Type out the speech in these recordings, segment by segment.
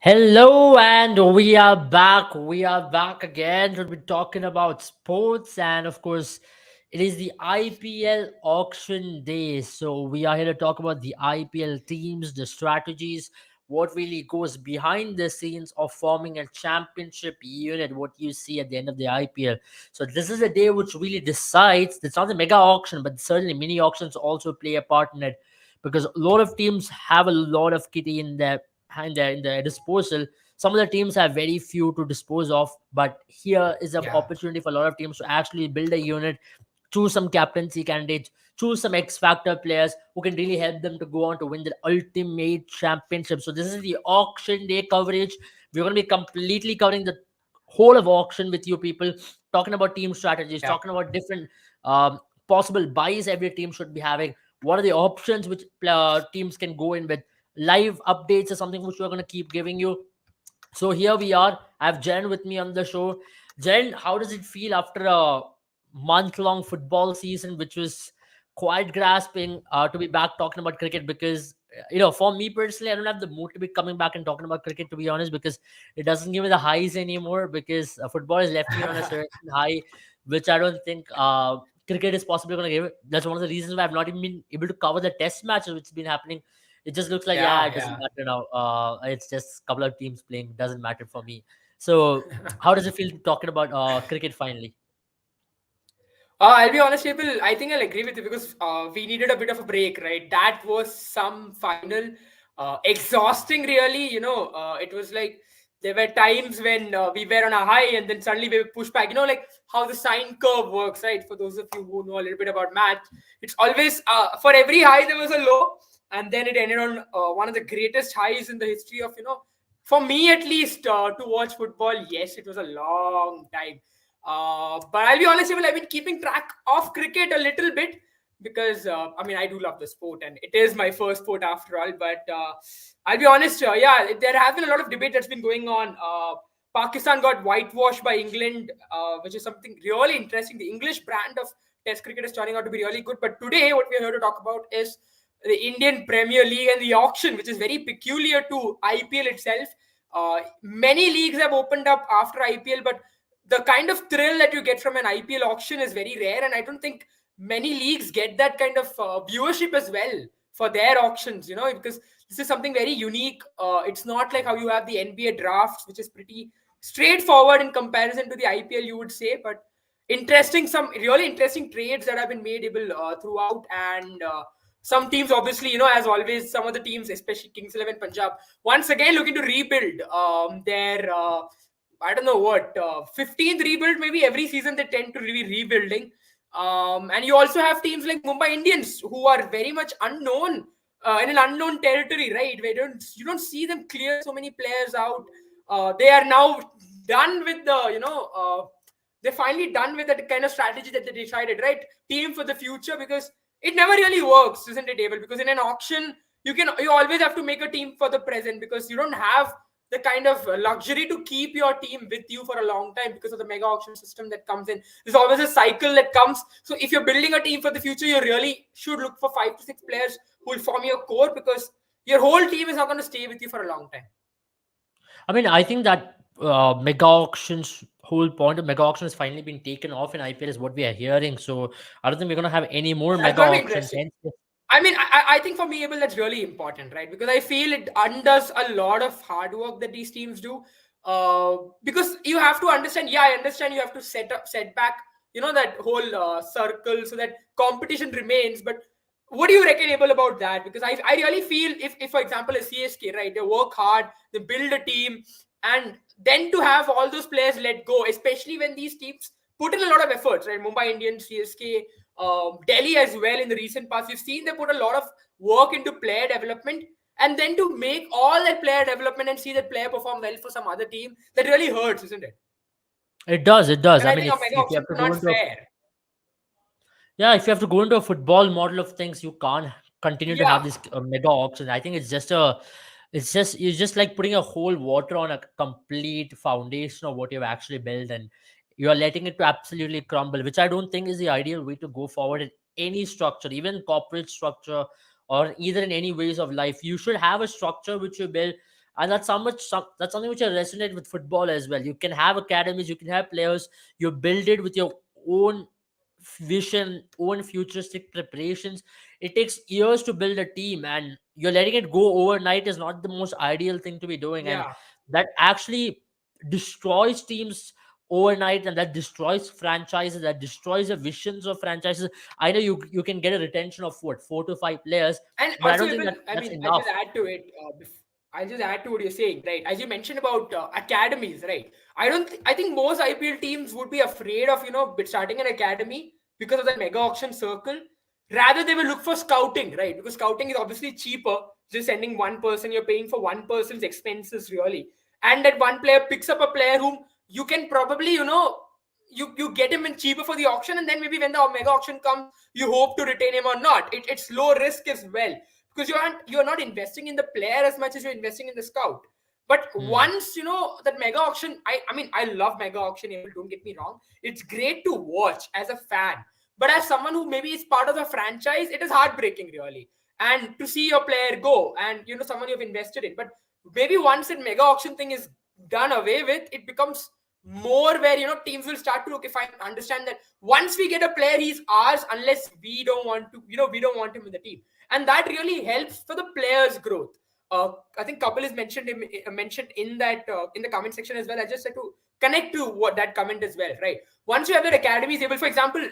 Hello, and we are back. We are back again to be talking about sports, and of course, it is the IPL auction day. So we are here to talk about the IPL teams, the strategies, what really goes behind the scenes of forming a championship unit, what you see at the end of the IPL. So this is a day which really decides. It's not a mega auction, but certainly mini auctions also play a part in it because a lot of teams have a lot of kitty in their disposal. Some of the teams have very few to dispose of, but here is an Yeah. opportunity for a lot of teams to actually build a unit, choose some captaincy candidates, choose some X factor players who can really help them to go on to win the ultimate championship. So this is the auction day coverage. We're going to be completely covering the whole of auction with you people, talking about team strategies, Yeah. talking about different possible buys every team should be having. What are the options which teams can go in with? Live updates is something which we're going to keep giving you. So here we are. I have Jen with me on the show. Jen, how does it feel after a month-long football season, which was quite grasping, to be back talking about cricket? Because for me personally, I don't have the mood to be coming back and talking about cricket, to be honest, because it doesn't give me the highs anymore. Because football has left me on a certain high, which I don't think cricket is possibly going to give. That's one of the reasons why I've not even been able to cover the test matches which has been happening. It just looks like, yeah, Yeah. it doesn't Yeah. matter now. It's just a couple of teams playing. It doesn't matter for me. So, how does it feel talking about cricket finally? I'll be honest, people. I think I'll agree with you because we needed a bit of a break, right? That was some final exhausting, really. It was like there were times when we were on a high and then suddenly we were pushed back. Like how the sine curve works, right? For those of you who know a little bit about math, it's always for every high there was a low, and then it ended on one of the greatest highs in the history of for me at least to watch football. Yes, it was a long time. But I'll be honest, Abel, I've been keeping track of cricket a little bit because I mean I do love the sport and it is my first sport after all. But I'll be honest, yeah, there has been a lot of debate that's been going on. Pakistan got whitewashed by England, which is something really interesting. The English brand of Test cricket is turning out to be really good. But today, what we're here to talk about is the Indian Premier League and the auction, which is very peculiar to IPL itself. Many leagues have opened up after IPL, but the kind of thrill that you get from an IPL auction is very rare, and I don't think many leagues get that kind of viewership as well for their auctions. Because this is something very unique. It's not like how you have the NBA drafts, which is pretty straightforward in comparison to the IPL, you would say, but some really interesting trades that have been made able throughout and. Some teams, obviously, as always, some of the teams, especially Kings 11 Punjab, once again looking to rebuild their I don't know what 15th rebuild maybe every season they tend to be rebuilding. And you also have teams like Mumbai Indians who are very much unknown in an unknown territory, right? Where you don't see them clear so many players out. They are now done with the they're finally done with that kind of strategy that they decided, right? Team for the future, because it never really works, isn't it, Abel? Because in an auction, you always have to make a team for the present because you don't have the kind of luxury to keep your team with you for a long time because of the mega auction system that comes in. There's always a cycle that comes. So if you're building a team for the future, you really should look for 5 to 6 players who will form your core because your whole team is not going to stay with you for a long time. I mean, I think that mega auctions whole point of mega auction has finally been taken off in IPL is what we are hearing. So I don't think we're gonna have any more That's mega going to be auctions. interesting. Hence, I mean, I think for me, Abel, that's really important, right? Because I feel it undoes a lot of hard work that these teams do. Because you have to understand, yeah, I understand you have to set back, that whole circle so that competition remains. But what do you reckon, Abel, about that? Because I really feel if, for example, a CSK, right, they work hard, they build a team, and then to have all those players let go, especially when these teams put in a lot of efforts, right? Mumbai Indians, CSK, Delhi as well in the recent past. We've seen they put a lot of work into player development, and then to make all that player development and see that player perform well for some other team, that really hurts, isn't it? it does, it does. And I I mean, think a mega if you have auctions to are go not into a fair. yeah, if you have to go into a football model of things, you can't continue to Yeah, have this mega auction. I think it's just like putting a whole water on a complete foundation of what you've actually built, and you are letting it to absolutely crumble, which I don't think is the ideal way to go forward in any structure, even corporate structure, or either in any ways of life. You should have a structure which you build. And that's something which I resonate with football as well. You can have academies, you can have players, you build it with your own vision, own futuristic preparations. It takes years to build a team, and you're letting it go overnight is not the most ideal thing to be doing. And Yeah. that actually destroys teams overnight, and that destroys franchises, that destroys the visions of franchises. I know you can get a retention of what, 4 to 5 players, And but I also, don't think that I that's mean, I'll enough. just add to it. I'll just add to what you're saying, right? As you mentioned about academies, right? I don't. I think most IPL teams would be afraid of starting an academy because of that mega auction circle. Rather, they will look for scouting, right? Because scouting is obviously cheaper. Just sending one person, you're paying for one person's expenses really, and that one player picks up a player whom you can probably you get him in cheaper for the auction, and then maybe when the mega auction comes you hope to retain him or not. It's low risk as well because you're not investing in the player as much as you're investing in the scout. But Hmm. once that mega auction, I mean, I love mega auction. Don't get me wrong, it's great to watch as a fan, but as someone who maybe is part of the franchise, it is heartbreaking really. And to see your player go, and someone you've invested in. But maybe once that mega auction thing is done away with, it becomes more where teams will start to, okay, fine, understand that once we get a player, he's ours unless we don't want to, we don't want him in the team. And that really helps for the players growth. I think Kapil is mentioned in that in the comment section as well. I just had to connect to what that comment as well, right? Once you have that academy able, for example,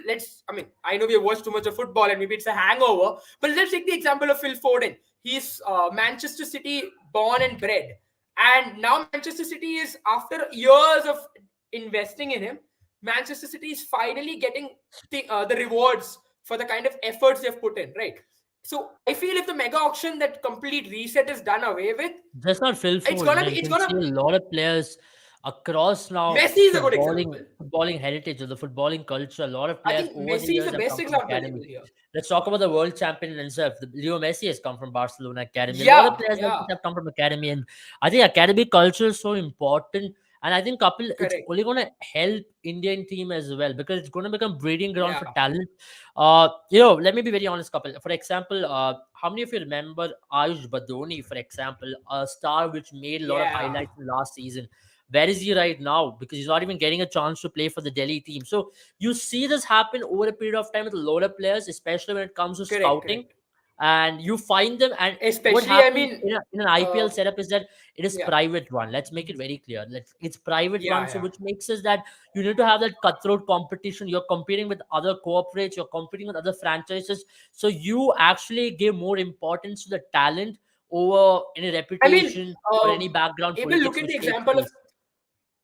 I know we have watched too much of football and maybe it's a hangover, but let's take the example of Phil Foden. He's Manchester City born and bred, and now Manchester City is, after years of investing in him, Manchester City is finally getting the rewards for the kind of efforts they've put in, right? So I feel if the mega auction, that complete reset is done away with, Just not Phil it's Foden. gonna be You it's can see gonna a lot of players across now Messi is a good example. footballing heritage or the footballing culture. A lot of I players think over the Messi is years the have best come from example academy. here. Let's talk about the world champion himself. Leo Messi has come from Barcelona academy. A lot of Yeah, players like yeah, this have come from academy, and I think academy culture is so important. And I think couple, it's correct. only going to help Indian team as well because it's going to become breeding ground Yeah, for talent. Let me be very honest, couple. For example, how many of you remember Ayush Badoni, for example, a star which made a lot of yeah. highlights in last season? Where is he right now? Because he's not even getting a chance to play for the Delhi team. So you see this happen over a period of time with a lot of players, especially when it comes to Correct, scouting. correct. And you find them, and what Especially, I happens mean, in an IPL setup is that it is yeah, private one. Let's make it very clear. It's private one, yeah, so yeah. which makes us that you need to have that cutthroat competition. You're competing with other corporates, you're competing with other franchises, so you actually give more importance to the talent over any I mean, reputation or any background Abel, look politics at the which takes example of. place.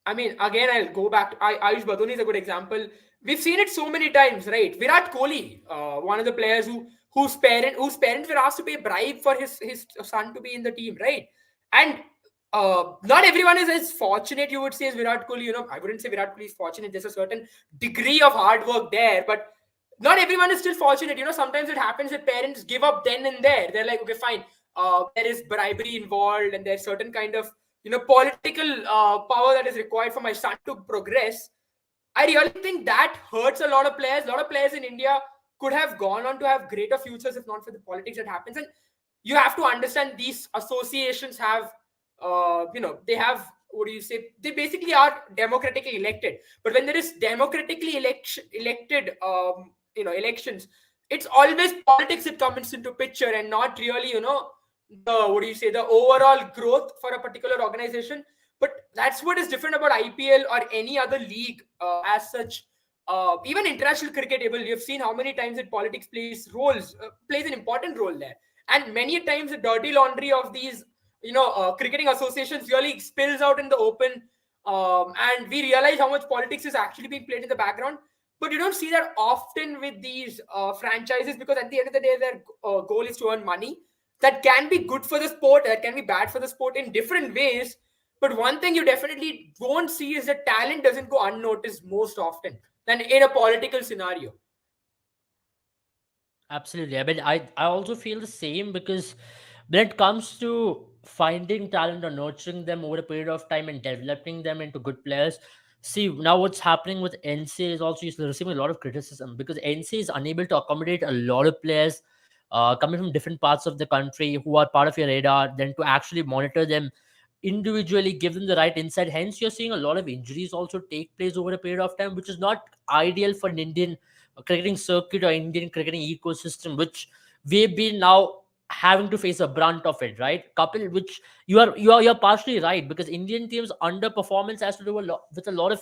I mean, again, I'll go back to Ayush Badoni is a good example. We've seen it so many times, right? Virat Kohli, one of the players whose parents were asked to pay a bribe for his son to be in the team, right? And not everyone is as fortunate, you would say, as Virat Kohli. I wouldn't say Virat Kohli is fortunate. There's a certain degree of hard work there, but not everyone is still fortunate. Sometimes it happens that parents give up then and there. They're like, okay, fine. There is bribery involved, and there's certain kind of political power that is required for my son to progress. I really think that hurts a lot of players. A lot of players in India could have gone on to have greater futures if not for the politics that happens. And you have to understand these associations have, they have, what do you say? They basically are democratically elected. But when there is democratically elected, elections, it's always politics that comes into picture and not really, the overall growth for a particular organization. But that's what is different about IPL or any other league as such. Even international cricket, you've seen how many times that politics plays an important role there, and many times the dirty laundry of these cricketing associations really spills out in the open, and we realize how much politics is actually being played in the background. But you don't see that often with these franchises, because at the end of the day, their goal is to earn money. That can be good for the sport, that can be bad for the sport in different ways. But one thing you definitely won't see is that talent doesn't go unnoticed most often than in a political scenario. Absolutely. I mean, I also feel the same because when it comes to finding talent or nurturing them over a period of time and developing them into good players, see now what's happening with NCA is also receiving a lot of criticism because NCA is unable to accommodate a lot of players coming from different parts of the country who are part of your radar, then to actually monitor them. individually, give them the right insight. Hence, you're seeing a lot of injuries also take place over a period of time, which is not ideal for an Indian cricketing circuit or Indian cricketing ecosystem, which we've been now having to face a brunt of it, right? Couple, which you're partially right, because Indian teams underperformance has to do a lot with a lot of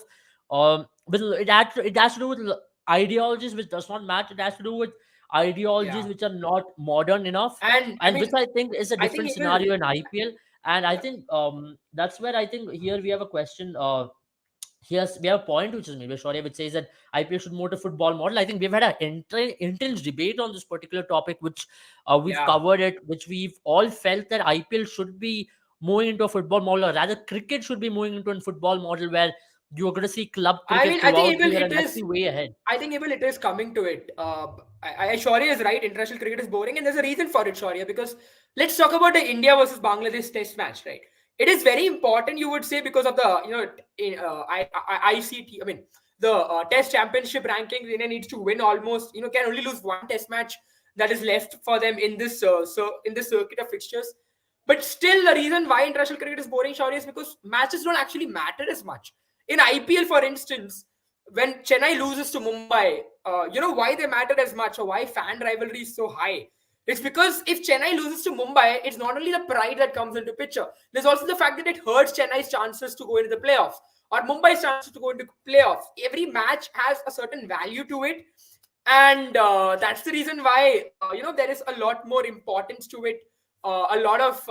it has to do with ideologies which does not match. It has to do with ideologies Yeah. which are not modern enough, And I and which mean, I think is a I think different even scenario in IPL. And I yeah, think that's where I think here we have a question. Here's we have a point which is maybe Shaurya, which says that IPL should move to football model. I think we've had an intense debate on this particular topic, which we've yeah. covered it, which we've all felt that IPL should be moving into a football model, or rather, cricket should be moving into a football model where you're going to see club I cricket mean, I think throughout the Abel, year, it and that's is. the way ahead. I think Abel, it is coming to it. Shaurya is right. International cricket is boring, and there's a reason for it, Shaurya. Because let's talk about the India versus Bangladesh Test match, right? It is very important, you would say, because of the ICT. I mean, the Test Championship rankings. India needs to win almost. Can only lose one Test match that is left for them in this in this circuit of fixtures. But still, the reason why international cricket is boring, Shaurya, is because matches don't actually matter as much. In IPL, for instance, when Chennai loses to Mumbai, you know why they matter as much or why fan rivalry is so high? It's because if Chennai loses to Mumbai, it's not only the pride that comes into picture. There's also the fact that it hurts Chennai's chances to go into the playoffs or Mumbai's chances to go into playoffs. Every match has a certain value to it, and that's the reason why there is a lot more importance to it. A lot of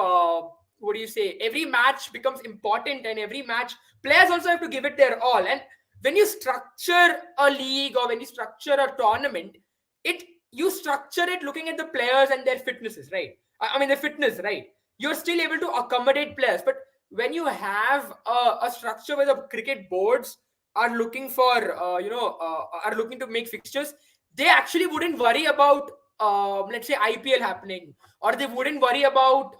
what do you say? Every match becomes important, and every match players also have to give it their all. And when you structure a league or when you structure a tournament, it you structure it looking at the players and their fitnesses, right? I mean, the fitness, right? You're still able to accommodate players, but when you have a structure where the cricket boards are looking for, are looking to make fixtures, they actually wouldn't worry about, let's say, IPL happening, or they wouldn't worry about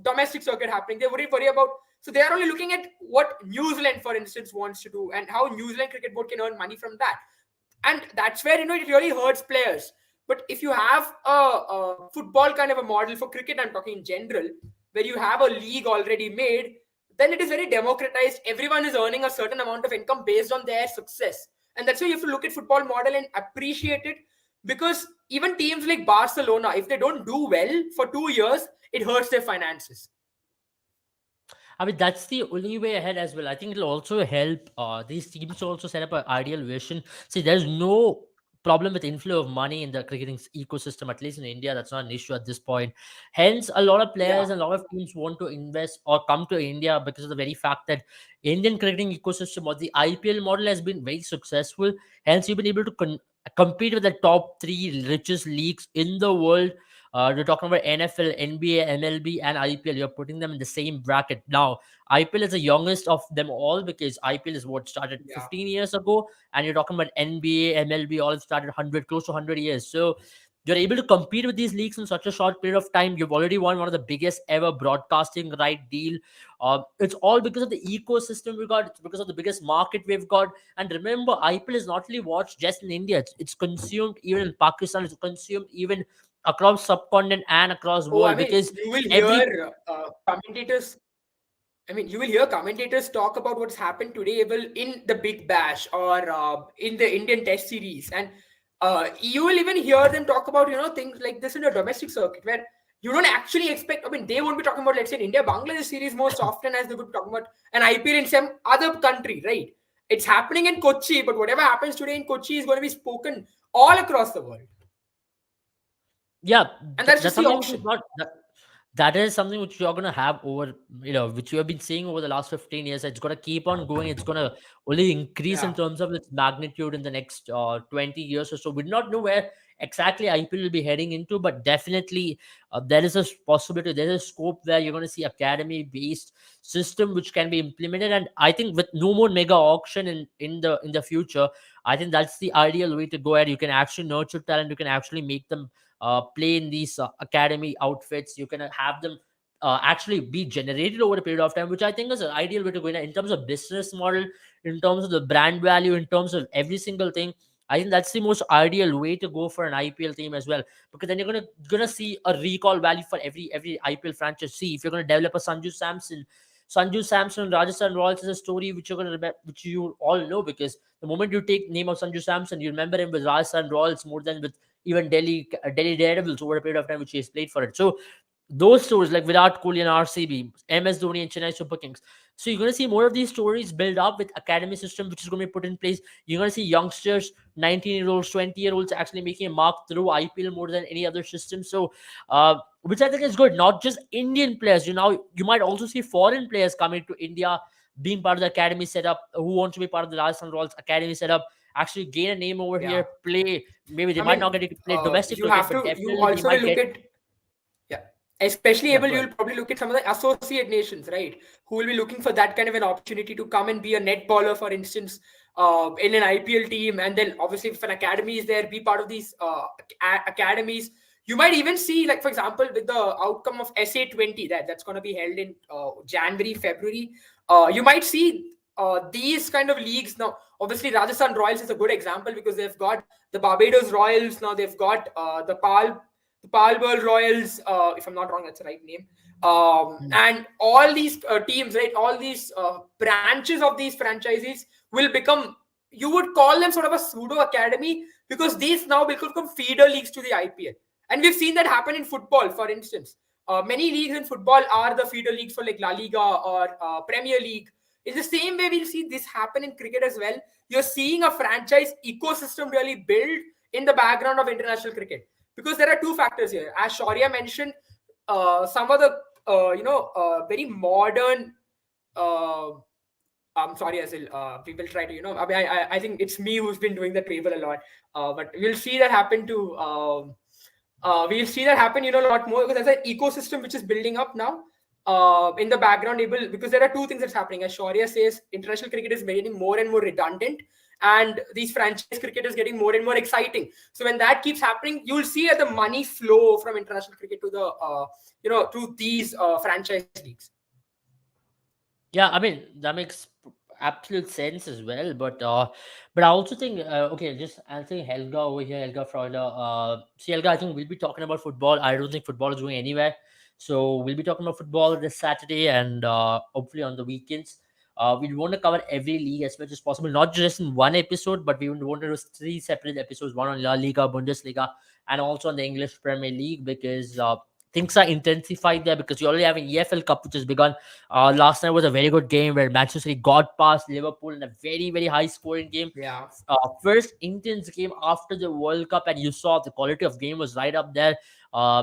domestic circuit happening. They wouldn't worry about. So they are only looking at what New Zealand, for instance, wants to do and how New Zealand cricket board can earn money from that. And that's where it really hurts players. But if you have a football kind of a model for cricket, I'm talking in general, where you have a league already made, then it is very democratized. Everyone is earning a certain amount of income based on their success. And that's why you have to look at football model and appreciate it, because even teams like Barcelona, if they don't do well for 2 years, it hurts their finances. I mean, that's the only way ahead as well. I think it'll also help these teams to also set up an ideal vision. See, there's no problem with inflow of money in the cricketing ecosystem, at least in India. That's not an issue at this point. Hence, a lot of Yeah. players and a lot of teams want to invest or come to India because of the very fact that Indian cricketing ecosystem or the IPL model has been very successful. Hence, you've been able to compete with the top three richest leagues in the world. You're talking about NFL, NBA, MLB, and IPL. You're putting them in the same bracket. Now, IPL is the youngest of them all because IPL is what started Yeah. 15 years ago, and you're talking about NBA, MLB, all started 100, close to 100 years. So you're able to compete with these leagues in such a short period of time. You've already won one of the biggest ever broadcasting right deal. It's all because of the ecosystem we got. It's because of the biggest market we've got. And remember, IPL is not only watched just in India. It's consumed even in Pakistan. It's consumed even across subcontinent and across Oh, I world, mean, because you will every hear commentators. I mean, you will hear commentators talk about what's happened today, well, in the Big Bash or in the Indian Test series, and you will even hear them talk about things like this in a domestic circuit where you don't actually expect. I mean, they won't be talking about, let's say, an India Bangladesh series most often as they would be talking about an IPL in some other country, right? It's happening in Kochi, but whatever happens today in Kochi is going to be spoken all across the world, yeah, and that's that's just the something which is option. not that is something which you're gonna have over, which you have been seeing over the last 15 years. It's gonna keep on going. It's gonna only increase in Yeah. terms of its magnitude in the next 20 years or so. We do not know where exactly IPL will be heading into, but definitely there is a possibility, there is a scope where you're gonna see academy-based system which can be implemented. And I think with no more mega auction in the future, I think that's the ideal way to go ahead. You can actually nurture talent. You can actually make them play in these academy outfits. You can have them actually be generated over a period of time, which I think is an ideal way to go in terms of business model, in terms of the brand value, in terms of every single thing. I think that's the most ideal way to go for an IPL team as well, because then you're gonna see a recall value for every IPL franchise. See, if you're gonna develop a Sanju Samson, Sanju Samson and Rajasthan Royals is a story which you're going to remember, which you all know, because the moment you take name of Sanju Samson, you remember him with Rajasthan Royals more than with even Delhi Daredevils over a period of time which he has played for it. So those stories like Virat Kohli and RCB, MS Dhoni and Chennai Super Kings. So you're going to see more of these stories build up with academy system, which is going to be put in place. You're going to see youngsters, 19-year-olds, 20-year-olds actually making a mark through IPL more than any other system. So, which I think is good. Not just Indian players. You might also see foreign players coming to India, being part of the academy setup, who want to be part of the Rajasthan Royals academy setup, actually gain a name over Yeah. here, play. Maybe they I might not mean, get to play domestic you cricket, have but to. You definitely they also will might look get. at, yeah, especially Yeah, able. go You'll ahead. probably look at some of the associate nations, right? Who will be looking for that kind of an opportunity to come and be a net baller, for instance, in an IPL team, and then obviously if an academy is there, be part of these academies. You might even see, like for example, with the outcome of SA20 that's going to be held in January, February. You might see these kind of leagues now. Obviously, Rajasthan Royals is a good example because they've got the Barbados Royals now. They've got the Palbur Royals, if I'm not wrong, that's the right name. Hmm. And all these teams, right? All these branches of these franchises will become. You would call them sort of a pseudo academy because these now become feeder leagues to the IPL, and we've seen that happen in football, for instance. Many leagues in football are the feeder leagues for like La Liga or Premier League. In the same way, we'll see this happen in cricket as well. You're seeing a franchise ecosystem really build in the background of international cricket, because there are two factors here. As Shaurya mentioned, some of the very modern. I'm sorry, Asil. We will try to, I mean, I think it's me who's been doing the table a lot. But we'll see that happen to. We'll see that happen, a lot more because there's an ecosystem which is building up now. In the background, able because there are two things that's happening. As Shaurya says, international cricket is getting more and more redundant, and these franchise cricket is getting more and more exciting. So when that keeps happening, you'll see the money flow from international cricket to the to these franchise leagues. Yeah, I mean that makes absolute sense as well. But I also think okay, just answering Helga over here, Helga Freuler. See, Helga, I think we'll be talking about football. I don't think football is going anywhere. So we'll be talking about football this Saturday and hopefully on the weekends. We want to cover every league as much as possible, not just in one episode, but we want to do three separate episodes: one on La Liga, Bundesliga, and also on the English Premier League, because things are intensified there. Because you already have an EFL Cup which has begun. Last night was a very good game where Manchester City got past Liverpool in a very, very high scoring game. Yeah. First intense game after the World Cup, and you saw the quality of game was right up there. Uh,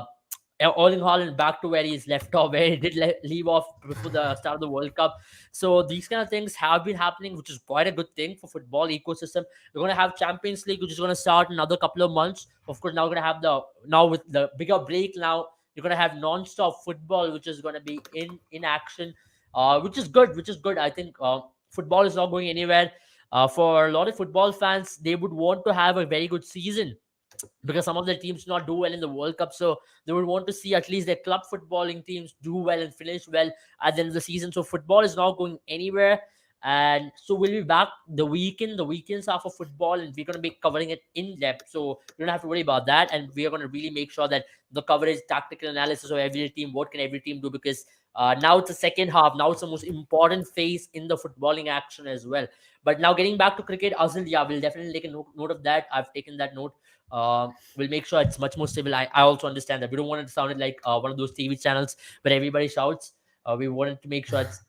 Erling Haaland back to where he's left off, where he did leave off before the start of the World Cup. So these kind of things have been happening, which is quite a good thing for football ecosystem. We're going to have Champions League, which is going to start in another couple of months. Of course, now we're going to have now with the bigger break now, you're going to have non-stop football, which is going to be in action, which is good. Which is good. I think football is not going anywhere. For a lot of football fans, they would want to have a very good season because some of their teams do not do well in the World Cup. So they would want to see at least their club footballing teams do well and finish well at the end of the season. So football is not going anywhere. And so we'll be back the weekend. The weekends are for football, and we're going to be covering it in depth. So you don't have to worry about that. And we are going to really make sure that the coverage, tactical analysis of every team, what can every team do? Because now it's the second half. Now it's the most important phase in the footballing action as well. But now getting back to cricket, Azil, yeah, we'll definitely take a note of that. I've taken that note. We'll make sure it's much more civil. I also understand that we don't want it to sound like one of those TV channels where everybody shouts. We wanted to make sure it's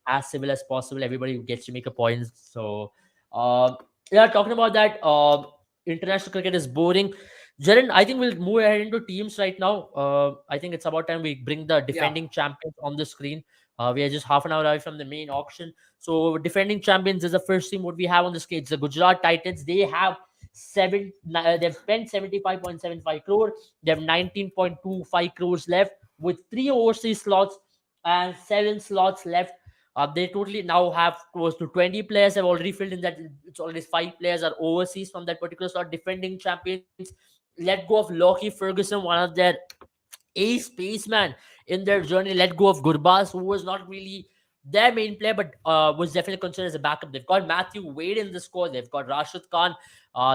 as civil as possible. Everybody gets to make a point. So, yeah, talking about that, international cricket is boring. Jaren, I think we'll move ahead into teams right now. I think it's about time we bring the Yeah. defending champions on the screen. We are just half an hour away from the main auction. So, defending champions is the first team what we have on the stage. The Gujarat Titans. They've spent 75.75 crore. They have 19.25 crores left with three overseas slots and seven slots left. They totally now have close to 20 players have already filled in that. It's already five players are overseas from that particular slot. Defending champions let go of Lockie Ferguson, one of their ace spaceman in their journey. Let go of Gurbaz, who was not really their main player, but was definitely considered as a backup. They've got Matthew Wade in the score. They've got Rashid Khan.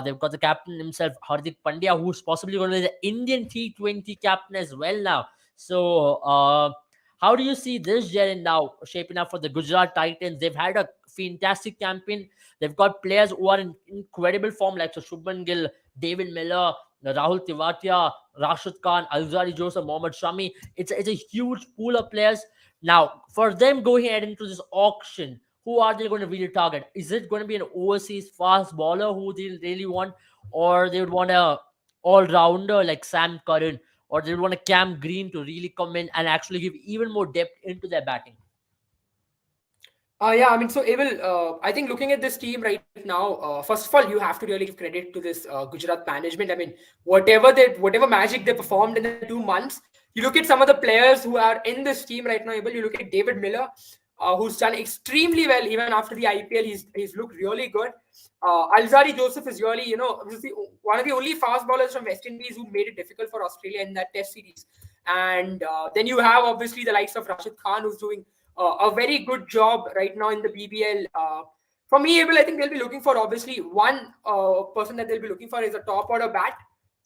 They've got the captain himself, Hardik Pandya, who's possibly going to be the Indian T20 captain as well now. So How do you see this Jaren now shaping up for the Gujarat Titans? They've had a fantastic campaign. They've got players who are in incredible form, like so Shubman Gill, David Miller, Rahul Tivatia, Rashid Khan, Alzari Joseph, Mohammad Shami. It's a huge pool of players. Now, for them going ahead into this auction, who are they going to really target? Is it going to be an overseas fast bowler who they really want, or they would want a all-rounder like Sam Curran, or they would want a Cam Green to really come in and actually give even more depth into their batting? Yeah, I mean, so Abel, I think looking at this team right now, first of all, you have to really give credit to this Gujarat management. I mean, whatever magic they performed in the 2 months, you look at some of the players who are in this team right now, Abel. You look at David Miller, who's done extremely well even after the IPL. He's looked really good. Alzari Joseph is really, one of the only fast bowlers from West Indies who made it difficult for Australia in that Test series. And then you have obviously the likes of Rashid Khan, who's doing a very good job right now in the BBL. For me, Abel, I think they'll be looking for obviously one person that they'll be looking for is a top order bat.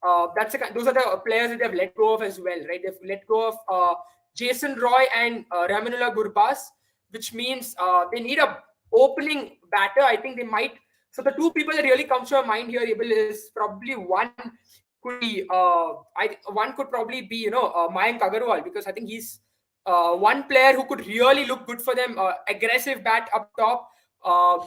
Those are the players that they've let go of as well, right? They've let go of Jason Roy and Rahmanullah Gurbaz, which means they need a opening batter. I think they might. So the two people that really comes to our mind here, Abel, is probably one could be one could probably be Mayank Agarwal, because I think he's one player who could really look good for them. Aggressive bat up top,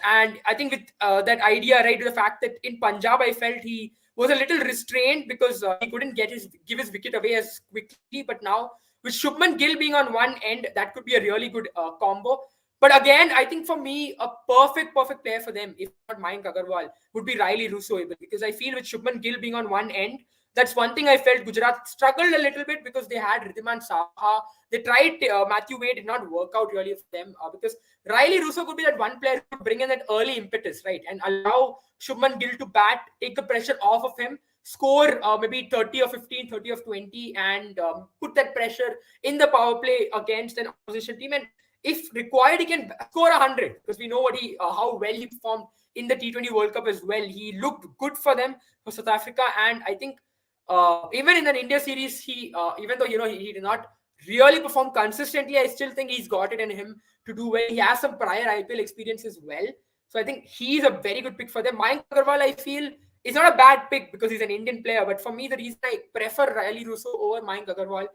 and I think with that idea, right, the fact that in Punjab I felt he was a little restrained because he couldn't give his wicket away as quickly. But now with Shubman Gill being on one end, that could be a really good combo. But again, I think for me, a perfect player for them, if not Mayank Agarwal, would be Riley Russo, because I feel with Shubman Gill being on one end, that's one thing I felt Gujarat struggled a little bit because they had Ridhiman Saha. They tried Matthew Wade, did not work out really for them because Riley Russo could be that one player who could bring in that early impetus, right, and allow Shubman Gill to bat, take the pressure off of him, score maybe 30 or 15, 30 or 20, and put that pressure in the power play against an opposition team. And if required, he can score 100 because we know how well he performed in the T20 World Cup as well. He looked good for them, for South Africa, and I think even in an India series, he even though he did not really perform consistently, I still think he's got it in him to do well. He has some prior IPL experience as well, so I think he's a very good pick for them. Mayank Agarwal, I feel, is not a bad pick because he's an Indian player, but for me, the reason I prefer Riley Russo over Mayank Agarwal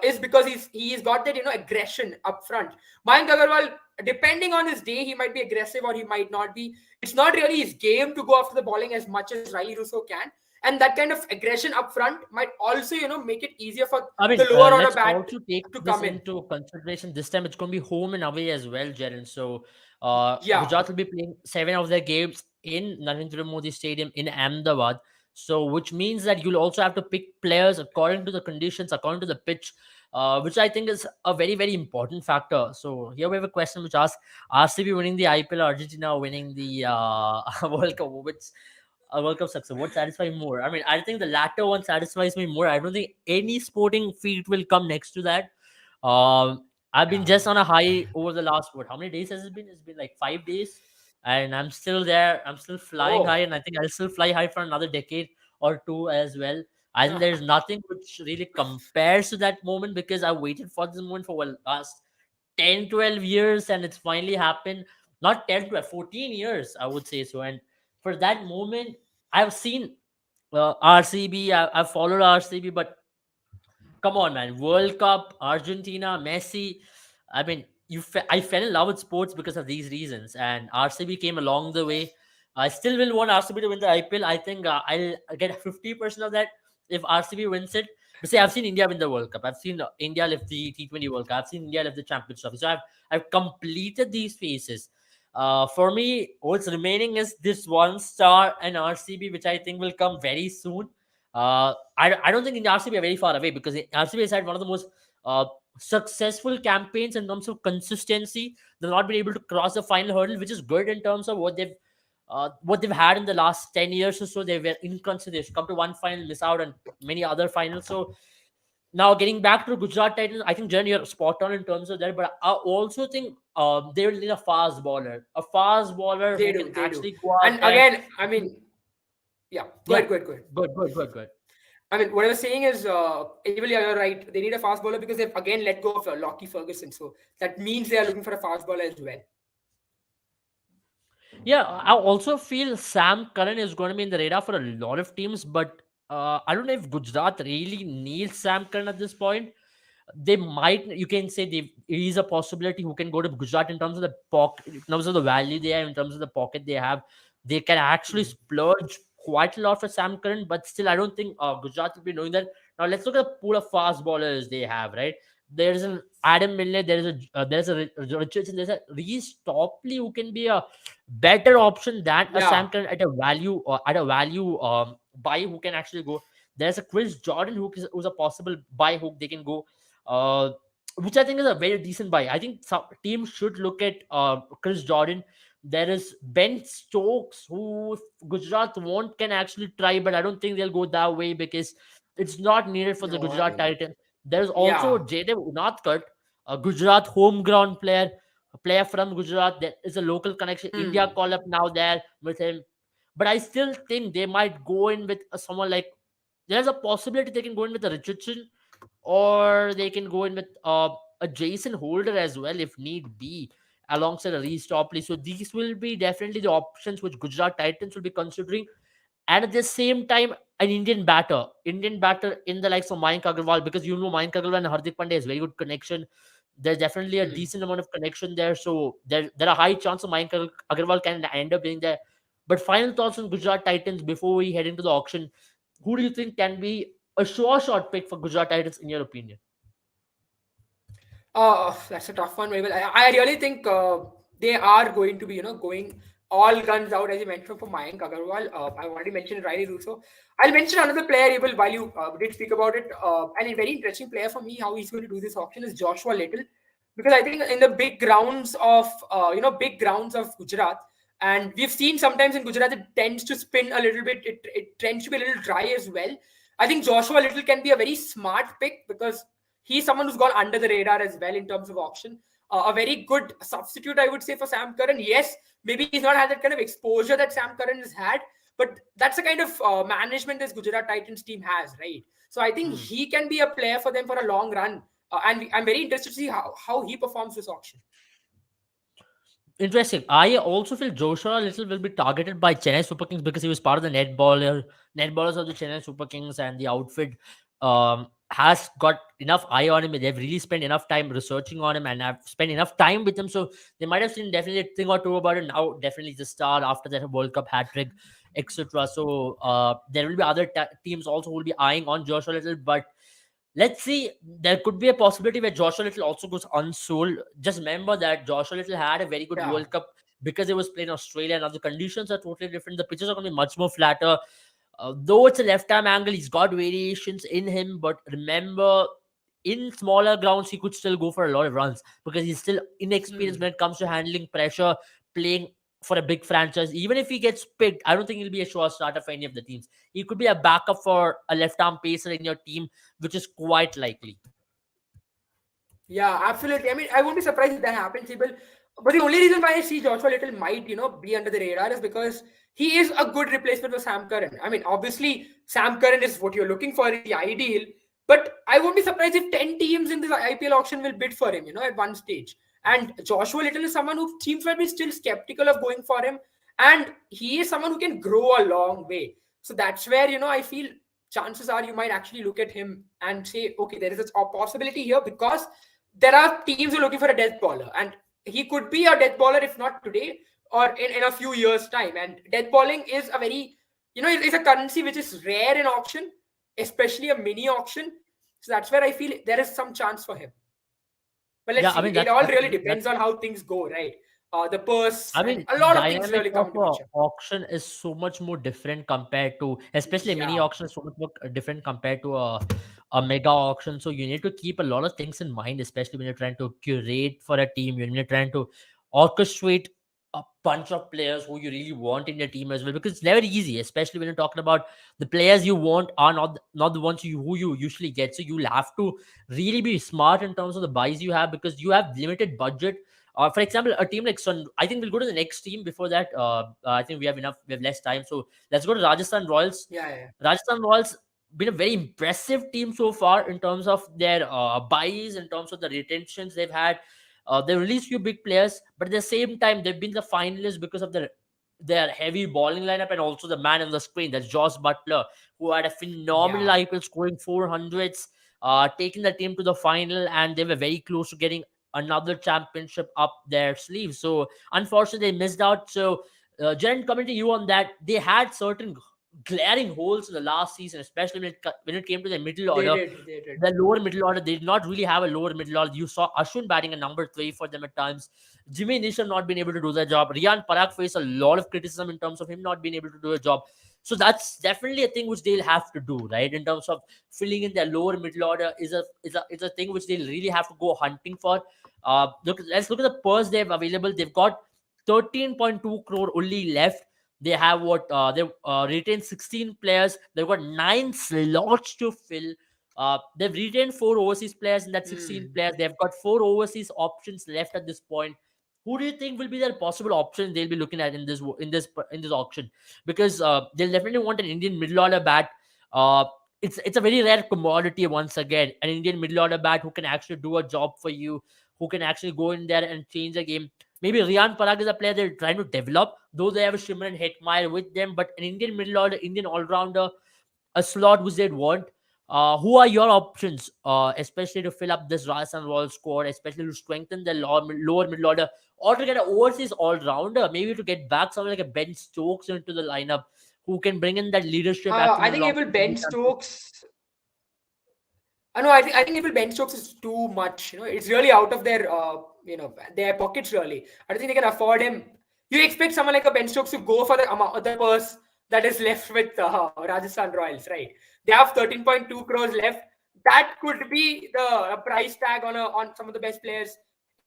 is because he's got that aggression up front. Mayank Agarwal, depending on his day, he might be aggressive or he might not be. It's not really his game to go after the bowling as much as Riley Russo can. And that kind of aggression up front might also, make it easier for the lower order Let's bat also take to this come in. into consideration. This time it's going to be home and away as well, Jaren. So Yeah. Gujarat will be playing 7 of their games in Narendra Modi Stadium in Ahmedabad. So which means that you'll also have to pick players according to the conditions, according to the pitch, which I think is a very, very important factor. So here we have a question which asks, RCB winning the IPL, Argentina winning the World Cup, which a World Cup success. What satisfies me more? I mean, I think the latter one satisfies me more. I don't think any sporting feat will come next to that. I've been just on a high over the last how many days has it been? It's been like 5 days, and I'm still there. I'm still flying high, and I think I'll still fly high for another decade or two as well. I think there's nothing which really compares to that moment because I waited for this moment for the last 10, 12 years, and it's finally happened. Not 10, 12, 14 years, I would say so. And for that moment, I've seen RCB, I've followed RCB, but come on, man. World Cup, Argentina, Messi. I mean, I fell in love with sports because of these reasons, and RCB came along the way. I still will want RCB to win the IPL. I think I'll get 50% of that if RCB wins it. But say, I've seen India win the World Cup. I've seen India lift the T20 World Cup. I've seen India lift the Champions Trophy. So I've completed these phases. For me, what's remaining is this one star and RCB, which I think will come very soon. I don't think the RCB are very far away because RCB has had one of the most successful campaigns in terms of consistency. They've not been able to cross the final hurdle, which is good in terms of what they've had in the last 10 years or so. They were inconsistent. They've come to one final, miss out on many other finals. So now getting back to Gujarat Titans, I think Jen, you're spot on in terms of that, but I also think they will need a fast bowler They who do. can actually go out And again, I mean, yeah, go ahead. Good. I mean, what I was saying is, Abel, yeah, you're right. They need a fast bowler because they've again let go of Lockie Ferguson. So that means they are looking for a fast bowler as well. Yeah, I also feel Sam Curran is going to be in the radar for a lot of teams, but I don't know if Gujarat really needs Sam Curran at this point. They might, you can say, there is a possibility who can go to Gujarat in terms of the pocket, in terms of the value they have, in terms of the pocket they have. They can actually Hmm. splurge quite a lot for Sam Curran, but still, I don't think Gujarat will be knowing that. Now, let's look at the pool of fast bowlers they have, right? There's an Adam Milne, Richardson, there's a Reece Topley who can be a better option than a Yeah. Sam Curran at a value buy who can actually go. There's a Chris Jordan who's a possible buy who they can go, uh, which I think is a very decent buy. I think some teams should look at Chris Jordan. There is Ben Stokes who if Gujarat want can actually try, but I don't think they'll go that way because it's not needed for the No, I Gujarat mean, Titans. There's also yeah. Jaydev Unadkat, a Gujarat homegrown player, a player from Gujarat. There is a local connection. India Hmm. call up now there with him. But I still think they might go in with someone like, there's a possibility they can go in with a Richardson, or they can go in with a Jason Holder as well if need be, alongside a Reece Topley. So these will be definitely the options which Gujarat Titans will be considering. And at the same time, an Indian batter in the likes of Mayank Agarwal, because Mayank Agarwal and Hardik Pandya has very good connection. There's definitely a Hmm. decent amount of connection there. So there are high chance of Mayank Agarwal can end up being there. But final thoughts on Gujarat Titans before we head into the auction. Who do you think can be a sure shot pick for Gujarat Titans in your opinion? That's a tough one. Well, I really think they are going to be, going all guns out, as you mentioned, for Mayank Agarwal. I already mentioned Riley Russo. I'll mention another player, Abel, while you did speak about it. And a very interesting player for me, how he's going to do this auction is Joshua Little. Because I think in the big grounds of Gujarat, and we've seen sometimes in Gujarat, it tends to spin a little bit. It tends to be a little dry as well. I think Joshua Little can be a very smart pick because he's someone who's gone under the radar as well in terms of auction. A very good substitute, I would say, for Sam Curran. Yes, maybe he's not had that kind of exposure that Sam Curran has had, but that's the kind of management this Gujarat Titans team has, right? So I think Hmm. he can be a player for them for a long run. And I'm very interested to see how he performs this auction. Interesting. I also feel Joshua Little will be targeted by Chennai Super Kings because he was part of the net ballers of the Chennai Super Kings, and the outfit has got enough eye on him. They've really spent enough time researching on him and have spent enough time with him. So they might have seen definitely a thing or two about it. Now, definitely the star after that World Cup hat trick, etc. So there will be other teams also who will be eyeing on Joshua Little, but let's see. There could be a possibility where Joshua Little also goes unsold. Just remember that Joshua Little had a very good Yeah. World Cup because it was playing in Australia. Now the conditions are totally different. The pitches are going to be much more flatter. Though it's a left arm angle, he's got variations in him. But remember, in smaller grounds, he could still go for a lot of runs because he's still inexperienced Hmm. when it comes to handling pressure, playing for a big franchise. Even if he gets picked, I don't think he'll be a sure starter for any of the teams. He could be a backup for a left arm pacer in your team, which is quite likely. Yeah, absolutely. I mean, I won't be surprised if that happens, Sibyl. But the only reason why I see Joshua Little might, be under the radar is because he is a good replacement for Sam Curran. I mean, obviously, Sam Curran is what you're looking for, is the ideal. But I won't be surprised if 10 teams in this IPL auction will bid for him, at one stage. And Joshua Little is someone who teams might be still skeptical of going for him. And he is someone who can grow a long way. So that's where, I feel chances are you might actually look at him and say, okay, there is a possibility here because there are teams who are looking for a death baller, and he could be a death baller if not today or in a few years' time. And death balling is a very, it's a currency which is rare in auction, especially a mini auction. So that's where I feel there is some chance for him. But let's Yeah, I see. mean It all really depends on how things go, right? The purse I and mean, a lot of things dynamic really come of into picture. auction is so much more different compared to, especially a mini Yeah. auction is so much more different compared to a mega auction. So you need to keep a lot of things in mind, especially when you're trying to curate for a team, when you're trying to orchestrate a bunch of players who you really want in your team as well. Because it's never easy, especially when you're talking about the players you want are not the ones who you usually get. So you'll have to really be smart in terms of the buys you have because you have limited budget. For example, a team like Sun, I think we'll go to the next team before that. I think we have less time. So let's go to Rajasthan Royals. Yeah, yeah. Rajasthan Royals, been a very impressive team so far in terms of their buys, in terms of the retentions they've had. They released few big players, but at the same time, they've been the finalists because of their heavy bowling lineup and also the man on the screen. That's Josh Butler, who had a phenomenal Yeah. IPL, scoring 400s, taking the team to the final, and they were very close to getting another championship up their sleeve. So unfortunately, they missed out. So, Jen, coming to you on that, they had certain glaring holes in the last season, especially when it came to the middle They order. did. They did. The lower middle order, they did not really have a lower middle order. You saw Ashwin batting a number 3 for them at times. Jimmy Nisham not being able to do their job. Riyan Parag faced a lot of criticism in terms of him not being able to do a job. So that's definitely a thing which they'll have to do, right? In terms of filling in their lower middle order is a thing which they'll really have to go hunting for. Let's look at the purse they have available. They've got 13.2 crore only left. They have they've retained 16 players. They've got 9 slots to fill. They've retained 4 overseas players in that 16 Hmm. players. They've got 4 overseas options left at this point. Who do you think will be their possible option they'll be looking at in this auction? Because they'll definitely want an Indian middle order bat. Uh, it's a very rare commodity once again. An Indian middle order bat who can actually do a job for you, who can actually go in there and change the game. Maybe Riyan Parag is a player they're trying to develop, though they have a Shimran Hetmeyer with them. But an Indian middle order, Indian all rounder, a slot which they'd want. Who are your options, especially to fill up this Rajasthan Royals squad, especially to strengthen the lower middle order, or to get an overseas all rounder, maybe to get back someone like a Ben Stokes into the lineup, who can bring in that leadership I acumen think along Abel with Jimmy Ben Santana. Stokes. No, I think Abel Ben Stokes is too much. It's really out of their pockets. Really, I don't think they can afford him. You expect someone like a Ben Stokes to go for the purse that is left with Rajasthan Royals, right? They have 13.2 crores left. That could be the price tag on some of the best players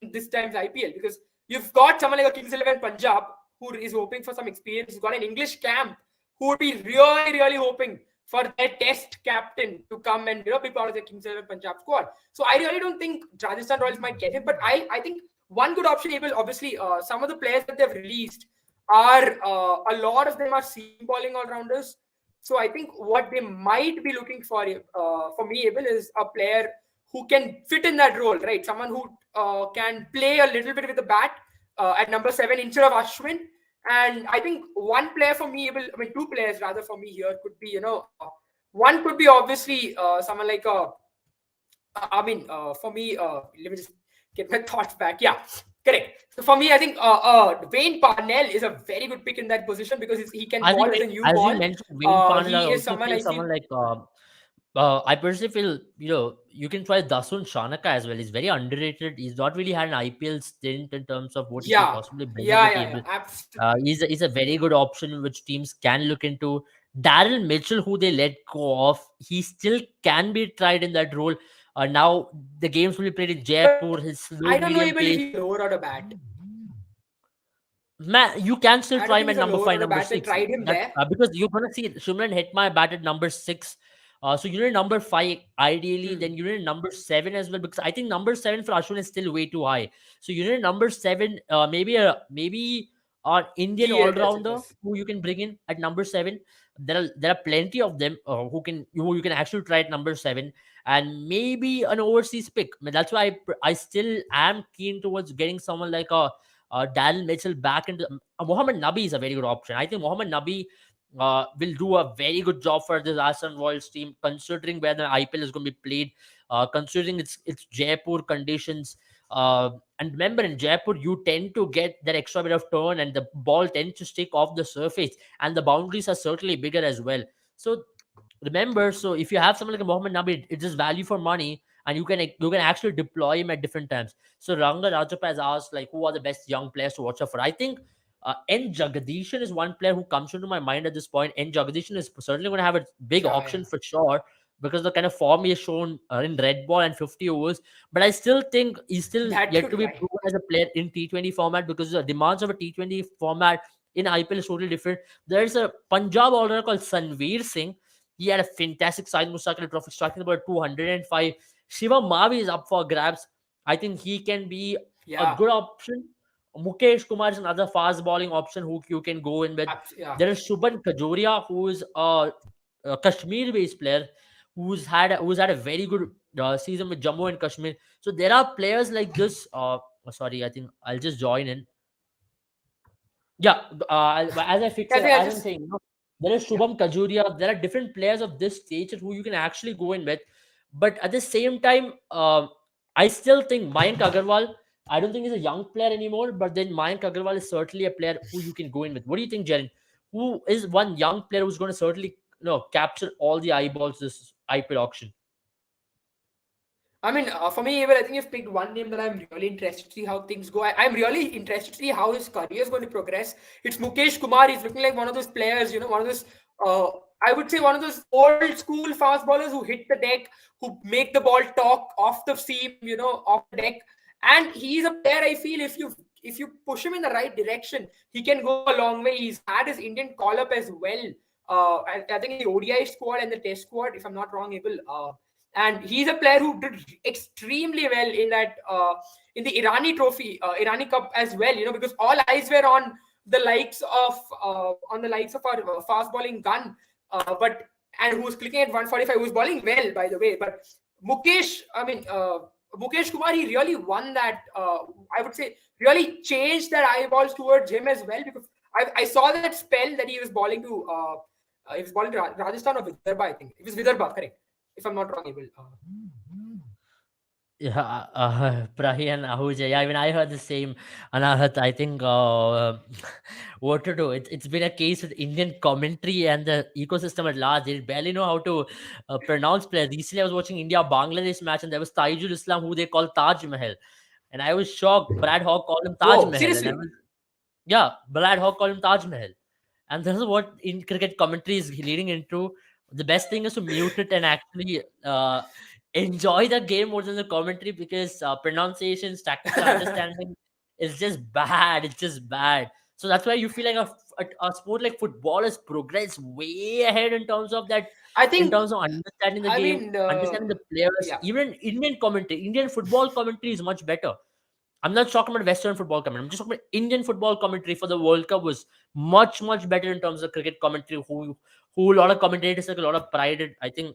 in this time's IPL, because you've got someone like a Kings 11 Punjab who is hoping for some experience. You've got an English camp who would be really, really hoping for their test captain to come and be part of the Kings 11 Punjab squad. So I really don't think Rajasthan Royals might get him, but I think one good option, Abel, obviously, some of the players that they've released are a lot of them are seam bowling all rounders. So I think what they might be looking for me, Abel, is a player who can fit in that role, right? Someone who can play a little bit with the bat at number 7 instead of Ashwin. And I think one player for me, two players rather for me here could be, one could be obviously someone like, for me, let me just get my thoughts back. Yeah, correct. So for me, I think Wayne Parnell is a very good pick in that position because he can I ball think, with a new as you ball. mentioned, Wayne Parnell, I He is also someone feel I feel. someone like I personally feel, you can try Dasun Shanaka as well. He's very underrated. He's not really had an IPL stint in terms of what he can Yeah, possibly bring on yeah, the yeah, yeah. table. Absolutely. He's a very good option which teams can look into. Daryl Mitchell, who they let go of, he still can be tried in that role. Now the games will be played in But Jaipur. His I slow don't know, medium Abel, if pace. he's a lower order bat. Man, you can still I don't try think him he's at a number lower five, order number bat. They six. tried him That there. because you're gonna see Shimran Hetmyer bat at number 6. So you need number 5 ideally. Hmm. Then you need number 7 as well, because I think number 7 for Ashwin is still way too high. So you need number 7. Maybe an Indian He all is. It rounder is. who you can bring in at number 7. There are plenty of them who you can actually try at number 7, and maybe an overseas pick. I mean, that's why I still am keen towards getting someone like a Daryl Mitchell back into. Mohammad Nabi is a very good option. I think Mohammad Nabi will do a very good job for the Rajasthan Royals team, considering where the IPL is going to be played, considering its Jaipur conditions. And remember, in Jaipur, you tend to get that extra bit of turn, and the ball tends to stick off the surface, and the boundaries are certainly bigger as well. So remember, so if you have someone like a Mohammad Nabi, it's just value for money, and you can actually deploy him at different times. So Ranga Rajappa has asked, like, who are the best young players to watch out for? I think N Jagadishan is one player who comes into my mind at this point. N Jagadishan is certainly going to have a big Yeah, auction yeah. for sure, because the kind of form he has shown in red ball and 50 overs. But I still think he's still That yet to too, be right? proven as a player in T20 format, because the demands of a T20 format in IPL is totally different. There's a Punjab all-rounder called Sanveer Singh. He had a fantastic Syed Mustaqil Trophy, striking about 205. Shiva Mavi is up for grabs. I think he can be a Yeah. good option. Mukesh Kumar is another fast bowling option who you can go in with. Yeah. There is Shubhan Kajoria, who is Kashmir-based player who's had a very good season with Jammu and Kashmir. So there are players like this. Sorry, I think I'll just join in. Yeah, as I fix I it, think I as I'm just saying, there is yeah. Shubham Kajuria. There are different players of this stature who you can actually go in with. But at the same time, I still think Mayank Agarwal. I don't think he's a young player anymore. But then Mayank Agarwal is certainly a player who you can go in with. What do you think, Jaren? Who is one young player who's going to certainly capture all the eyeballs this IPL auction? I mean, for me, even I think you've picked one name that I'm really interested to see how things go. I'm really interested to see how his career is going to progress. It's Mukesh Kumar. He's looking like one of those players, one of those, uh, I would say, one of those old school fast bowlers who hit the deck, who make the ball talk off the seam, off the deck. And he's a player. I feel if you push him in the right direction, he can go a long way. He's had his Indian call up as well. I think in the ODI squad and the Test squad, if I'm not wrong, Abel. And he's a player who did extremely well in that in the Irani Trophy, Irani Cup as well. Because all eyes were on the likes of our fast bowling gun, but and who was clicking at 145, who was bowling well, by the way. But Mukesh, Mukesh Kumar, he really won that. I would say really changed that eyeballs towards him as well, because I saw that spell that he was bowling to. He was bowling to Rajasthan or Vidarbha, I think. It was Vidarbha, correct? If I'm not wrong, Abel. Yeah, Prahi and Ahuja. Yeah, even I heard the same. Anahat, I think what to do. It's been a case with Indian commentary and the ecosystem at large. They barely know how to pronounce players. Recently, I was watching India Bangladesh match, and there was Taijul Islam, who they call Taj Mahal, and I was shocked. Brad Hawk called him Taj Whoa, Mahal, and I seriously? was Brad Hawk called him Taj Mahal, and this is what in cricket commentary is leading into. The best thing is to mute it and actually enjoy the game more than the commentary, because pronunciations, tactical understanding is just bad. It's just bad. So that's why you feel like a sport like football has progressed way ahead in terms of that, I in think, terms of understanding the I game, mean, understanding the players. yeah. Even Indian commentary, Indian football commentary is much better. I'm not talking about Western football commentary. I'm just talking about Indian football commentary for the World Cup was much, much better in terms of cricket commentary. Who a lot of commentators take a lot of pride in. I think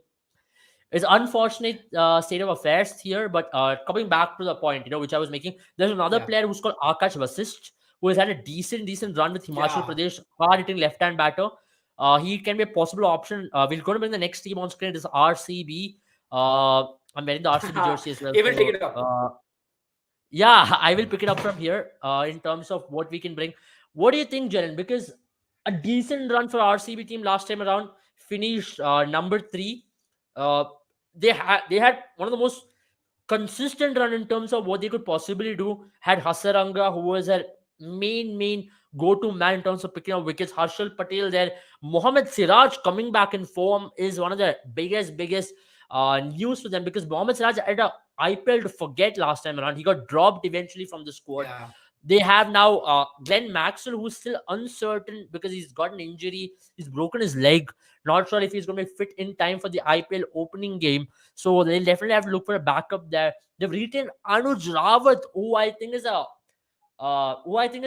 it's unfortunate state of affairs here. But coming back to the point, which I was making, there's another Yeah. player who's called Akash Vasisht, who has had a decent run with Himachal Yeah. Pradesh, hard hitting left hand batter. He can be a possible option. We're going to bring the next team on screen. It is RCB. I'm wearing the RCB jersey as well. He will take So it up. yeah, I will pick it up from here in terms of what we can bring. What do you think, Jaren? Because a decent run for RCB team last time around, finished number 3. Uh, they had one of the most consistent run in terms of what they could possibly do. Had Hasaranga, who was a main go-to man in terms of picking up wickets. Harshal Patel there. Mohammad Siraj coming back in form is one of the biggest news for them, because Mohammad Siraj had a IPL to forget last time around. He got dropped eventually from the squad. Yeah. They have now Glenn Maxwell, who's still uncertain because he's got an injury. He's broken his leg. Not sure if he's going to be fit in time for the IPL opening game. So they'll definitely have to look for a backup there. They've retained Anuj Rawat, who I think is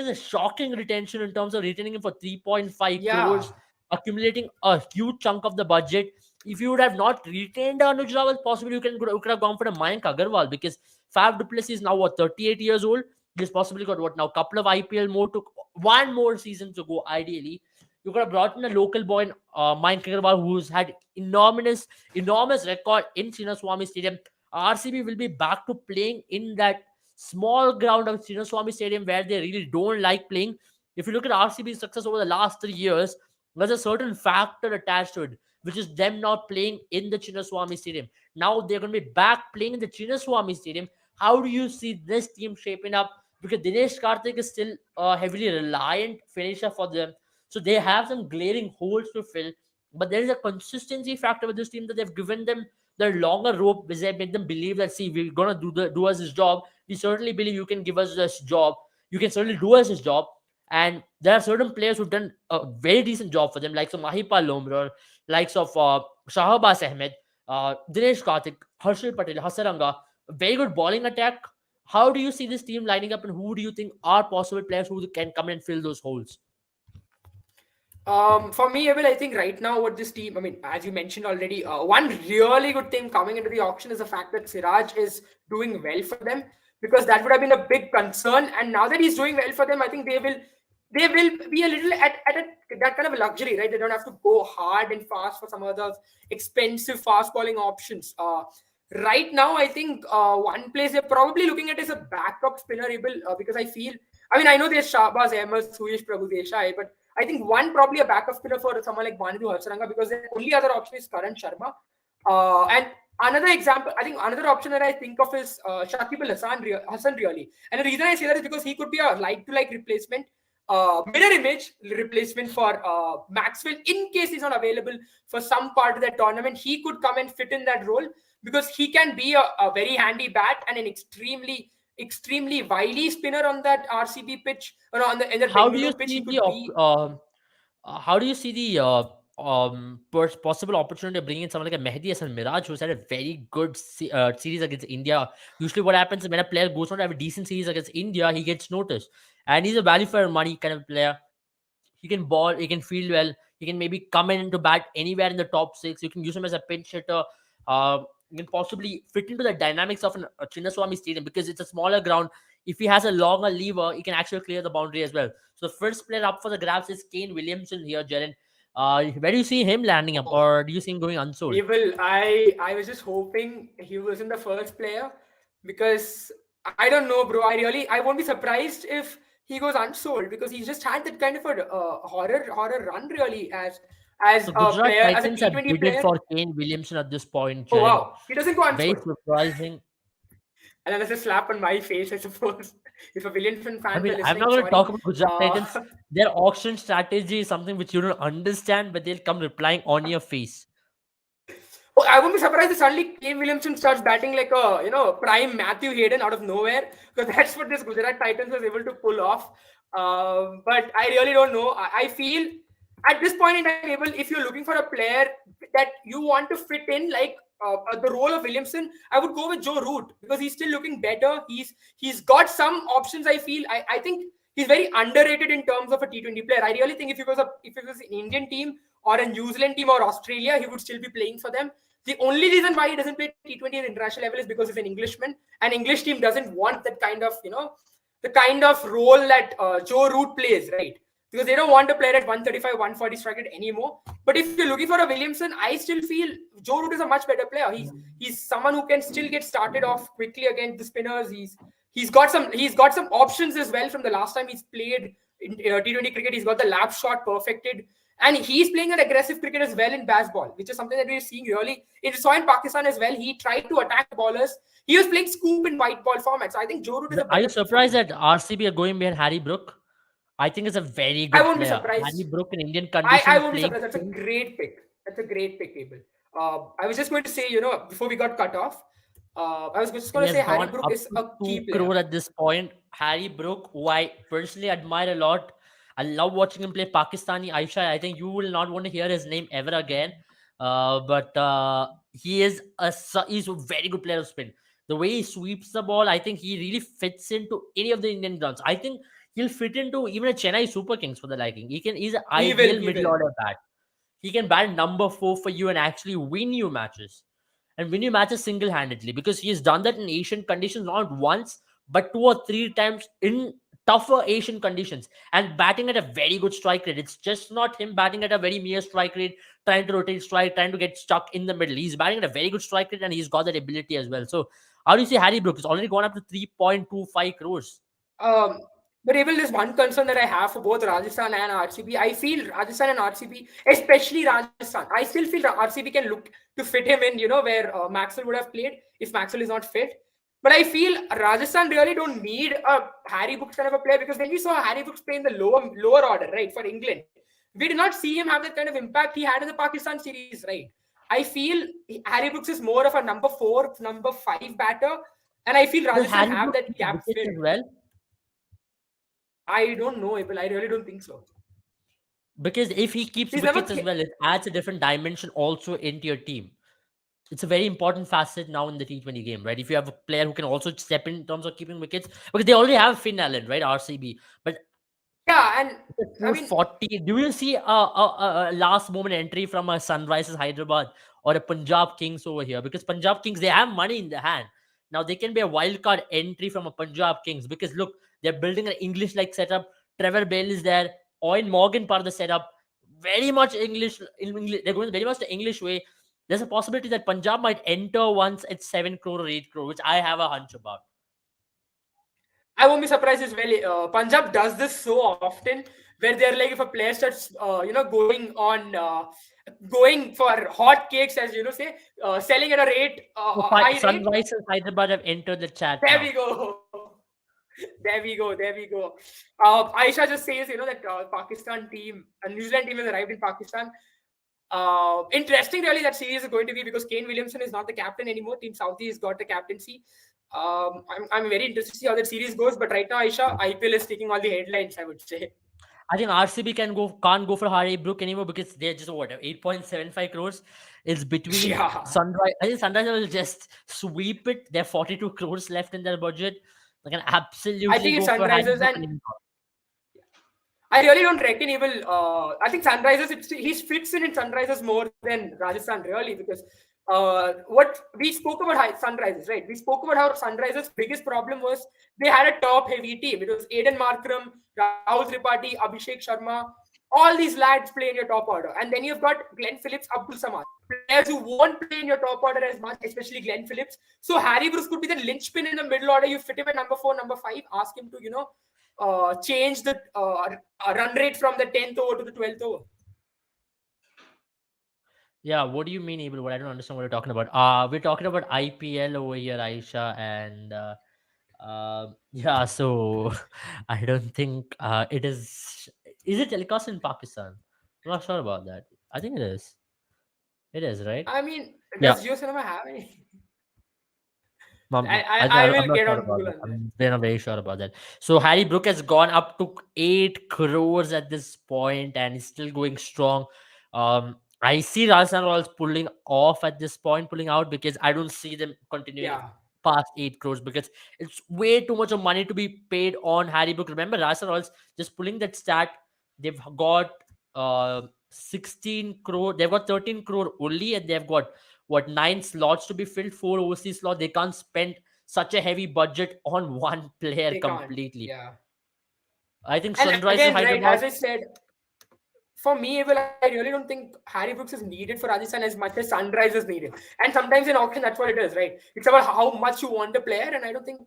a shocking retention in terms of retaining him for 3.5 Yeah. crores, accumulating a huge chunk of the budget. If you would have not retained Anuj Rawat, possibly you could have gone for the Mayank Agarwal, because Fab du Plessis is now 38 years old. He's possibly got now couple of IPL more to one more season to go. Ideally, you could have brought in a local boy, Mayank Agarwal, who's had enormous record in Chinnaswamy Stadium. RCB will be back to playing in that small ground of Chinnaswamy Stadium where they really don't like playing. If you look at RCB's success over the last 3 years, there's a certain factor attached to it, which is them not playing in the Chinnaswamy Stadium. Now they're going to be back playing in the Chinnaswamy Stadium. How do you see this team shaping up? Because Dinesh Karthik is still a heavily reliant finisher for them. So they have some glaring holes to fill. But there is a consistency factor with this team that they've given them the longer rope, which they made them believe that, see, we're gonna do us this job. We certainly believe you can give us this job. You can certainly do us this job. And there are certain players who've done a very decent job for them, like some Mahipal Lomror, likes of Shahabas Ahmed, Dinesh Karthik, Harshal Patel, Hasaranga. Very good bowling attack. How do you see this team lining up, and who do you think are possible players who can come and fill those holes? For me, Abel, I think right now what this team, I mean, as you mentioned already, one really good thing coming into the auction is the fact that Siraj is doing well for them, because that would have been a big concern. And now that he's doing well for them, I think they will be a little at that kind of a luxury, right? They don't have to go hard and fast for some other expensive fast bowling options. Right now, I think one place they're probably looking at is a backup spinner, Abel, because I mean, I know there's Shahbaz Ahmed, Suyesh Prabhu Desai, but I think one probably a backup spinner for someone like Banidu Harsaranga, because the only other option is Karan Sharma. And another example, I think another option that I think of is Shakib Al Hassan really. And the reason I say that is because he could be a like-to-like replacement, mirror image replacement for Maxwell in case he's not available for some part of that tournament. He could come and fit in that role because he can be a very handy bat and an extremely wily spinner on that RCB pitch or on the in the How do you Bengaluru pitch. see He the could be. how do you see the possible opportunity of bringing in someone like a Mehdi Hassan Miraj, who's had a very good series against India? Usually, what happens is when a player goes on to have a decent series against India, he gets noticed, and he's a value for money kind of player. He can ball, he can field well, he can maybe come in to bat anywhere in the top six. You can use him as a pinch hitter. You can possibly fit into the dynamics of a Chinnaswamy Stadium because it's a smaller ground. If he has a longer lever, he can actually clear the boundary as well. So the first player up for the grabs is Kane Williamson here, Jaren. Where do you see him landing up, or do you see him going unsold? Evil. I was just hoping he wasn't the first player, because I don't know, bro. I won't be surprised if he goes unsold, because he's just had that kind of a horror run really as So a Gujarat player, as a Titans have T20 bidded player. for Kane Williamson at this point, Oh Jaren. wow, he doesn't go Very unsold. surprising. And then there's a slap on my face, I suppose. If a Williamson I fans mean, are I'm listening, not going to talk sorry. about Gujarat Titans. Their auction strategy is something which you don't understand, but they'll come replying on your face. Oh, I won't be surprised if suddenly Kane Williamson starts batting like a prime Matthew Hayden out of nowhere, because that's what this Gujarat Titans was able to pull off. But I really don't know. I feel at this point in time, able if you're looking for a player that you want to fit in like the role of Williamson, I would go with Joe Root, because he's still looking better. He's got some options. I think he's very underrated in terms of a T20 player. I really think if it was an Indian team or a New Zealand team or Australia, he would still be playing for them. The only reason why he doesn't play T20 at international level is because he's an Englishman. An English team doesn't want that kind of, the kind of role that Joe Root plays, right? Because they don't want to play at 135, 140 strike rate anymore. But if you're looking for a Williamson, I still feel Joe Root is a much better player. He's someone who can still get started off quickly against the spinners. He's got some options as well from the last time he's played in T20 cricket. He's got the lap shot perfected. And he's playing an aggressive cricket as well in baseball, which is something that we're seeing really. It saw in Pakistan as well. He tried to attack bowlers. He was playing scoop in white ball format. So I think Joe Root is a Are better you surprised that RCB are going behind Harry Brook? I think it's a very I good won't be player. Harry surprised. Brook in Indian I conditions won't be playing. surprised. That's a great pick. That's a great pick, Abel. I was just going to say, before we got cut off, I was just going He to has say Harry gone Brook up is to a key 2 player. crore at this point. Harry Brook, who I personally admire a lot. I love watching him play Pakistani Aisha. I think you will not want to hear his name ever again. But he's a very good player of spin. The way he sweeps the ball, I think he really fits into any of the Indian grounds. I think he'll fit into even a Chennai Super Kings for the liking. He's an He will. ideal He middle will. order bat. He can bat number 4 for you and actually win you matches. And win you matches single handedly because he has done that in Asian conditions not once, but 2 or 3 times in tougher Asian conditions and batting at a very good strike rate. It's just not him batting at a very mere strike rate, trying to rotate strike, trying to get stuck in the middle. He's batting at a very good strike rate and he's got that ability as well. So, how do you see Harry Brook? It's already gone up to 3.25 crores. Um, but Abel, there's one concern that I have for both Rajasthan and RCB. I feel Rajasthan and RCB, especially Rajasthan, I still feel RCB can look to fit him in, where Maxwell would have played if Maxwell is not fit. But I feel Rajasthan really don't need a Harry Brooks kind of a player, because when we saw Harry Brooks play in the lower order, right, for England, we did not see him have that kind of impact he had in the Pakistan series, right? I feel Harry Brooks is more of a number 4, number 5 batter, and I feel Does Rajasthan Harry have Brook that take gap wickets filled. as well? I don't know, Abel. I really don't think so. Because if he keeps He's never. wickets as well, it adds a different dimension also into your team. It's a very important facet now in the T20 game, right? If you have a player who can also step in terms of keeping wickets, because they already have Finn Allen, right? RCB. But Yeah, and It's I mean, 240. Do you see a last moment entry from a Sunrisers Hyderabad or a Punjab Kings over here? Because Punjab Kings, they have money in their hand. Now they can be a wild card entry from a Punjab Kings because look, they're building an English like setup. Trevor Bale is there. Owen Morgan part of the setup. Very much English. In English, they're going very much the English way. There's a possibility that Punjab might enter once at 7 crore or 8 crore, which I have a hunch about. I won't be surprised as well. Punjab does this so often, where they're like, if a player starts, going for hot cakes, as say, selling at a rate, So, a high rate. Sunrisers Hyderabad have entered the chat There now. we go. There we go. There we go. Aisha just says, that Pakistan team, a New Zealand team has arrived in Pakistan. Interesting, really, that series is going to be because Kane Williamson is not the captain anymore. Team Saudi has got the captaincy. I'm very interested to see how that series goes. But right now, Aisha, IPL is taking all the headlines, I would say. I think RCB can't go for Harry Brook anymore because they're just what 8.75 crores. It's between Yeah. Sunrise. I think Sunrise will just sweep it. There are 42 crores left in their budget. They can absolutely I think it's go for Harry Sunrisers, Brook. and I really don't reckon he will. I think Sunrisers, he fits in Sunrisers more than Rajasthan, really, because what we spoke about Sunrisers, right? We spoke about how Sunrisers' biggest problem was they had a top heavy team. It was Aiden Markram, Rahul Tripathi, Abhishek Sharma. All these lads play in your top order. And then you've got Glenn Phillips, Abdul Samad. Players who won't play in your top order as much, especially Glenn Phillips. So Harry Bruce could be the linchpin in the middle order. You fit him at number 4, number 5, ask him to, change the run rate from the 10th over to the 12th over. Yeah, what do you mean, Abel? What I don't understand what you're talking about. We're talking about IPL over here, Aisha, and yeah. So I don't think it is. Is it telecast in Pakistan? I'm not sure about that. I think it is. It is, right? I mean, Yeah. does Jio Cinema have any? I'm, I I'm will not get sure on about Google that. on that. We're not very sure about that. So Harry Brook has gone up to 8 crores at this point and is still going strong. I see Rajasthan Royals pulling off at this point, pulling out because I don't see them continuing Yeah. past 8 crores because it's way too much of money to be paid on Harry Brook. Remember, Rajasthan Royals just pulling that stat, they've got 16 crore, they've got 13 crore only, and they've got what 9 slots to be filled, 4 overseas slots. They can't spend such a heavy budget on one player They can't. completely. Yeah. I think And Sunrisers again, right, Hyderabad. as I said, for me, well, I really don't think Harry Brooks is needed for Rajasthan as much as Sunrisers needed. And sometimes in auction, that's what it is, right? It's about how much you want the player, and I don't think.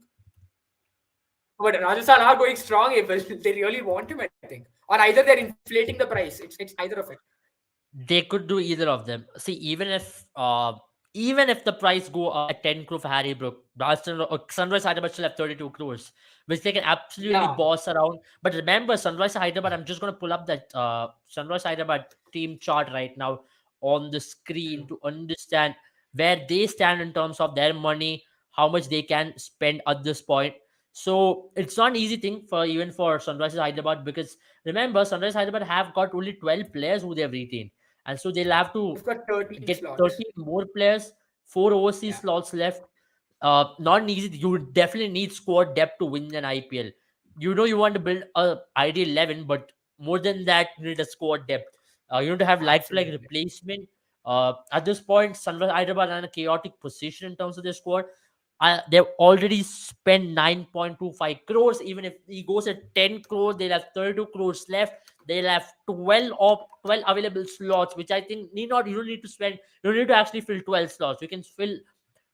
But Rajasthan are going strong, Abel. They really want him, I think. Or either they're inflating the price. It's either of it. They could do either of them. See, even if the price go up at 10 crore for Harry Brook, Rajasthan or Sunrise Hyderabad still have 32 crores, which they can absolutely Yeah. boss around. But remember, Sunrise Hyderabad, I'm just going to pull up that Sunrise Hyderabad team chart right now on the screen to understand where they stand in terms of their money, how much they can spend at this point. So it's not an easy thing for even for Sunrise Hyderabad because remember, Sunrise Hyderabad have got only 12 players who they have retained. And so they'll have to They've got 13 get slots. 13 more players, 4 overseas Yeah. slots left. Not an easy. You definitely need squad depth to win an IPL. You know you want to build a ideal 11, but more than that, you need a squad depth. You need to have like Absolutely. replacement. At this point, Sunrise Hyderabad are in a chaotic position in terms of their squad. They've already spent 9.25 crores. Even if he goes at 10 crores, they'll have 32 crores left. They'll have 12 available slots, which I think you don't need to spend. You don't need to actually fill 12 slots. You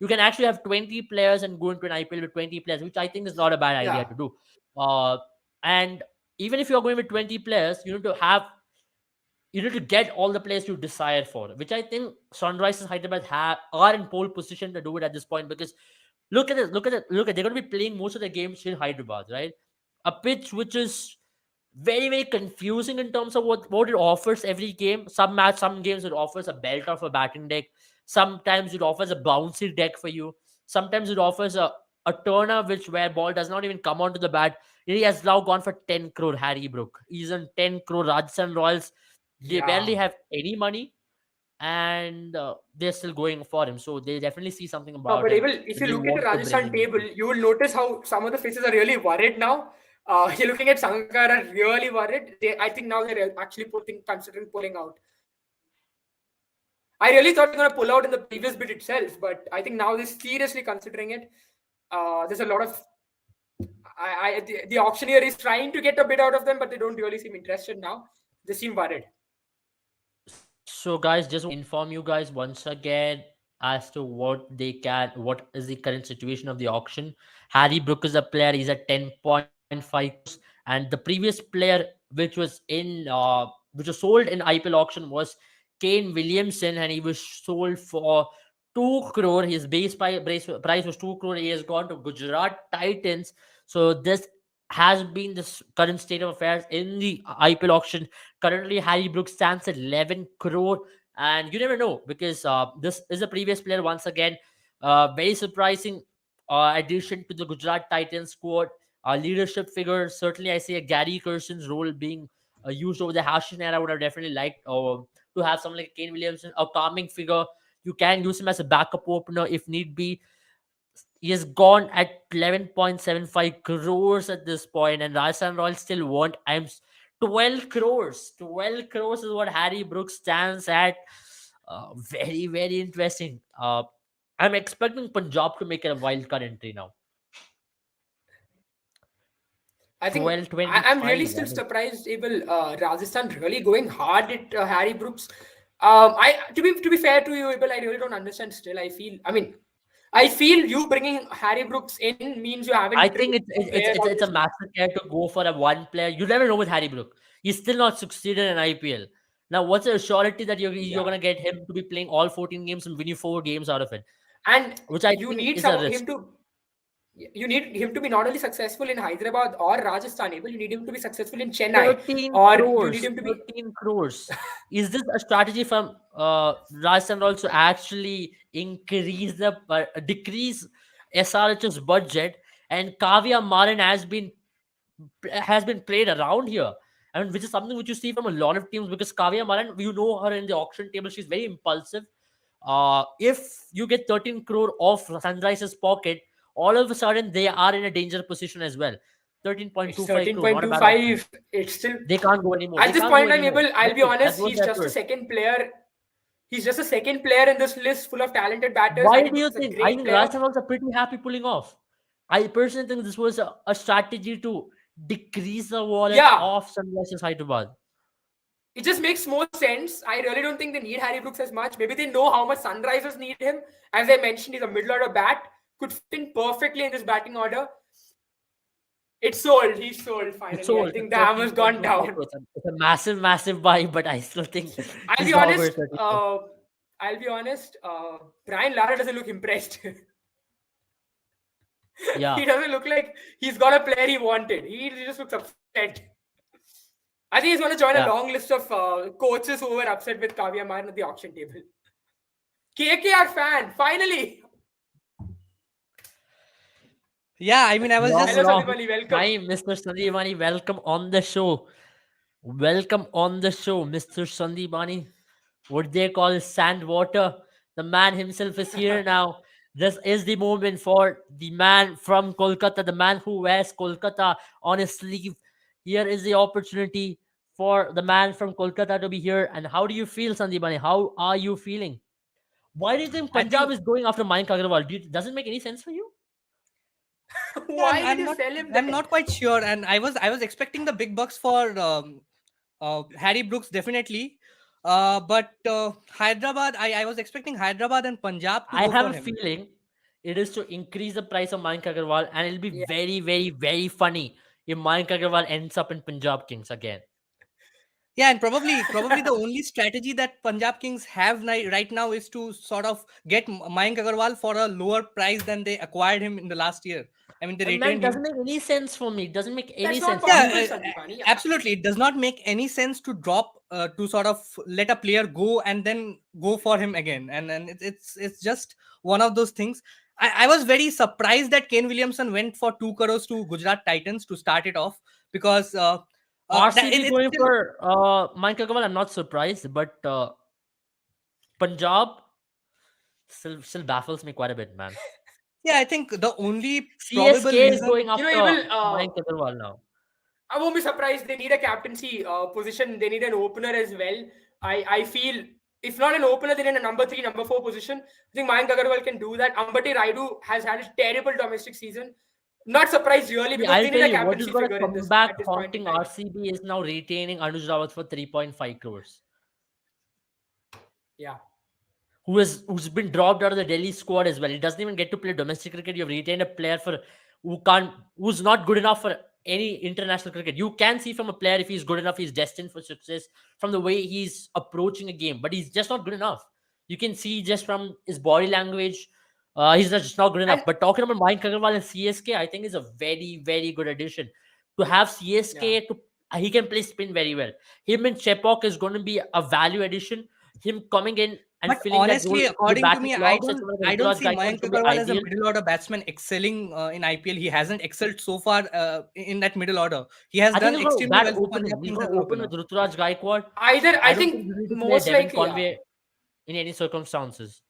can actually have 20 players and go into an IPL with 20 players, which I think is not a bad idea Yeah. to do. And even if you're going with 20 players, you need to get all the players you desire for, which I think Sunrisers Hyderabad are in pole position to do it at this point because look at they're going to be playing most of the games in Hyderabad, right? A pitch which is very very confusing in terms of what it offers every game. Some games it offers a belt of a batting deck. Sometimes it offers a bouncy deck for you. Sometimes it offers a turner which where ball does not even come onto the bat. He has now gone for 10 crore Harry Brook. He's on 10 crore Rajasthan Royals. They Yeah. barely have any money and they're still going for him. So they definitely see something No, about but him. Abel, if So you they look at the want to bring Rajasthan him. table, you will notice how some of the faces are really worried now. You're looking at Sangakkara really worried. I think now they're actually considering pulling out. I really thought they're going to pull out in the previous bid itself, but I think now they're seriously considering it. There's a lot of the auctioneer is trying to get a bid out of them, but they don't really seem interested now. They seem worried. So, guys, just inform you guys once again as to what is the current situation of the auction. Harry Brook is a player. He's at 10.5 crores, and the previous player which was sold in IPL auction was Kane Williamson, and he was sold for 2 crore. His price was 2 crore. He has gone to Gujarat Titans. So this has been the current state of affairs in the IPL auction. Currently, Harry Brooks stands at 11 crore, and you never know because this is a previous player once again. Very surprising addition to the Gujarat Titans squad. Leadership figure. Certainly, I see a Gary Carson's role being used over the Hashin era. Would have definitely liked to have someone like Kane Williamson, a calming figure. You can use him as a backup opener if need be. He has gone at 11.75 crores at this point, and Rajasthan Royals still want 12 crores. 12 crores is what Harry Brooks stands at. Very, very interesting. I'm expecting Punjab to make a wild card entry now. I think 12.25. I'm really still surprised. Rajasthan really going hard at Harry Brooks. To be fair to you, Abel, I really don't understand. Still, I feel you bringing Harry Brooks in means you haven't. I think it's a massive care to go for a one player. You never know with Harry Brook. He's still not succeeded in IPL. Now, what's the surety that you're gonna get him to be playing all 14 games and win you 4 games out of it? And which I you think need is a risk. You need him to be not only successful in Hyderabad or Rajasthan, Abel, you need him to be successful in Chennai. 13 or crores, you need him to be 13 crores. Is this a strategy from Rajasthan Royals to actually decrease SRH's budget? And Kavya Maran has been played around here. I mean, which is something which you see from a lot of teams because Kavya Maran, you know her in the auction table, she's very impulsive. If you get 13 crore off Sunrise's pocket, all of a sudden they are in a danger position as well. 13.25 crore. 13.25. It's still They can't go anymore. At this point, I'll be honest, That was he's their just a first. second player. He's just a second player in this list full of talented batters. Why I do think you he's a think? great I think player. Rajasthan was pretty happy pulling off. I personally think this was a strategy to decrease the wallet of Sunrisers Hyderabad. It just makes more sense. I really don't think they need Harry Brooks as much. Maybe they know how much Sunrisers need him. As I mentioned, he's a middle order bat. Could fit in perfectly in this batting order. It's sold. He's sold finally. I think the hammer's gone down. It's a massive, massive buy, but I still think. I'll be honest. Brian Lara doesn't look impressed. Yeah. He doesn't look like he's got a player he wanted. He just looks upset. I think he's going to join a long list of coaches who were upset with Kavya Maran at the auction table. KKR fan, finally. Yeah, I mean, I was Hello, just. Sandeep, welcome. Hi, Mr. Sandeep, welcome on the show. Welcome on the show, Mr. Sandeep. What they call sand water. The man himself is here now. This is the moment for the man from Kolkata, the man who wears Kolkata on his sleeve. Here is the opportunity for the man from Kolkata to be here. And how do you feel, Sandeep Bani? How are you feeling? Why do you think Punjab is going after Mayank Agarwal? Does it make any sense for you? Why did you sell him? I'm not quite sure, and I was expecting the big bucks for Harry Brooks definitely, but Hyderabad. I was expecting Hyderabad and Punjab. I have a feeling it is to increase the price of Mayank Agarwal, and it'll be very, very, very funny if Mayank Agarwal ends up in Punjab Kings again. Yeah, and probably the only strategy that Punjab Kings have right now is to sort of get Mayank Agarwal for a lower price than they acquired him in the last year. I mean, it doesn't make any sense for me. It doesn't make any sense. Absolutely. It does not make any sense to drop, to sort of let a player go and then go for him again. And it's just one of those things. I was very surprised that Kane Williamson went for 2 crores to Gujarat Titans to start it off because RCB going for Mayank Agarwal, I'm not surprised, but Punjab still baffles me quite a bit, man. Yeah, I think the only CSK is going after Mayank Agarwal now. I won't be surprised. They need a captaincy position. They need an opener as well. I feel if not an opener, then in a number 3, number 4 position. I think Mayank Agarwal can do that. Ambati Raidu has had a terrible domestic season. Not surprised really Yeah, because I'll they need tell a you what is captaincy going to figure in come this back at this point in haunting time. RCB is now retaining Anuj Rawat for 3.5 crores. Yeah. Who's been dropped out of the Delhi squad as well. He doesn't even get to play domestic cricket. You've retained a player for who's not good enough for any international cricket. You can see from a player if he's good enough, he's destined for success from the way he's approaching a game, but he's just not good enough. You can see just from his body language, he's just not good enough. And But talking about Mayank Agarwal and CSK, I think is a very, very good addition. To have CSK yeah. to he can play spin very well. Him and Chepok is going to be a value addition. Him coming in and But filling that role honestly, in the according to batting me, alongside someone like I don't Ruturaj see Gaikwad is Mayank going to be Agarwal as a ideal. middle order batsman excelling in IPL. He hasn't excelled so far in that middle order. He has I think done he's going to extremely bat well for opening. Punjab He's Kings going as to an open opener. with Ruturaj Gaikwad. Either I I don't think think you need to play most Devon likely, yeah. Conway in any circumstances.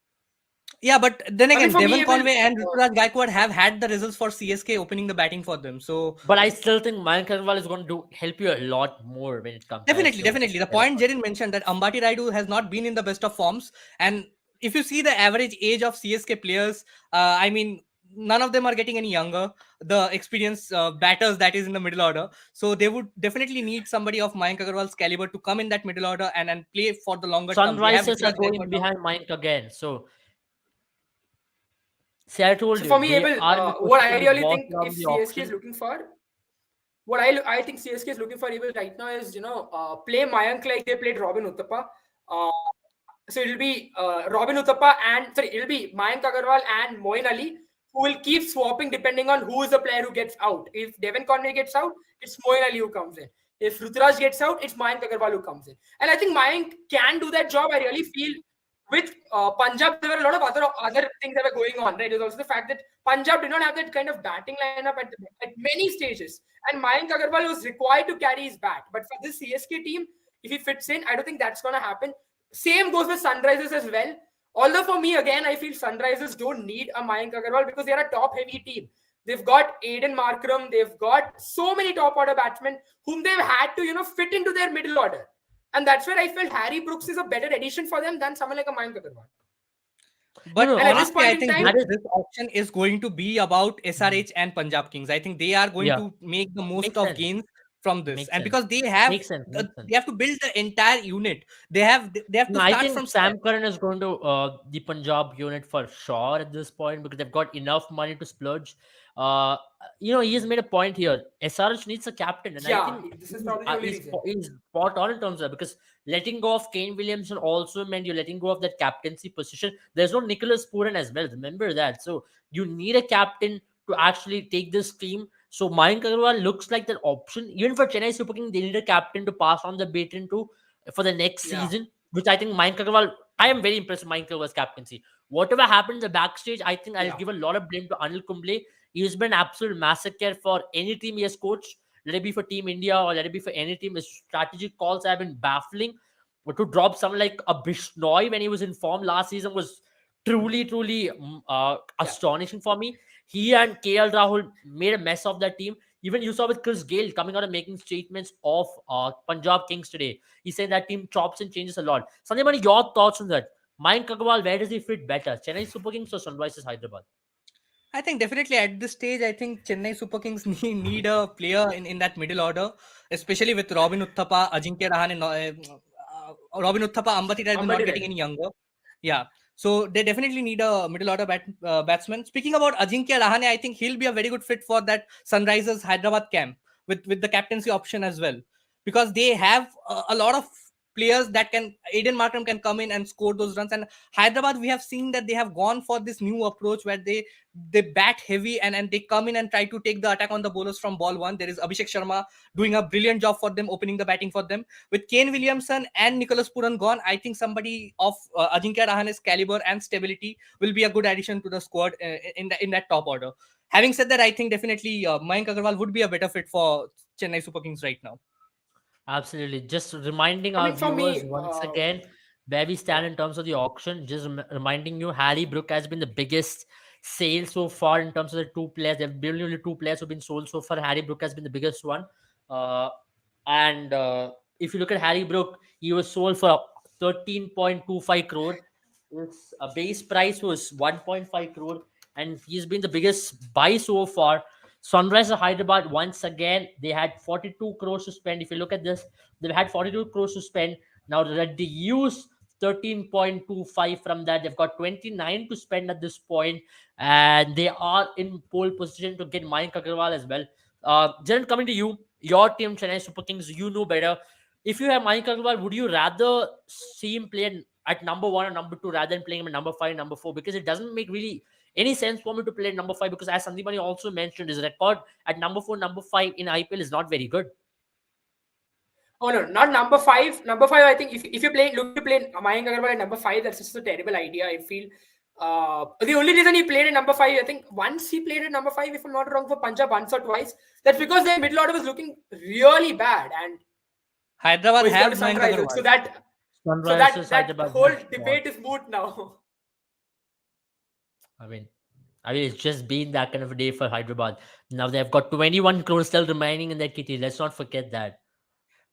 Yeah, but then I mean, again, for me, Devon it will. Conway and Ruturaj Gaikwad have had the results for CSK opening the batting for them. So But I still think Mayank Agarwal is going to help you a lot more when it compares definitely, to definitely. The Devon point Conway. Jerin mentioned that Ambati Raidu has not been in the best of forms. And if you see the average age of CSK players, I mean, none of them are getting any younger. The experienced batters that is in the middle order. So they would definitely need somebody of Mayank Agarwal's caliber to come in that middle order and play for the longer term. They have Sunrisers are Ruturaj going Gaikwad now. behind Mayank again. So, see, I told So you, for me, they Abel, are in a what I position to really boss think if around the CSK is auction. looking for, what I think CSK is looking for Abel right now is play Mayank like they played Robin Uthappa. Uh, so it'll be Robin Uthappa and sorry, it'll be Mayank Agarwal and Moin Ali who will keep swapping depending on who is the player who gets out. If Devon Conway gets out, it's Moin Ali who comes in. If Ruturaj gets out, it's Mayank Agarwal who comes in. And I think Mayank can do that job. I really feel with Punjab, there were a lot of other things that were going on. Right, there's also the fact that Punjab did not have that kind of batting lineup at many stages, and Mayank Agarwal was required to carry his bat. But for this CSK team, if he fits in, I don't think that's going to happen. Same goes with Sunrisers as well. Although for me, again, I feel Sunrisers don't need a Mayank Agarwal because they're a top-heavy team. They've got Aiden Markram. They've got so many top-order batsmen whom they've had to, fit into their middle order. And that's where I felt Harry Brooks is a better addition for them than someone like a Mayank Agarwal. But No, And at this honestly, I point in think time, that is this auction is going to be about SRH and Punjab Kings. I think they are going yeah, to make the most makes of sense. gains from this, Makes and sense. because they have Makes sense. Makes sense. they have to build the entire unit. They have No, to I start think from scratch. Sam Curran is going to the Punjab unit for sure at this point because they've got enough money to splurge. Uh, he has made a point here. SRH needs a captain, and I yeah, think this is probably the only reason. he's spot on in terms of that because letting go of Kane Williamson also meant you're letting go of that captaincy position. There's no Nicholas Puran as well. Remember that. So you need a captain to actually take this team. So Mayank Agarwal looks like that option. Even for Chennai Super Kings, they need a captain to pass on the baton to for the next Yeah. season, which I think Mayank Agarwal, I am very impressed with Mayank Agarwal's captaincy. Whatever happened in the backstage, I think I'll Yeah. give a lot of blame to Anil Kumble. He's been absolute massacre for any team he has coached, let it be for Team India or let it be for any team. His strategic calls have been baffling. But to drop someone like a Bishnoi when he was in form last season was truly astonishing for me. He and KL Rahul made a mess of that team. Even you saw with Chris Gale coming out and making statements of Punjab Kings today. He said that team chops and changes a lot. Sanjay Mani, your thoughts on that? Mayank Agarwal, where does he fit better? Chennai Super Kings or Sunrisers Hyderabad? I think definitely at this stage, I think Chennai Super Kings need a player in that middle order, especially with Robin Uthappa, Ajinkya Rahane, Robin Uthappa, Ambati Raidu not Ambati getting Raidu. any younger. Yeah. So they definitely need a middle order batsman. Speaking about Ajinkya Rahane, I think he'll be a very good fit for that Sunrisers Hyderabad camp with the captaincy option as well, because they have a lot of players that can. Aiden Markram can come in and score those runs, and Hyderabad, we have seen that they have gone for this new approach where they bat heavy and they come in and try to take the attack on the bowlers from ball one. There is Abhishek Sharma doing a brilliant job for them, opening the batting for them. With Kane Williamson and Nicholas Puran gone, I think somebody of Ajinkya Rahane's caliber and stability will be a good addition to the squad in that top order. Having said that, I think definitely Mayank Agarwal would be a better fit for Chennai Super Kings right now. Absolutely. Just reminding I our mean, for viewers me, once again where we stand in terms of the auction. Just reminding you, Harry Brook has been the biggest sale so far in terms of the two players. There have been only two players who've been sold so far. Harry Brook has been the biggest one. And if you look at Harry Brook, he was sold for 13.25 crore. His base price was 1.5 crore, and he's been the biggest buy so far. Sunrisers Hyderabad, once again, they had 42 crores to spend. If you look at this, they've had 42 crores to spend. Now that they use 13.25 from that, they've got 29 to spend at this point, and they are in pole position to get Mayank Agarwal as well. Jaren, coming to you, your team, Chennai Super Kings, you know better. If you have Mayank Agarwal, would you rather see him play at number one or number two rather than playing him at number five, number four? Because it doesn't make really any sense for me to play at number five, because as Sandeep Mani also mentioned, his record at number four, number five in IPL is not very good. Oh no, not number five. Number five, I think if you look to play Mayank Agarwal at number five, that's just a terrible idea. I feel. The only reason he played at number five, I think once he played at number five, if I'm not wrong, for Punjab once or twice. That's because their middle order was looking really bad, and Hyderabad he's got have to Mayank Sunrisers. Agarwal. So that Sunrisers that Hyderabad whole is debate is moot now. I mean, it's just been that kind of a day for Hyderabad. Now they've got 21 crores still remaining in their kitty. Let's not forget that.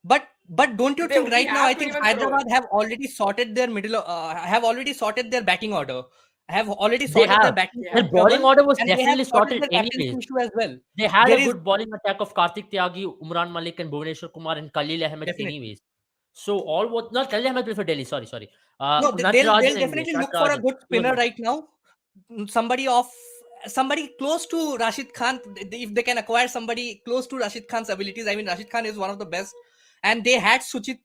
But don't you They think only right now? have I think 21 Hyderabad crores. have already sorted their have already sorted their batting order. Have already They sorted their have. batting Yeah. Their bowling trouble, order was and they have definitely sorted sorted their captaincy anyways. issue as well. They had There a is good bowling attack of Karthik Tyagi, Umran Malik, and Bhuvneshwar Kumar and Khalil Ahmed definitely anyways. So all what not Khalil Ahmed played for Delhi. Sorry. no. They'll Natarajan anyways. definitely look for a Natarajan. good He was spinner good. right now. Somebody close to Rashid Khan. If they can acquire somebody close to Rashid Khan's abilities, I mean Rashid Khan is one of the best, and they had Suchit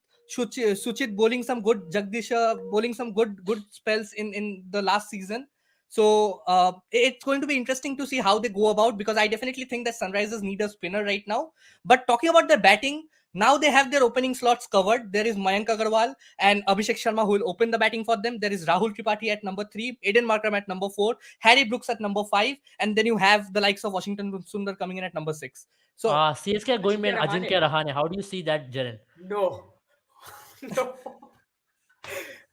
bowling some good, Jagdish bowling some good spells in the last season. So it's going to be interesting to see how they go about, because I definitely think that Sunrisers need a spinner right now. But talking about their batting, now they have their opening slots covered. There is Mayank Agarwal and Abhishek Sharma who will open the batting for them. There is Rahul Tripathi at number 3, Aiden Markram at number 4, Harry Brooks at number 5, and then you have the likes of Washington Sundar coming in at number 6. So CSK are going with Ajinkya Ajinkya Rahane. How do you see that, Jaren? No. No.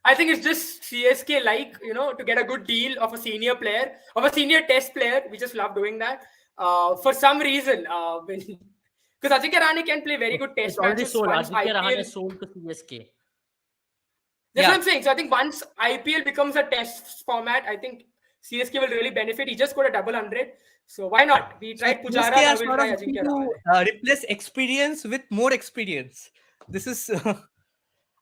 I think it's just CSK to get a good deal of a senior player, of a senior test player. We just love doing that. For some reason, because Ajinkya Rahane can play very good test It's already matches sold. once Ajinkya Rahane IPL. is sold to CSK. That's what I'm saying. So I think once IPL becomes a test format, I think CSK will really benefit. He just got a double 100. So why not? We tried Pujara, CSK now are we'll sort try of Ajinkya looking Rahane. to replace experience with more experience. This is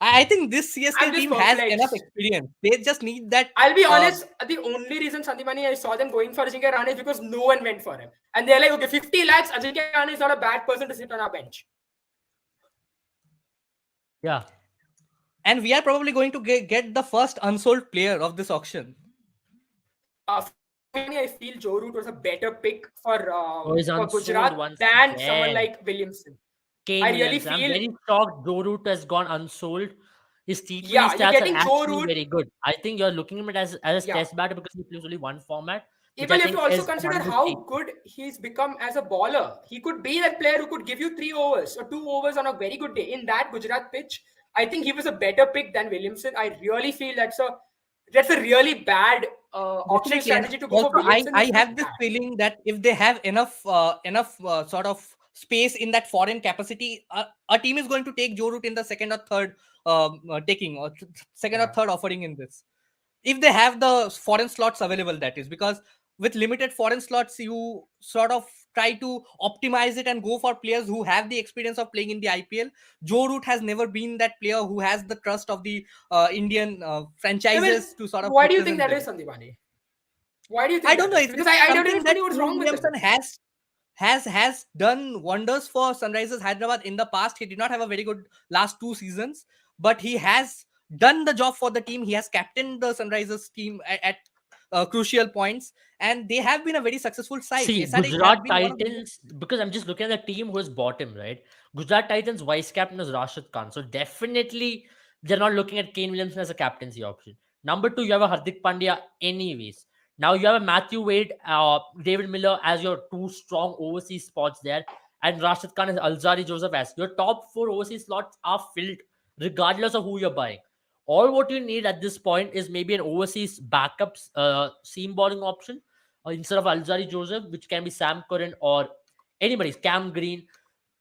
I think this CSK I'm just team has perplexed. enough experience. They just need that. I'll be honest, the only reason Sandeep Mani I saw them going for Ajinkya Rahane is because no one went for him. And they're like, okay, 50 lakhs, Ajinkya Rahane is not a bad person to sit on our bench. Yeah. And we are probably going to get the first unsold player of this auction. I feel Joe Root was a better pick for he's unsold Gujarat once than again. someone like Williamson. Kane I really Williamson. I'm feel- very shocked Joe Root has gone unsold. His T20 Yeah, you're stats getting are Joe actually Root- very good. I think you're looking at him as a Yeah. test batter because he plays only one format. which People I have think to also is consider one of the how things. good he's become as a bowler. He could be that player who could give you 3 overs or 2 overs on a very good day. In that Gujarat pitch, I think he was a better pick than Williamson. I really feel that's a really bad auction Definitely. And strategy to go for also, Williamson. I is have this bad. feeling that if they have enough sort of space in that foreign capacity, a team is going to take Joe Root in the second or third second or third offering in this. If they have the foreign slots available, that is, because with limited foreign slots, you sort of try to optimize it and go for players who have the experience of playing in the IPL. Joe Root has never been that player who has the trust of the Indian franchises to sort of. Why do you think that represent them. is, Sandipani? Why do you think I don't know. that is? It's Because I don't something even that see what's Kane wrong with Williamson him. has done wonders for Sunrisers Hyderabad in the past. He did not have a very good last 2 seasons, but he has done the job for the team. He has captained the Sunrisers team at crucial points, and they have been a very successful side. See, SRH have Gujarat been one of the- Titans, because I'm just looking at the team who has bought him, right? Gujarat Titans vice captain is Rashid Khan. So definitely they're not looking at Kane Williamson as a captaincy option. Number 2, you have a Hardik Pandya anyways. Now you have a Matthew Wade, David Miller as your 2 strong overseas spots there. And Rashid Khan and Alzari Joseph as your top 4 overseas slots are filled regardless of who you're buying. All what you need at this point is maybe an overseas backups seam bowling option instead of Alzari Joseph, which can be Sam Curran or anybody's Cam Green.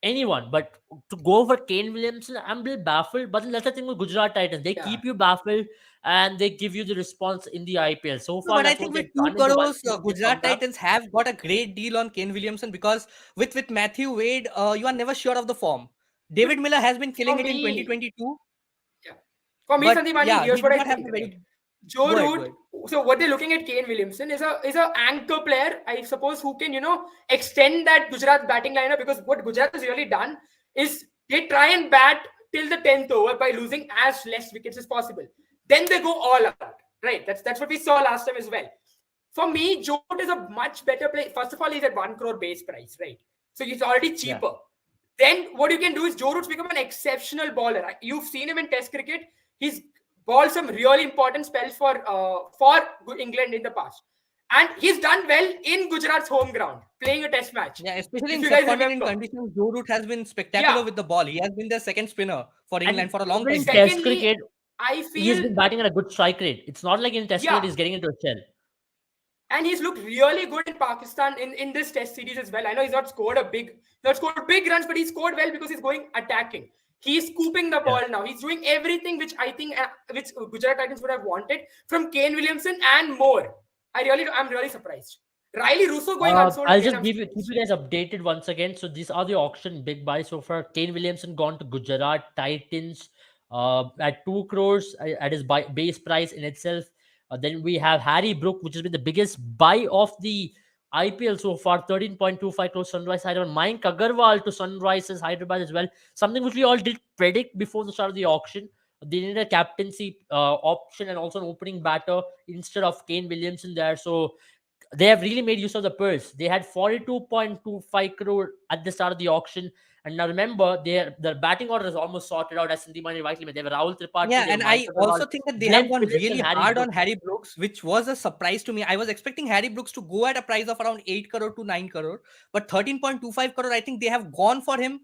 anyone. But to go for Kane Williamson, I'm a little baffled. But that's the thing with Gujarat Titans. They Yeah. keep you baffled and they give you the response in the IPL. So No, far, but I that's think what with they've 2 done in the one crores, season they've come Gujarat back. Titans have got a great deal on Kane Williamson, because with Matthew Wade, you are never sure of the form. David Miller has been killing For it in me, 2022, yeah. For me, but Sandeep, yeah, here's he what did I not have think, a right? very. Joe Go ahead, go Root. ahead. So what they're looking at Kane Williamson is a anchor player, I suppose, who can extend that Gujarat batting lineup, because what Gujarat has really done is they try and bat till the 10th over by losing as less wickets as possible. Then they go all out. Right. That's what we saw last time as well. For me, Joe Root is a much better play. First of all, he's at 1 crore base price, right? So he's already Yeah. cheaper. Then what you can do is Joe Root's become an exceptional bowler. You've seen him in Test cricket. He's bowled some really important spells for England in the past, and he's done well in Gujarat's home ground, playing a Test match. Yeah, especially If in you guys subcontinent remember, conditions, Joe Root has been spectacular yeah. with the ball. He has been their second spinner for England And for a long even in time. Test Secondly, cricket, I he's feel been batting at a good strike rate. It's not like in Test cricket yeah, he's getting into a shell. and he's looked really good in Pakistan in this Test series as well. I know he's not scored big runs, but he scored well because he's going attacking. He's scooping the ball now. He's doing everything which I think which Gujarat Titans would have wanted from Kane Williamson and more. I'm really surprised. Riley Russo going unsold I'll again. just keep you guys updated once again. So these are the auction big buys so far. Kane Williamson gone to Gujarat Titans at 2 crores at his base price in itself. Then we have Harry Brook, which has been the biggest buy of the IPL so far, 13.25 crores Sunrise Hyderabad. Mayank Agarwal to Sunrisers Hyderabad as well. Something which we all did predict before the start of the auction. They needed a captaincy option and also an opening batter instead of Kane Williamson there. So they have really made use of the purse. They had 42.25 crore at the start of the auction. And now remember, their batting order is almost sorted out, as Sandeep Mani rightly made. They have Rahul Tripathi, Yeah, they have and Mayank I also Agarwal, think that they Glenn have gone Phillips, really and Harry hard Brook. on Harry Brooks, which was a surprise to me. I was expecting Harry Brooks to go at a price of around 8 crore to 9 crore, but 13.25 crore, I think they have gone for him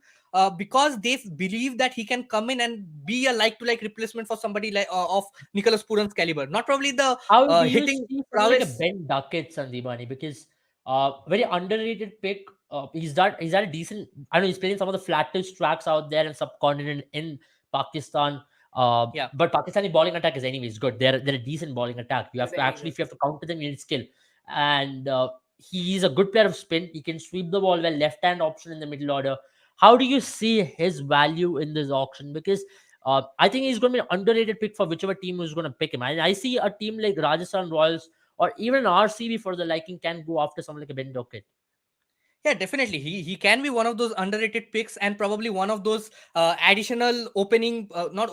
because they believe that he can come in and be a like-to-like replacement for somebody like of Nicholas Puran's caliber. Not probably the How do you hitting see someone like a prowess. Ben Duckett, Sandeep Mani? Because very underrated pick. He's had a decent. I know he's playing some of the flattest tracks out there in subcontinent in Pakistan. Yeah. But Pakistani bowling attack is anyways good. They're a decent bowling attack. You have Is to actually, anyways. if you have to counter them, you need skill. And he's a good player of spin. He can sweep the ball well. Left hand option in the middle order. How do you see his value in this auction? Because I think he's going to be an underrated pick for whichever team is going to pick him. And I see a team like Rajasthan Royals or even RCB for the liking can go after someone like a Ben Duckett. Yeah, definitely. He can be one of those underrated picks and probably one of those additional opening, not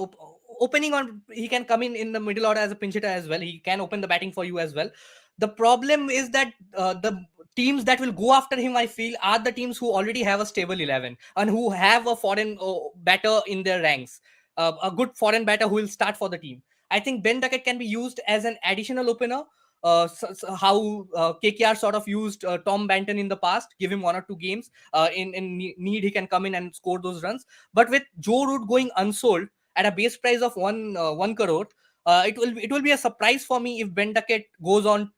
opening on. He can come in the middle order as a pinch hitter as well. He can open the batting for you as well. The problem is that the teams that will go after him, I feel, are the teams who already have a stable 11 and who have a foreign batter in their ranks, a good foreign batter who will start for the team. I think Ben Duckett can be used as an additional opener. How KKR sort of used Tom Banton in the past, give him 1 or 2 games. In need, he can come in and score those runs. But with Joe Root going unsold at a base price of 1 crore, it will be a surprise for me if Ben Duckett goes on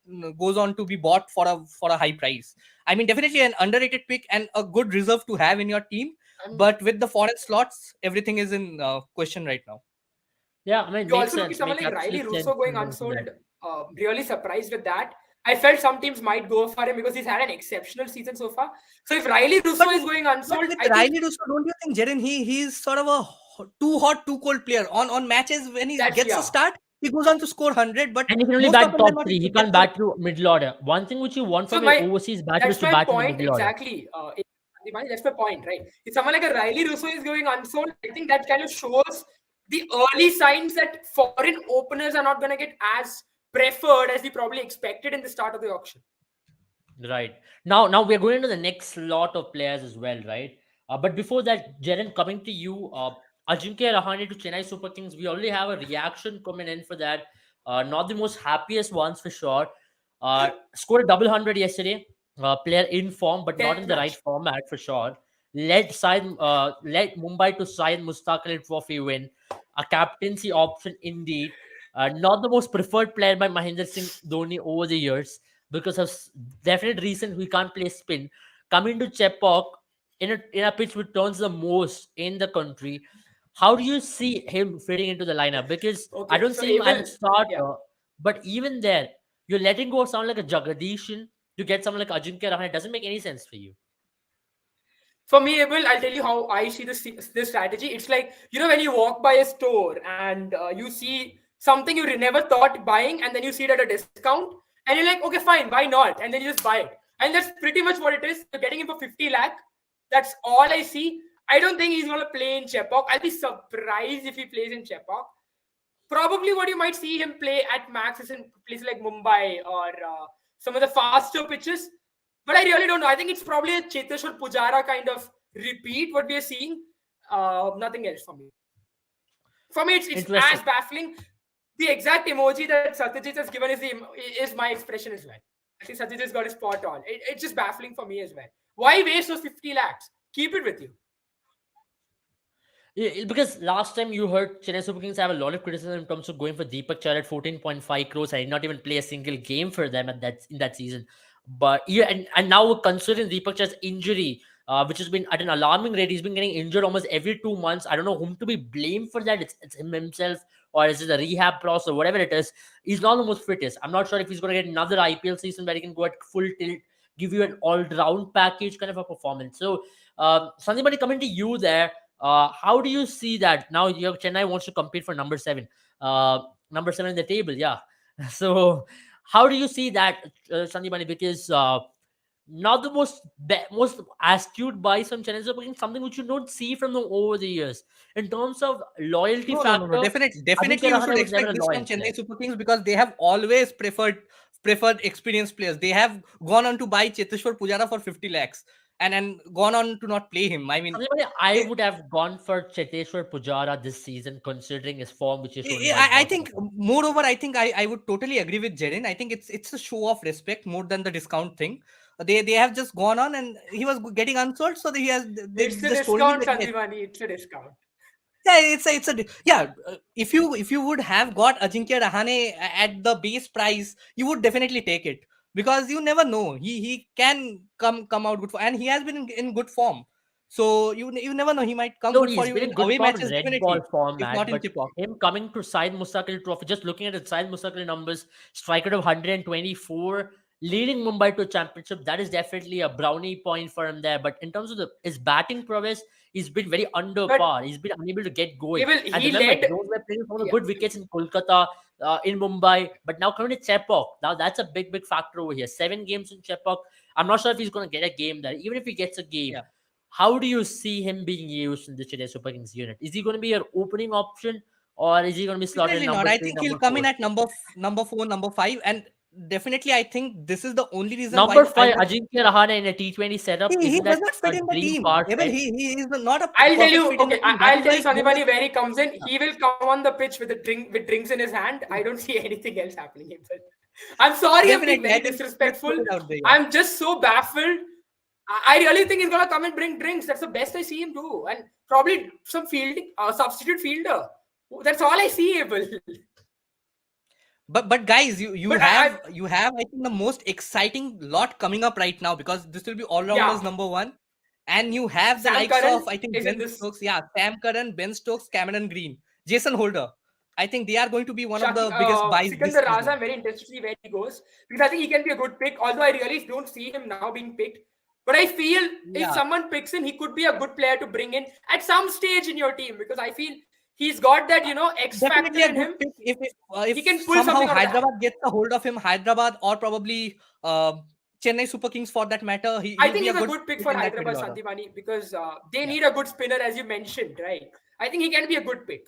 to be bought for a high price. I mean, definitely an underrated pick and a good reserve to have in your team. But with the foreign slots, everything is in question right now. Yeah, I mean, You makes also look at sense. someone Makes like Riley absolute sense Russo going in terms of unsold. that. Really surprised with that. I felt some teams might go for him because he's had an exceptional season so far. So if Riley Russo is going unsold, But with I think Riley Russo, don't you think, Jaren, he's sort of a too hot, too cold player on matches when he gets a start, he goes on to score 100. But And he can only most bat often than top not, three. He gets can't bat through middle order. One thing which you want So from my- an overseas batter is that's to my bat in the point middle order. exactly. That's my point, right? If someone like a Riley Russo is going unsold, I think that kind of shows the early signs that foreign openers are not going to get as preferred as we probably expected in the start of the auction. Right. Now we're going into the next lot of players as well, right? But before that, Jaren, coming to you, Ajinkya Rahane to Chennai Super Kings, we already have a reaction coming in for that. Not the most happiest ones for sure. Scored a double hundred yesterday. Player in form, but not in the right format for sure. Led Mumbai to Syed Mustaq Ali Trophy win. A captaincy option indeed. Not the most preferred player by Mahendra Singh Dhoni over the years because of definite reason we can't play spin. Coming to Chepauk, in a pitch which turns the most in the country. How do you see him fitting into the lineup? Because I Okay, don't so see him as a Abel, yeah. starter, but even there, you're letting go of someone like a Jagadishan to get someone like Ajinkya Rahane. It doesn't make any sense for you. For me, Abel, I'll tell you how I see this strategy. It's like, when you walk by a store and you see something you never thought buying, and then you see it at a discount, and you're like, okay, fine, why not? And then you just buy it. And that's pretty much what it is. You're getting him for 50 lakh. That's all I see. I don't think he's going to play in Chepauk. I'll be surprised if he plays in Chepauk. Probably what you might see him play at max is in places like Mumbai or some of the faster pitches. But I really don't know. I think it's probably a Cheteshwar Pujara kind of repeat what we are seeing. Nothing else for me. For me, it's as baffling. The exact emoji that Satyajit has given is my expression as well. I think Satyajit has got it spot on. It's just baffling for me as well. Why waste those 50 lakhs? Keep it with you. Yeah, because last time you heard Chennai Super Kings have a lot of criticism in terms of going for Deepak Chahar at 14.5 crores. I did not even play a single game for them in that season. But yeah, and now considering Deepak Chahar's injury, which has been at an alarming rate, he's been getting injured almost every 2 months. I don't know whom to be blamed for that. It's him himself, or is it a rehab process or whatever it is. He's not the most fittest. I'm not sure if he's going to get another IPL season where he can go at full tilt, give you an all-round package kind of a performance. So, somebody coming to you there. How do you see that now? Chennai wants to compete for number 7 in the table. Yeah. So, how do you see that, Sandeep? Because not the most astute buys from Chennai Super Kings, something which you don't see from them over the years in terms of loyalty factor. No. Definitely, Ajinkya you Rahane should was expect never a this from loyal player. Chennai Super Kings because they have always preferred experienced players. They have gone on to buy Cheteshwar Pujara for 50 lakhs and gone on to not play him. I mean, I would have gone for Cheteshwar Pujara this season, considering his form, which is shown in I think, moreover, I would totally agree with Jaren. I think it's a show of respect more than the discount thing. They have just gone on, and he was getting unsold, so he has. It's a discount, Sandivani. It's a discount. Yeah, it's a yeah. If you would have got Ajinkya Rahane at the base price, you would definitely take it because you never know. He can come out good, and he has been in good form. So you never know. He might come good for he's you been in in good away form in matches, red definitely. ball If format, not in but Chepauk. him coming to Syed Mustaqil Trophy, just looking at the Syed Mustaqil numbers, strike rate of 124, leading Mumbai to a championship, that is definitely a brownie point for him there. But in terms of his batting prowess, he's been very under par. He's been unable to get going. And remember, those were playing some of the good wickets in Kolkata, in Mumbai, but now coming to Chepauk, now that's a big factor over here. 7 games in Chepauk. I'm not sure if he's going to get a game there. Even if he gets a game, how do you see him being used in the Chennai Super Kings unit? Is he going to be your opening option, or is he going to be slotted in number 3, I think he'll come in at number 4, number 5, and definitely I think this is the only reason number why 5 Ajinkya Rahane in a T20 setup. he does not fit in the team. He is not a. I'll tell you. Okay, I'll tell you, Sandipani, where he comes in. He will come on the pitch with drinks in his hand. I don't see anything else happening. I'm sorry, I'm being very disrespectful. I'm just so baffled. I really think he's gonna come and bring drinks. That's the best I see him do, and probably some fielding, substitute fielder. That's all I see, Abel. But guys, you have I think the most exciting lot coming up right now because this will be all-rounders number 1, and you have the likes of I think Ben Stokes, Sam Curran, Ben Stokes, Cameron Green, Jason Holder. I think they are going to be one of the biggest buys. Sikandar Raza, I'm very interested to see where he goes because I think he can be a good pick. Although I really don't see him now being picked, but I feel if someone picks him, he could be a good player to bring in at some stage in your team because I feel he's got that, X factor in him. If he can pull somehow Hyderabad gets a hold of him, Hyderabad or probably Chennai Super Kings for that matter. I think he's a good pick for Hyderabad, Sandipani, because they need a good spinner, as you mentioned, right? I think he can be a good pick.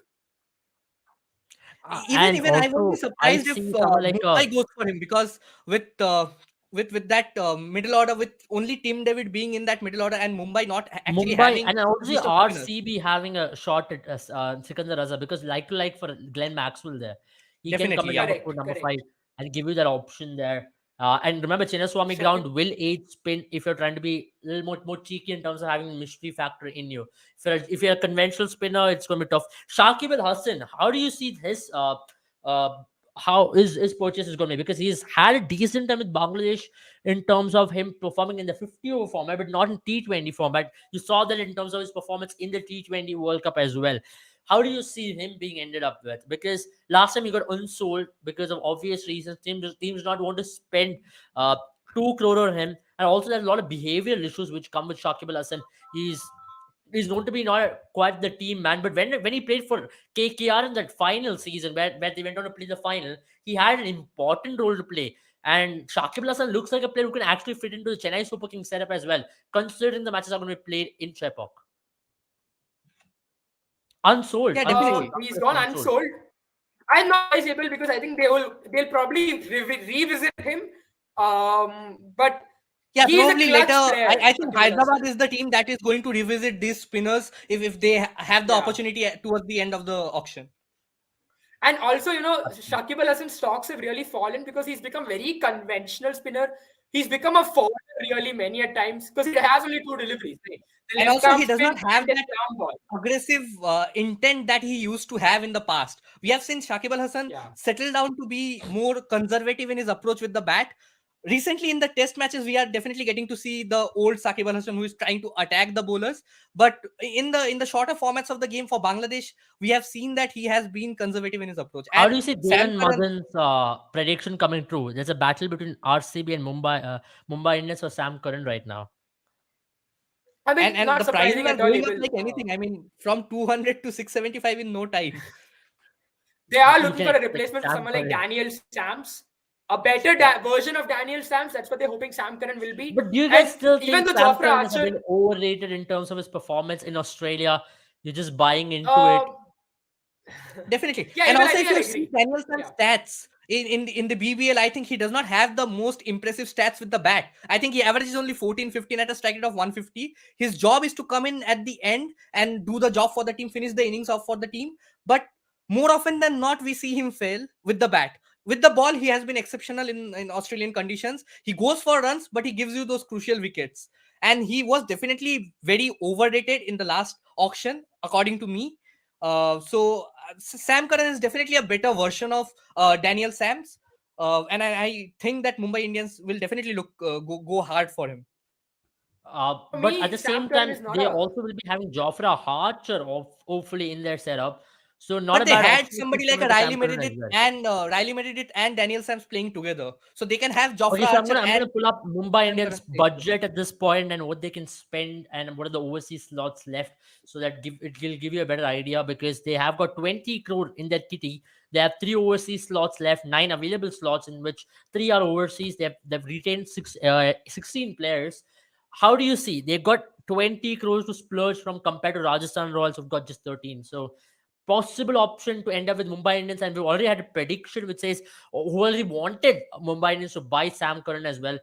Even I would be surprised if Mumbai goes for him because with that middle order, with only Tim David being in that middle order and Mumbai not actually having, and also RCB having a shot at Sikandar Raza because like for Glenn Maxwell there, he can come in number 5 and give you that option there. And remember, Chinnaswamy ground will aid spin if you're trying to be a little more cheeky in terms of having mystery factor in you. If you're a conventional spinner, it's going to be tough. Shakib Al Hasan, how do you see his how his purchase is going to be, because he's had a decent time with Bangladesh in terms of him performing in the 50 over format, but not in T20 format. You saw that in terms of his performance in the T20 World Cup as well. How do you see him being ended up with? Because last time he got unsold because of obvious reasons. Teams not want to spend 2 crore on him, and also there's a lot of behavioral issues which come with Shakib Al Hasan. He's known to be not quite the team man, but when he played for KKR in that final season where they went on to play the final, he had an important role to play. And Shakib Al Hasan looks like a player who can actually fit into the Chennai Super Kings setup as well, considering the matches are going to be played in Chepauk. Unsold. Yeah, Unsold. definitely. He's gone unsold. I'm not able because I think they'll probably revisit him. But Yeah, he's a probably clutch later. player, I think Shakib Al Hyderabad Hasan. is the team that is going to revisit these spinners if they have the Yeah. opportunity towards the end of the auction. And also, Shakib Al Hasan's stocks have really fallen because he's become very conventional spinner. He's become a forward really many a times because he has only two deliveries. Right? The And left also, arm he does spin not have and the that arm ball. aggressive intent that he used to have in the past. We have seen Shakib Al Hasan Yeah. settle down to be more conservative in his approach with the bat. Recently, in the test matches, we are definitely getting to see the old Shakib Al Hasan who is trying to attack the bowlers. But in the shorter formats of the game for Bangladesh, we have seen that he has been conservative in his approach. How And do you see Sam Devan Curran, Madan's prediction coming true? There's a battle between RCB and Mumbai Indians for Sam Curran right now. I mean, and not the prices surprising are at all, going up Abel. like anything. I mean, from 200 to 675 in no time. They are You looking can for a expect replacement for Sam someone like Curran. Daniel Sams. A better version of Daniel Sams. That's what they're hoping Sam Curran will be. But do you And guys still even think though Sam Jofra Curran is a Archer, bit overrated in terms of his performance in Australia? You're just buying into it. uh, Definitely. yeah, And Abel, I also, think if I'll you see agree. Daniel Sam's Yeah. stats in the BBL, I think he does not have the most impressive stats with the bat. I think he averages only 14, 15 at a strike rate of 150. His job is to come in at the end and do the job for the team, finish the innings off for the team. But more often than not, we see him fail with the bat. With the ball, he has been exceptional in Australian conditions. He goes for runs, but he gives you those crucial wickets. And he was definitely very overrated in the last auction, according to me. Sam Curran is definitely a better version of Daniel Sams, and I think that Mumbai Indians will definitely go hard for him. For But at me, the Sam same Curran time, is not they a. also will be having Jofra Archer hopefully in their setup. So not But a they bad had option if somebody he's like a coming to Riley Sam Curran as Meredith well. and Daniel Sams playing together, so they can have Jofra Okay, so Archer I'm and gonna pull up Mumbai Sam Curran Indians playing together. budget at this point and what they can spend and what are the overseas slots left, so that it will give you a better idea, because they have got 20 crore in their kitty. They have 3 overseas slots left, 9 available slots in which 3 are overseas. They've retained 16 players. How do you see they've got 20 crores to splurge from compared to Rajasthan Royals who've got just 13? So possible option to end up with Mumbai Indians, and we've already had a prediction which says who already wanted Mumbai Indians to buy Sam Curran as well.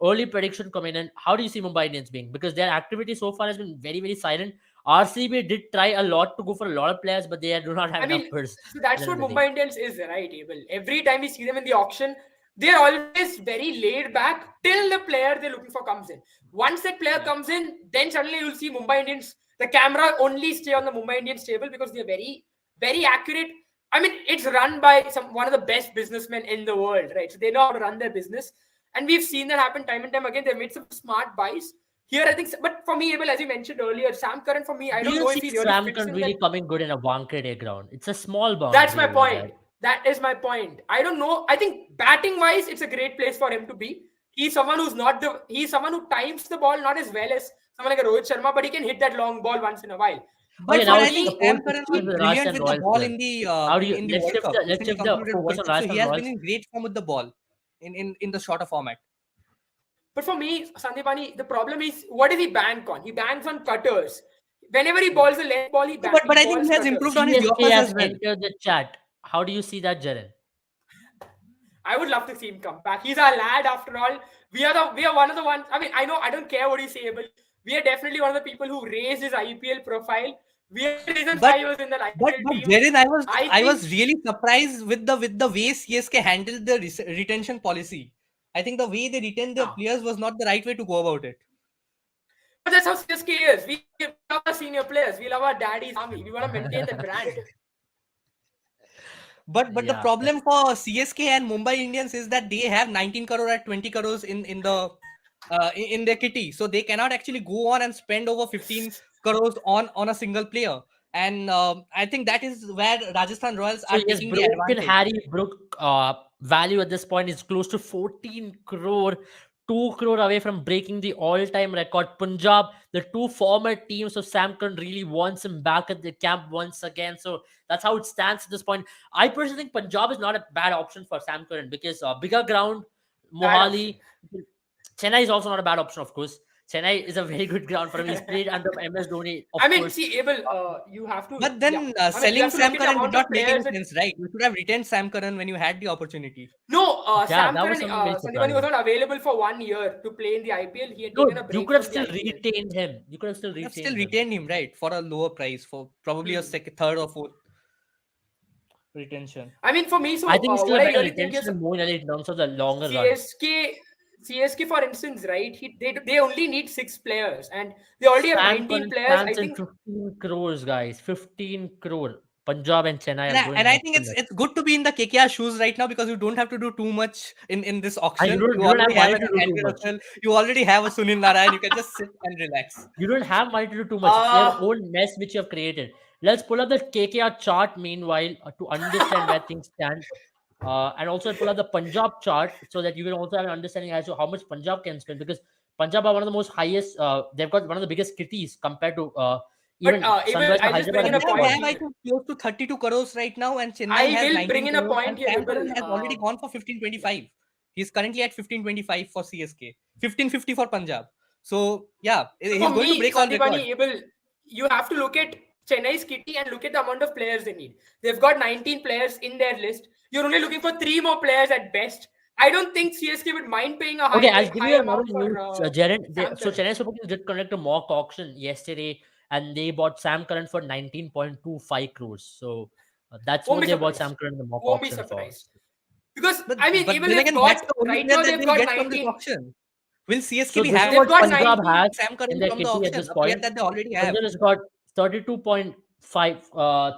Early prediction coming in. How do you see Mumbai Indians being? Because their activity so far has been very, very silent. RCB did try a lot to go for a lot of players, but they do not have I enough mean, purse so at the that's end what of the day. Mumbai Indians is, right, Abel? Every time we see them in the auction, they're always very laid back till the player they're looking for comes in. Once that player comes in, then suddenly you'll see Mumbai Indians. The camera only stay on the Mumbai Indians table because they're very, very accurate. I mean, it's run by one of the best businessmen in the world, right? So they know how to run their business, and we've seen that happen time and time again. They've made some smart buys. Here, I think, but for me, Abel, as you mentioned earlier, Sam Curran, for me, I Do don't you know see if he really Sam fits Curran in that. really coming good in a Wankhede ground? It's a small That's boundary my over there. point. That is my point. I don't know. I think batting wise, it's a great place for him to be. He's someone who's not the. He's someone who times the ball not as well as someone like a Rohit Sharma, but he can hit that long ball once in a while. But Okay, For now I it's think the me, pole Sam Curran was position for the brilliant Rajasthan with the Royals ball then. How do you in the let's World shift Cup. let's Recently shift the concluded focus World on Cup, so he Rajasthan has been Royals. in great form with the ball in the shorter format. but for me, Sandipani, the problem is what does he bank on? He banks on cutters. Whenever he balls a length ball, he But I think balls he has cutters. improved on his CSK Yorkers has as well. entered the chat. How do you see that, Jaren? I would love to see him come back. He's our lad after all. We are one of the ones. I mean, I know I don't care what you say, but we are definitely one of the people who raised his IPL profile. We are the reasons But why he was in the but IPL but team. Jaren, I I think was really surprised with the way CSK handled the retention policy. I think the way they retained their no. players was not the right way to go about it. But that's how CSK is. We love our senior players. We love our daddy's army. We want to maintain that brand. But the Yeah. problem for CSK and Mumbai Indians is that they have 19 crore at 20 crores in the in their kitty, so they cannot actually go on and spend over 15 crores on a single player. And I think that is where Rajasthan Royals So are he has taking the broken advantage. Harry Brook value at this point is close to 14 crore, 2 crore away from breaking the all-time record. Punjab, the two former teams of Sam Curran really wants him back at the camp once again. So that's how it stands at this point. I personally think Punjab is not a bad option for Sam Curran because bigger ground, Bad option. Mohali. Chennai is also not a bad option, of course. Chennai is a very good ground for him. He's played under MS Dhoni, of I mean, course. see, Abel, you have to. But Yeah. then I mean, you selling have to Sam look at the Curran did amount not of make any players with. sense, right? You should have retained Sam Curran when you had the opportunity. No, Yeah, Sam that was Curran, something very Sandipani was surprising. not available for 1 year to play in the IPL. He had No, taken a you break could have from the still IPL. retained him. You could have still You have still retained him. retained him, right, for a lower price, for probably a Hmm. second, third, or fourth retention. I mean, for me, so I think it's still what a I better really think retention is than Moeen Ali in terms of the longer run. CSK, for instance, right? They only need 6 players, and they already have Sam 19 Curran players. I stands in think 15 crores, guys. 15 crore. Punjab and Chennai And are I, going and I neck think to it's neck. it's good to be in the KKR shoes right now, because you don't have to do too much in this And auction. You you don't have already have money an to do too Andrew much. Russell, you already have a Sunil Narine, you can just sit and relax. You don't have money to do too much. It's your uh own mess which you have created. Let's pull up the KKR chart meanwhile to understand where things stand. And also pull up the Punjab chart so that you will also have an understanding as to how much Punjab can spend, because Punjab are one of the most highest. They've got one of the biggest kitties compared to but even Abel, Sunrise or I'll just bring Hyderabad in at a this Punjab point point. have, I here. think, close to 32 crores right now, and Chennai I has will bring 19 in a crores, point and here, Sam Abel. Curran has already gone for 1525. He's currently at 1525 for CSK, 1550 for Punjab. So yeah, So he's for going to me, break all records. Sandipani, Abel, you have to look at Chennai's kitty and look at the amount of players they need. They've got 19 players in their list. You're only looking for 3 more players at best. I don't think CSK would mind paying a Okay, I'll give high you another amount for news, Jaren. Sam So Curran. Chennai Super Kings did conduct a mock auction yesterday, and they bought Sam Curran for 19.25 crores. So that's Won't what be they bought Sam surprised. Curran in the mock Won't be auction for. surprised. Because But I mean, but even then they've again, that's got the only right player now that they've they'll got get from this 19. auction. Will CSK So be this is having They've what got Punjab 19. has Sam in Curran their from the kitty at auction, this a player point. that they already have? Punjab has got 32.5,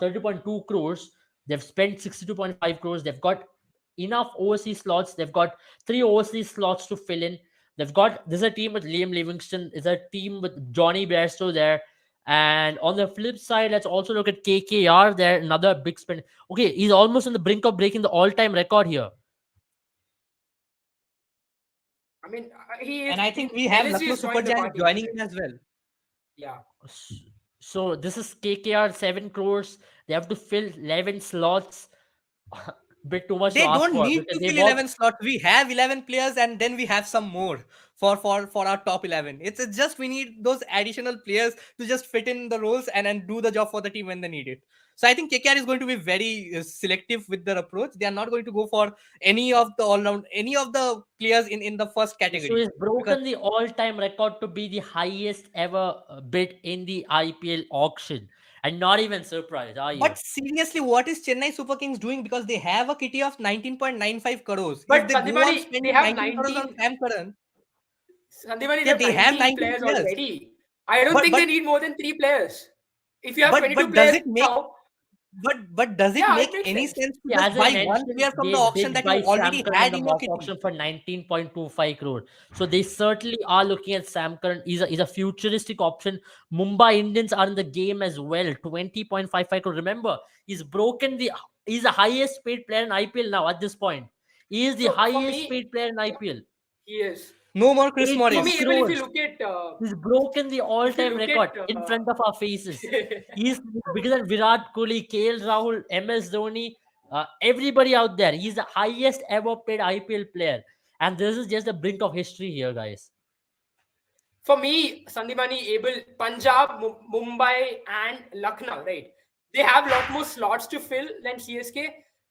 30.2 crores. They've spent 62.5 crores. They've got enough overseas slots. They've got 3 overseas slots to fill in. They've got There's a team with Liam Livingston. There's a team with Johnny Bairstow there. And on the flip side, let's also look at KKR. There, another big spend. Okay, he's almost on the brink of breaking the all-time record here. I mean, he is. And I think we have LSG Lucknow is Super joining the Giants party. joining in as well. Yeah. So this is KKR 7 crores. They have to fill 11 slots. Bit too much They to ask don't for need because to they fill bought 11 slots. We have 11 players, and then we have some more for our top 11. It's just we need those additional players to just fit in the roles and do the job for the team when they need it. So I think KKR is going to be very selective with their approach. They are not going to go for any of the players in the first So category, he's because broken the all-time record to be the highest ever bid in the IPL auction, and not even surprised, are you? but seriously, what is Chennai Super Kings doing? Because they have a kitty of 19.95 crores. If But they go on Sandipani, they spending have 19 crores on 19. Sam Curran, Sandipani, they yeah, have they have 19 19 players players. already. I don't But think but they need more than 3 players. If you have but 22 but does players it make now, but does it yeah, it make makes any sense. sense to Yeah, just as I buy one mentioned, player from the they auction did that you buy Sam already Curran in had the in your mock kitty? auction for 19.25 crore. So they certainly are looking at Sam Curran. He's a futuristic option. Mumbai Indians are in the game as well. 20.55 crore. Remember, he's the highest paid player in IPL now at this point. He is the So for highest me, paid player in yeah, IPL. he is. No more Chris 18 For me, Morris. even if you crores. look at, He's broken the if you all-time look record at, in front of our faces. He's bigger than Virat Kohli, KL Rahul, MS Dhoni, everybody out there. He's the highest ever paid IPL player. And this is just the brink of history here, guys. for me, Sandipani, able Punjab, Mumbai, and Lucknow, right? They have a lot more slots to fill than CSK.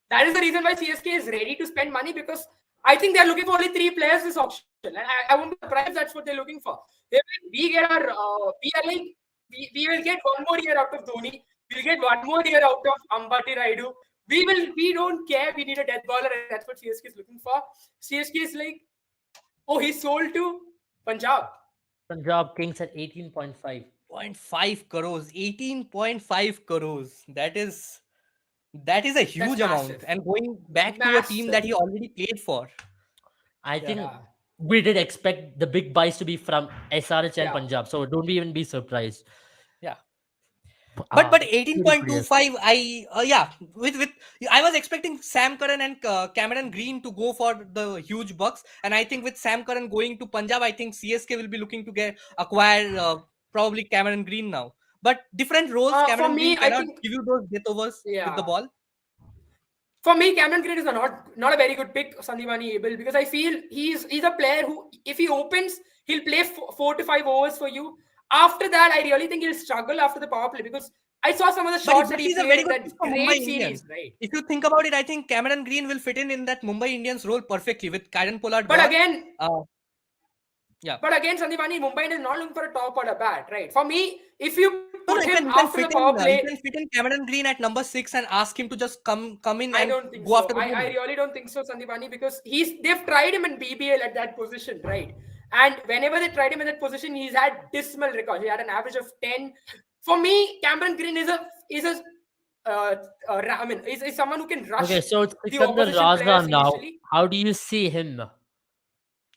That is the reason why CSK is ready to spend money, because I think they are looking for only 3 players this auction. And I won't be surprised if that's what they're looking for. We get our, we are like, we will get one more year out of Dhoni. We'll get one more year out of Ambati Raidu. We don't care. We need a death baller, and that's what CSK is looking for. CSK is like, oh, he's sold to Punjab. Punjab Kings at 18.5. 0.5 crores, 18.5 crores. That is That is a huge amount, massive. and going back to a team that he already played for. I Yeah. think Yeah. we did expect the big buys to be from SRH and Yeah. Punjab, so don't even be surprised. Yeah. But Pretty 18.25, with I was expecting Sam Curran and Cameron Green to go for the huge bucks, and I think with Sam Curran going to Punjab, I think CSK will be looking to acquire probably Cameron Green now. But different roles, For Cameron Green me, I cannot think, give you those death overs with the yeah. ball. For me, Cameron Green is not a very good pick, Sandivani Abel, because I feel he's a player who, if he opens, he'll play 4 to 5 overs for you. After that, I really think he'll struggle after the power play, because I saw some of the shots that he He's a played very in good pick that for great Mumbai Indians. series, right? If you think about it, I think Cameron Green will fit in that Mumbai Indians role perfectly with Kieran Pollard But gone. again, Yeah. But again, Sandipani, Mumbai is not looking for a top order bat, right? For me, if you put You him can after the power play, you can fit in Cameron Green at number 6 and ask him to just come in I and don't think go so. after the I ball. really don't think so, Sandipani, because they've tried him in BBL at that position, right? And whenever they tried him in that position, he's had dismal records. He had an average of 10. For me, Cameron Green is someone who can rush Okay, so it's the Sikandar opposition players Raza now. initially. How do you see him?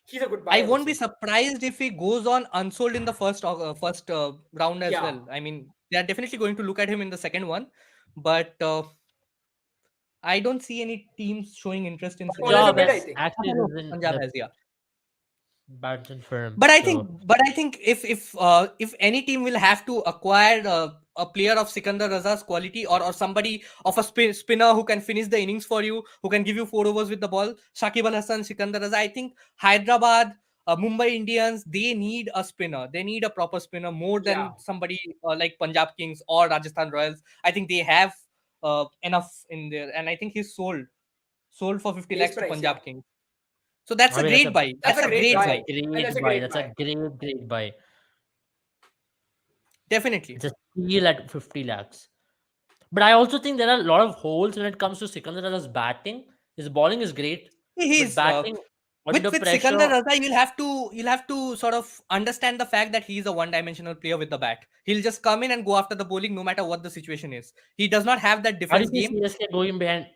He's a good buy. I would won't be say. surprised if he goes on unsold in the first round as Yeah. well. I mean, they are definitely going to look at him in the second one, but I don't see any teams showing interest in Punjab Punjab bit, I has think. actually No, isn't Punjab the has, yeah. badminton firm. But I so think if any team will have to acquire a player of Sikandar Raza's quality or somebody of a spinner who can finish the innings for you, who can give you 4 overs with the ball, Shakib Al Hasan, Sikandar Raza, I think Hyderabad, Mumbai Indians, they need a spinner. They need a proper spinner more than Yeah. somebody like Punjab Kings or Rajasthan Royals. I think they have enough in there, and I think he's sold for 50 Base lakhs to price, Punjab yeah. Kings. So that's I a mean, great buy. That's That's a a great great buy. buy. And that's a buy. great That's buy. a great buy. Definitely. It's a steal at 50 lakhs. But I also think there are a lot of holes when it comes to Sikandar Raza's batting. His bowling is great, but He's batting under with Sikandar pressure. Raza, you'll have to sort of understand the fact that he's a one-dimensional player with the bat. He'll just come in and go after the bowling no matter what the situation is. He does not have that How do defense you see game. CSK going behind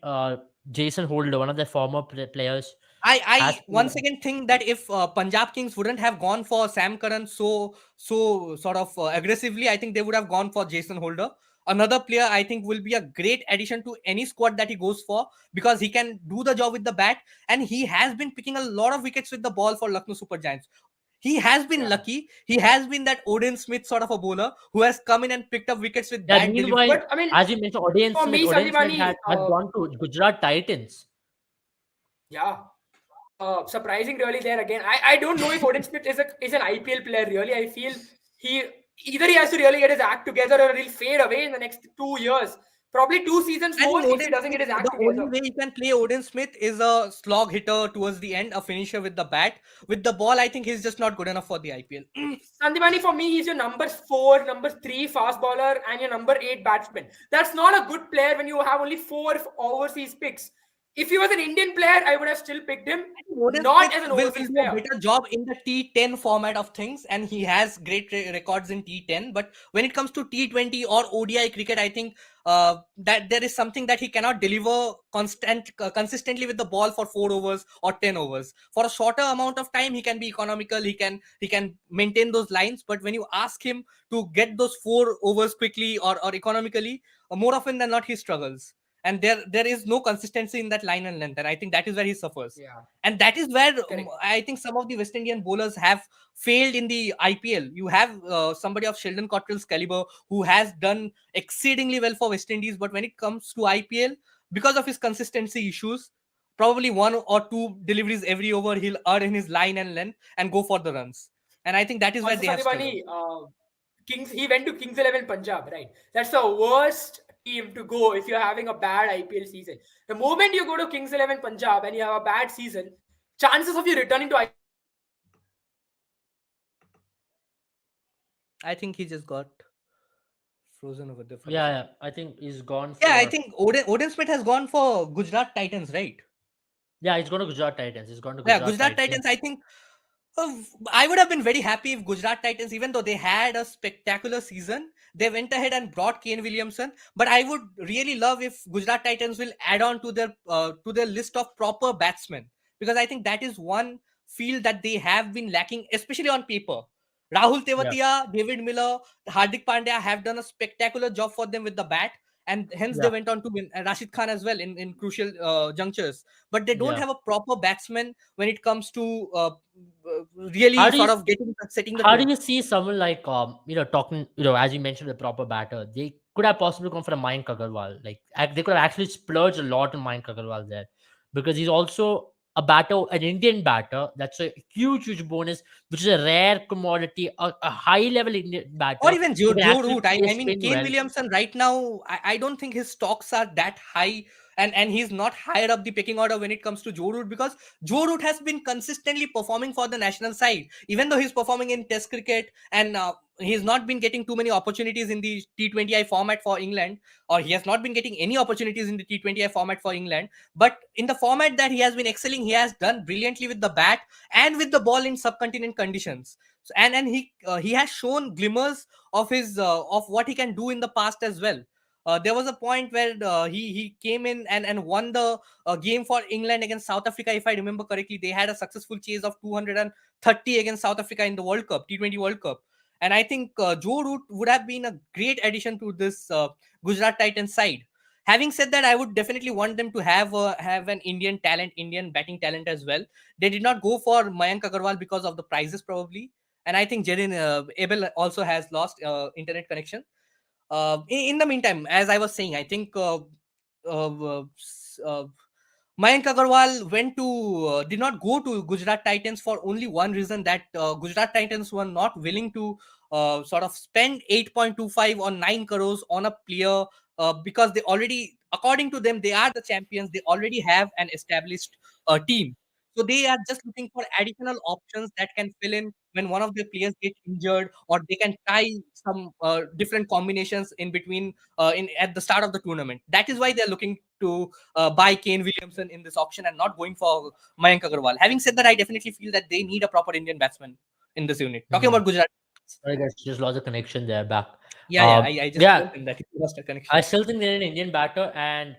Jason Holder, one of their former players? I once again think that if Punjab Kings wouldn't have gone for Sam Curran so sort of aggressively, I think they would have gone for Jason Holder. Another player I think will be a great addition to any squad that he goes for, because he can do the job with the bat, and he has been picking a lot of wickets with the ball for Lucknow Super Giants. He has been Yeah. lucky. He has been that Odin Smith sort of a bowler who has come in and picked up wickets with Yeah, bad delivery. meanwhile, But I mean, as you mentioned, Odin for Smith, me, Odin Smith Sandipani, had gone to Gujarat Titans. yeah. Surprising really there again. I don't know if Odin Smith is an IPL player really. I feel he has to really get his act together or he'll fade away in the next 2 years. Probably 2 seasons I more think if he doesn't get his act the together. only way you can play Odin Smith is a slog hitter towards the end, a finisher with the bat. With the ball, I think he's just not good enough for the IPL. Sandipani, for me, he's your number 4, number 3 fast bowler and your number 8 batsman. That's not a good player when you have only 4 overseas picks. If he was an Indian player, I would have still picked him, Odin not Smith as an will overseas do a player. better job in the T10 format of things, and he has great records in T10. But when it comes to T20 or ODI cricket, I think that there is something that he cannot deliver consistently with the ball for 4 overs or 10 overs. For a shorter amount of time, he can be economical. He can maintain those lines. But when you ask him to get those 4 overs quickly or economically, more often than not, he struggles. And there is no consistency in that line and length, and I think that is where he suffers. Yeah. And that is where Correct. I think some of the West Indian bowlers have failed in the IPL. You have somebody of Sheldon Cottrell's caliber who has done exceedingly well for West Indies, but when it comes to IPL, because of his consistency issues, probably 1 or 2 deliveries every over he'll earn in his line and length and go for the runs. And I think that is where Also, they have struggled. Sandipani, he went to Kings 11 Punjab, right? That's the worst team to go if you're having a bad IPL season. The moment you go to Kings 11 Punjab and you have a bad season, chances of you returning to IPL. I think he just got frozen over there. Yeah, I think he's gone. Yeah, I think Odin Smith has gone for Gujarat Titans, right? Yeah, he's going to Gujarat Titans. He's gone to Gujarat Titans. I think I would have been very happy if Gujarat Titans, even though they had a spectacular season, they went ahead and brought Kane Williamson. But I would really love if Gujarat Titans will add on to their list of proper batsmen, because I think that is one field that they have been lacking, especially on paper. Rahul Tewatia, David Miller, Hardik Pandya have done a spectacular job for them with the bat, and hence they Yeah. went on to win. Rashid Khan as well in crucial junctures. But they don't Yeah. have a proper batsman when it comes to really How do you sort of setting the how do tone. you see someone like talking, as you mentioned, a proper batter? They could have possibly gone for a Mayank Agarwal. Like they could have actually splurged a lot on Mayank Agarwal there, because he's also a batter, an Indian batter. That's a huge bonus, which is a rare commodity. A high level Indian Or batter even who can Joe actually Root. play I mean, spin Kane well. Williamson right now, I don't think his stocks are that high, and he's not higher up the pecking order when it comes to Joe Root, because Joe Root has been consistently performing for the national side, even though he's performing in Test cricket, and he's not been getting too many opportunities in the T20I format for England, or he has not been getting any opportunities in the T20I format for England. But in the format that he has been excelling, he has done brilliantly with the bat and with the ball in subcontinent conditions. So, and he has shown glimmers of his of what he can do in the past as well. There was a point where he came in and won the game for England against South Africa. If I remember correctly, they had a successful chase of 230 against South Africa in the World Cup, T20 World Cup. And I think Joe Root would have been a great addition to this Gujarat Titans side. Having said that, I would definitely want them to have an Indian talent, Indian batting talent as well. They did not go for Mayank Agarwal because of the prices probably, and I think Jaden Abel also has lost internet connection. In the meantime, as I was saying, I think Mayank Agarwal did not go to Gujarat Titans for only one reason, that Gujarat Titans were not willing to sort of spend 8.25 or 9 crores on a player, because they already, according to them, they are the champions. They already have an established team. So they are just looking for additional options that can fill in when one of their players get injured, or they can try some different combinations in between in at the start of the tournament. That is why they're looking to buy Kane Williamson in this auction and not going for Mayank Agarwal. Having said that, I definitely feel that they need a proper Indian batsman in this unit. Talking Hmm. about Gujarat. I guess just lost the connection there back. Yeah. I just Yeah, told him that he lost a I connection. still think they're an Indian batter, and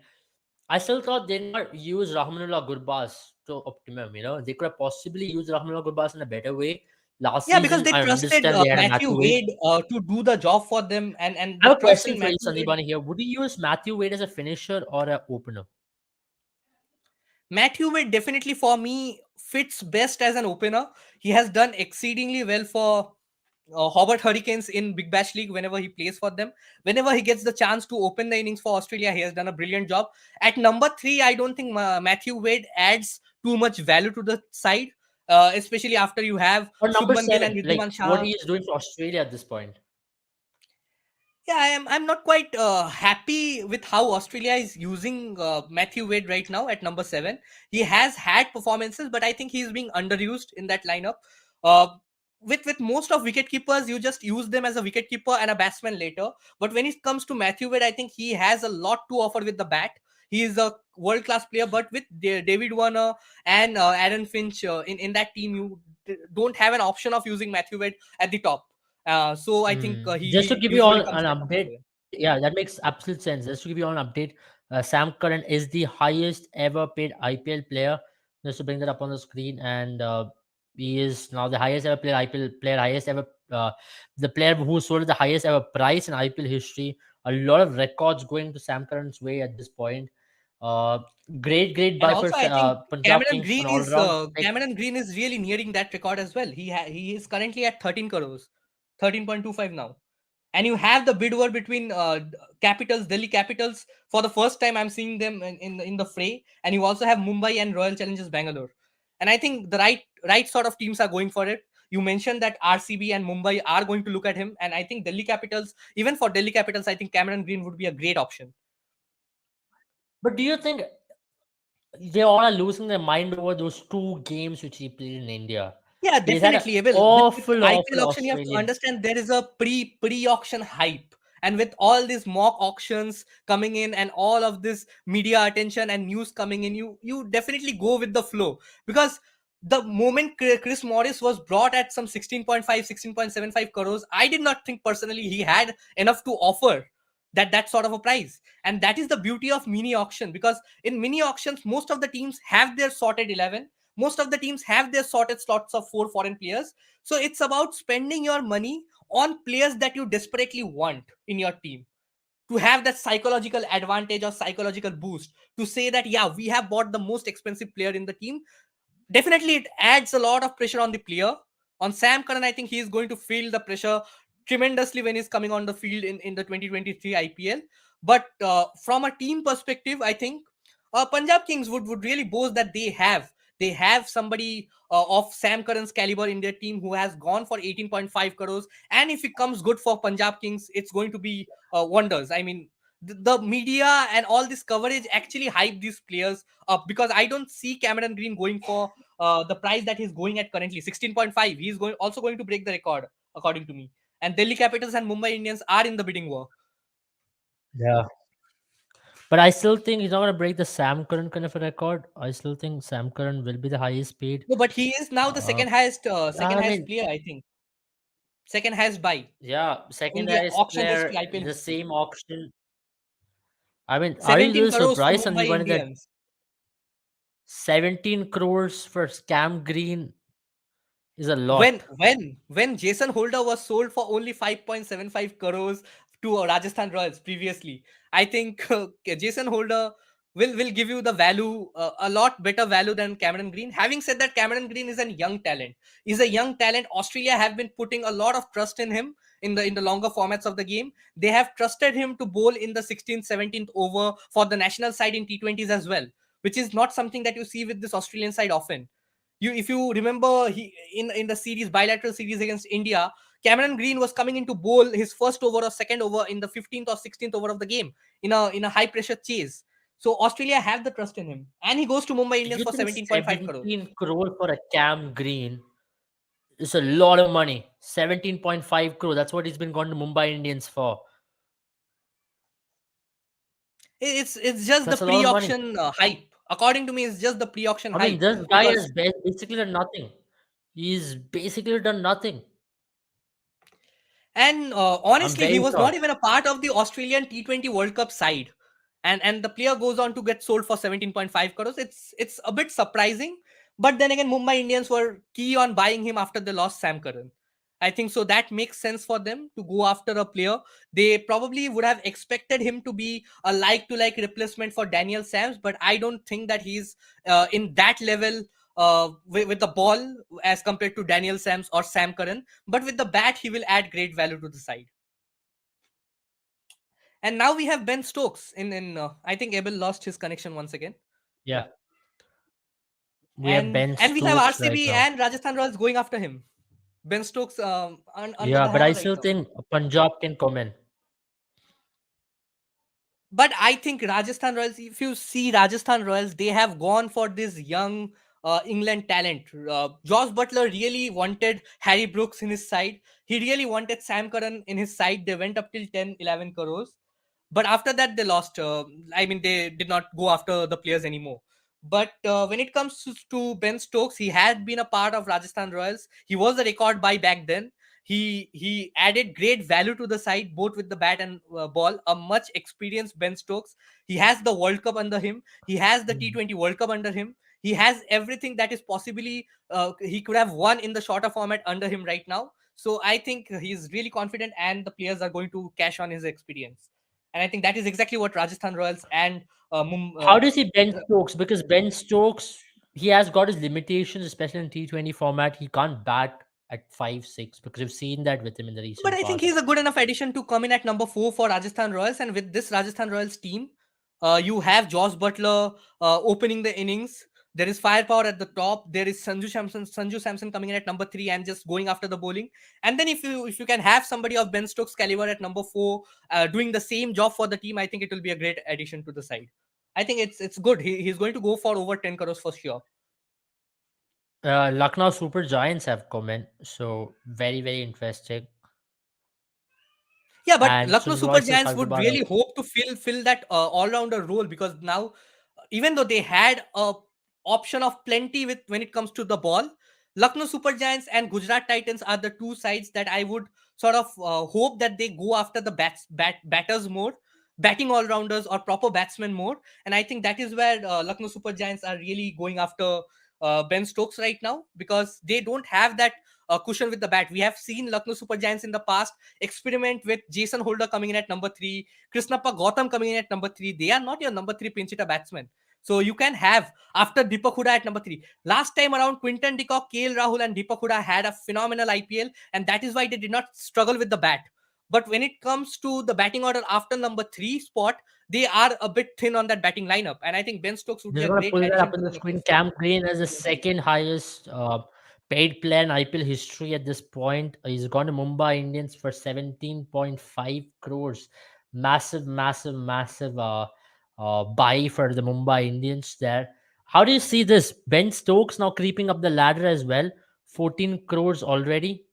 I still thought they did not use Rahmanullah Gurbaz to optimum. They could have possibly used Rahmanullah Gurbaz in a better way. Last Yeah, because season, they I trusted understand they had a Matthew Matthew Wade. Wade to do the job for them, and I the have a trust question in for you, Matthew Wade. Sandeepani here. Would you use Matthew Wade as a finisher or an opener? Matthew Wade definitely for me fits best as an opener. He has done exceedingly well for Hobart Hurricanes in Big Bash League whenever he plays for them. Whenever he gets the chance to open the innings for Australia, he has done a brilliant job. At number 3, I don't think Matthew Wade adds too much value to the side, especially after you have Or number Shubman Gill and 7, like Riddhiman what Shah. he is doing for Australia at this point. Yeah, I'm not quite happy with how Australia is using Matthew Wade right now at number 7. He has had performances, but I think he's being underused in that lineup. Uh, with most of wicket keepers, you just use them as a wicket keeper and a batsman later. But when it comes to Matthew Wade, I think he has a lot to offer with the bat. He is a world class player, but with David Warner and Aaron Finch in that team, you don't have an option of using Matthew Wade at the top. So I think Just to he give you usually all comes an at number update, 7. yeah, that makes absolute sense. Just to give you all an update, Sam Curran is the highest ever paid IPL player. Just to bring that up on the screen, and he is now the highest ever player, IPL player, highest ever, the player who sold the highest ever price in IPL history. A lot of records going to Sam Curran's way at this point. Uh, great And buy for also, I think Punjab Kings on all round. Cameron Green is really nearing that record as well. He is currently at 13 crores, 13.25 now. And you have the bid war between Capitals, Delhi Capitals. For the first time, I'm seeing them in the fray. And you also have Mumbai and Royal Challengers Bangalore. And I think the right sort of teams are going for it. You mentioned that RCB and Mumbai are going to look at him, and I think Delhi Capitals, even for Delhi Capitals, I think Cameron Green would be a great option. But do you think they all are losing their mind over those 2 games which he played in India? Yeah, He's had an definitely. Well, with awful IPL auction, you have to Australian. understand there is a pre-auction hype, and with all these mock auctions coming in and all of this media attention and news coming in, you definitely go with the flow, because the moment Chris Morris was brought at some 16.5, 16.75 crores, I did not think personally he had enough to offer that sort of a price. And that is the beauty of mini auction, because in mini auctions, most of the teams have their sorted 11. Most of the teams have their sorted slots of 4 foreign players. So it's about spending your money on players that you desperately want in your team, to have that psychological advantage or psychological boost, to say that, yeah, we have bought the most expensive player in the team. Definitely it adds a lot of pressure on the player. On Sam Curran, I think he is going to feel the pressure tremendously when he's coming on the field in the 2023 IPL. But from a team perspective, I think Punjab Kings would really boast that they have somebody of Sam Curran's caliber in their team who has gone for 18.5 crores. And if it comes good for Punjab Kings, it's going to be wonders. I mean, the media and all this coverage actually hype these players up, because I don't see Cameron Green going for the price that he's going at currently, 16.5. He's also going to break the record, according to me. And Delhi Capitals and Mumbai Indians are in the bidding war. Yeah. But I still think he's not going to break the Sam Curran kind of a record. I still think Sam Curran will be the highest paid. No, but he is now the Uh, second highest I mean, player, I think. Second highest buy yeah, in second the highest auction player history, IPL in the history. same auction. I mean, are you 17 really crores for surprised, Mumbai Sanjeev, that Indians. 17 crores for Cam Green is a lot? When Jason Holder was sold for only 5.75 crores to Rajasthan Royals previously, I think Jason Holder will give you the value, a lot better value than Cameron Green. Having said that, Cameron Green is a young talent. He's a young talent. Australia have been putting a lot of trust in him in the longer formats of the game. They have trusted him to bowl in the 16th, 17th over for the national side in T20s as well, which is not something that you see with this Australian side often. If you remember, he in the series, bilateral series against India, Cameron Green was coming into bowl his first over or second over in the 15th or 16th over of the game in a high pressure chase. So Australia have the trust in him, and he goes to Mumbai Do Indians you for think 17.5 crores. 17 crore for a Cam Green is a lot of money? 17.5 crore. That's what he's been gone to Mumbai Indians for. It's just the That's a lot of money. pre-auction hype. According to me, it's just the pre-auction I mean, hype, this guy because has basically done nothing. He's basically done nothing. and I'm honestly, he very was not shocked. even a part of the Australian T20 World Cup side. And the player goes on to get sold for 17.5 crores. It's a bit surprising, but then again, Mumbai Indians were key on buying him after they lost Sam Curran. I think so that makes sense for them to go after a player. They probably would have expected him to be a like to like replacement for Daniel Sams, but I don't think that he's in that level with the ball as compared to Daniel Sams or Sam Curran. But with the bat, he will add great value to the side. And now we have Ben Stokes in I think Abel lost his connection once again. Yeah. We have Ben And we have Stokes right RCB now. and Rajasthan Royals going after him. Ben Stokes under Yeah, the but I hammer right still now. think Punjab can come in. But I think Rajasthan Royals, if you see Rajasthan Royals, they have gone for this young England talent. Josh Butler really wanted Harry Brooks in his side. He really wanted Sam Curran in his side. They went up till 10, 11 crores. But after that, they lost. I mean, they did not go after the players anymore. But when it comes to Ben Stokes, he had been a part of Rajasthan Royals. He was a record buy back then. He added great value to the side, both with the bat and ball. A much experienced Ben Stokes. He has the World Cup under him. He has the T20 World Cup under him. He has everything that is possibly he could have won in the shorter format under him right now. So I think he's really confident, and the players are going to cash on his experience. And I think that is exactly what Rajasthan Royals and How do you see Ben Stokes? Because Ben Stokes, he has got his limitations, especially in T20 format. He can't bat at 5-6 because we've seen that with him in the but recent I think past. he's a good enough addition to come in at number 4 for Rajasthan Royals. And with this Rajasthan Royals team, you have Josh Butler opening the innings. There is firepower at the top. There is Sanju Samson coming in at number 3 and just going after the bowling. And then if you can have somebody of Ben Stokes' caliber at number 4 doing the same job for the team, I think it will be a great addition to the side. I think it's good. He's going to go for over 10 crores for sure. Lucknow Super Giants have come in, so very, very interesting. Yeah, but And Lucknow Super Sunrisers Giants would Hyderabad. really hope to fill that all-rounder role, because now, even though they had a option of plenty with when it comes to the ball. Lucknow Super Giants and Gujarat Titans are the two sides that I would sort of hope that they go after the batters more, batting all rounders or proper batsmen more. And I think that is where Lucknow Super Giants are really going after Ben Stokes right now, because they don't have that cushion with the bat. We have seen Lucknow Super Giants in the past experiment with Jason Holder coming in at number 3, Krishnappa Gautam coming in at number 3. They are not your number 3 pinch hitter batsmen. So you can have after Deepak Huda at number 3. Last time around, Quinton de Kock, KL Rahul and Deepak Huda had a phenomenal IPL, and that is why they did not struggle with the bat. But when it comes to the batting order after number 3 spot, they are a bit thin on that batting lineup. And I think Ben Stokes would be Just a gonna great pull that addition up to on the the screen. mix. Cam Green has the second highest paid player in IPL history at this point. He's gone to Mumbai Indians for 17.5 crores. Massive, massive, massive buy for the Mumbai Indians there. How do you see this? Ben Stokes now creeping up the ladder as well. 14 crores already.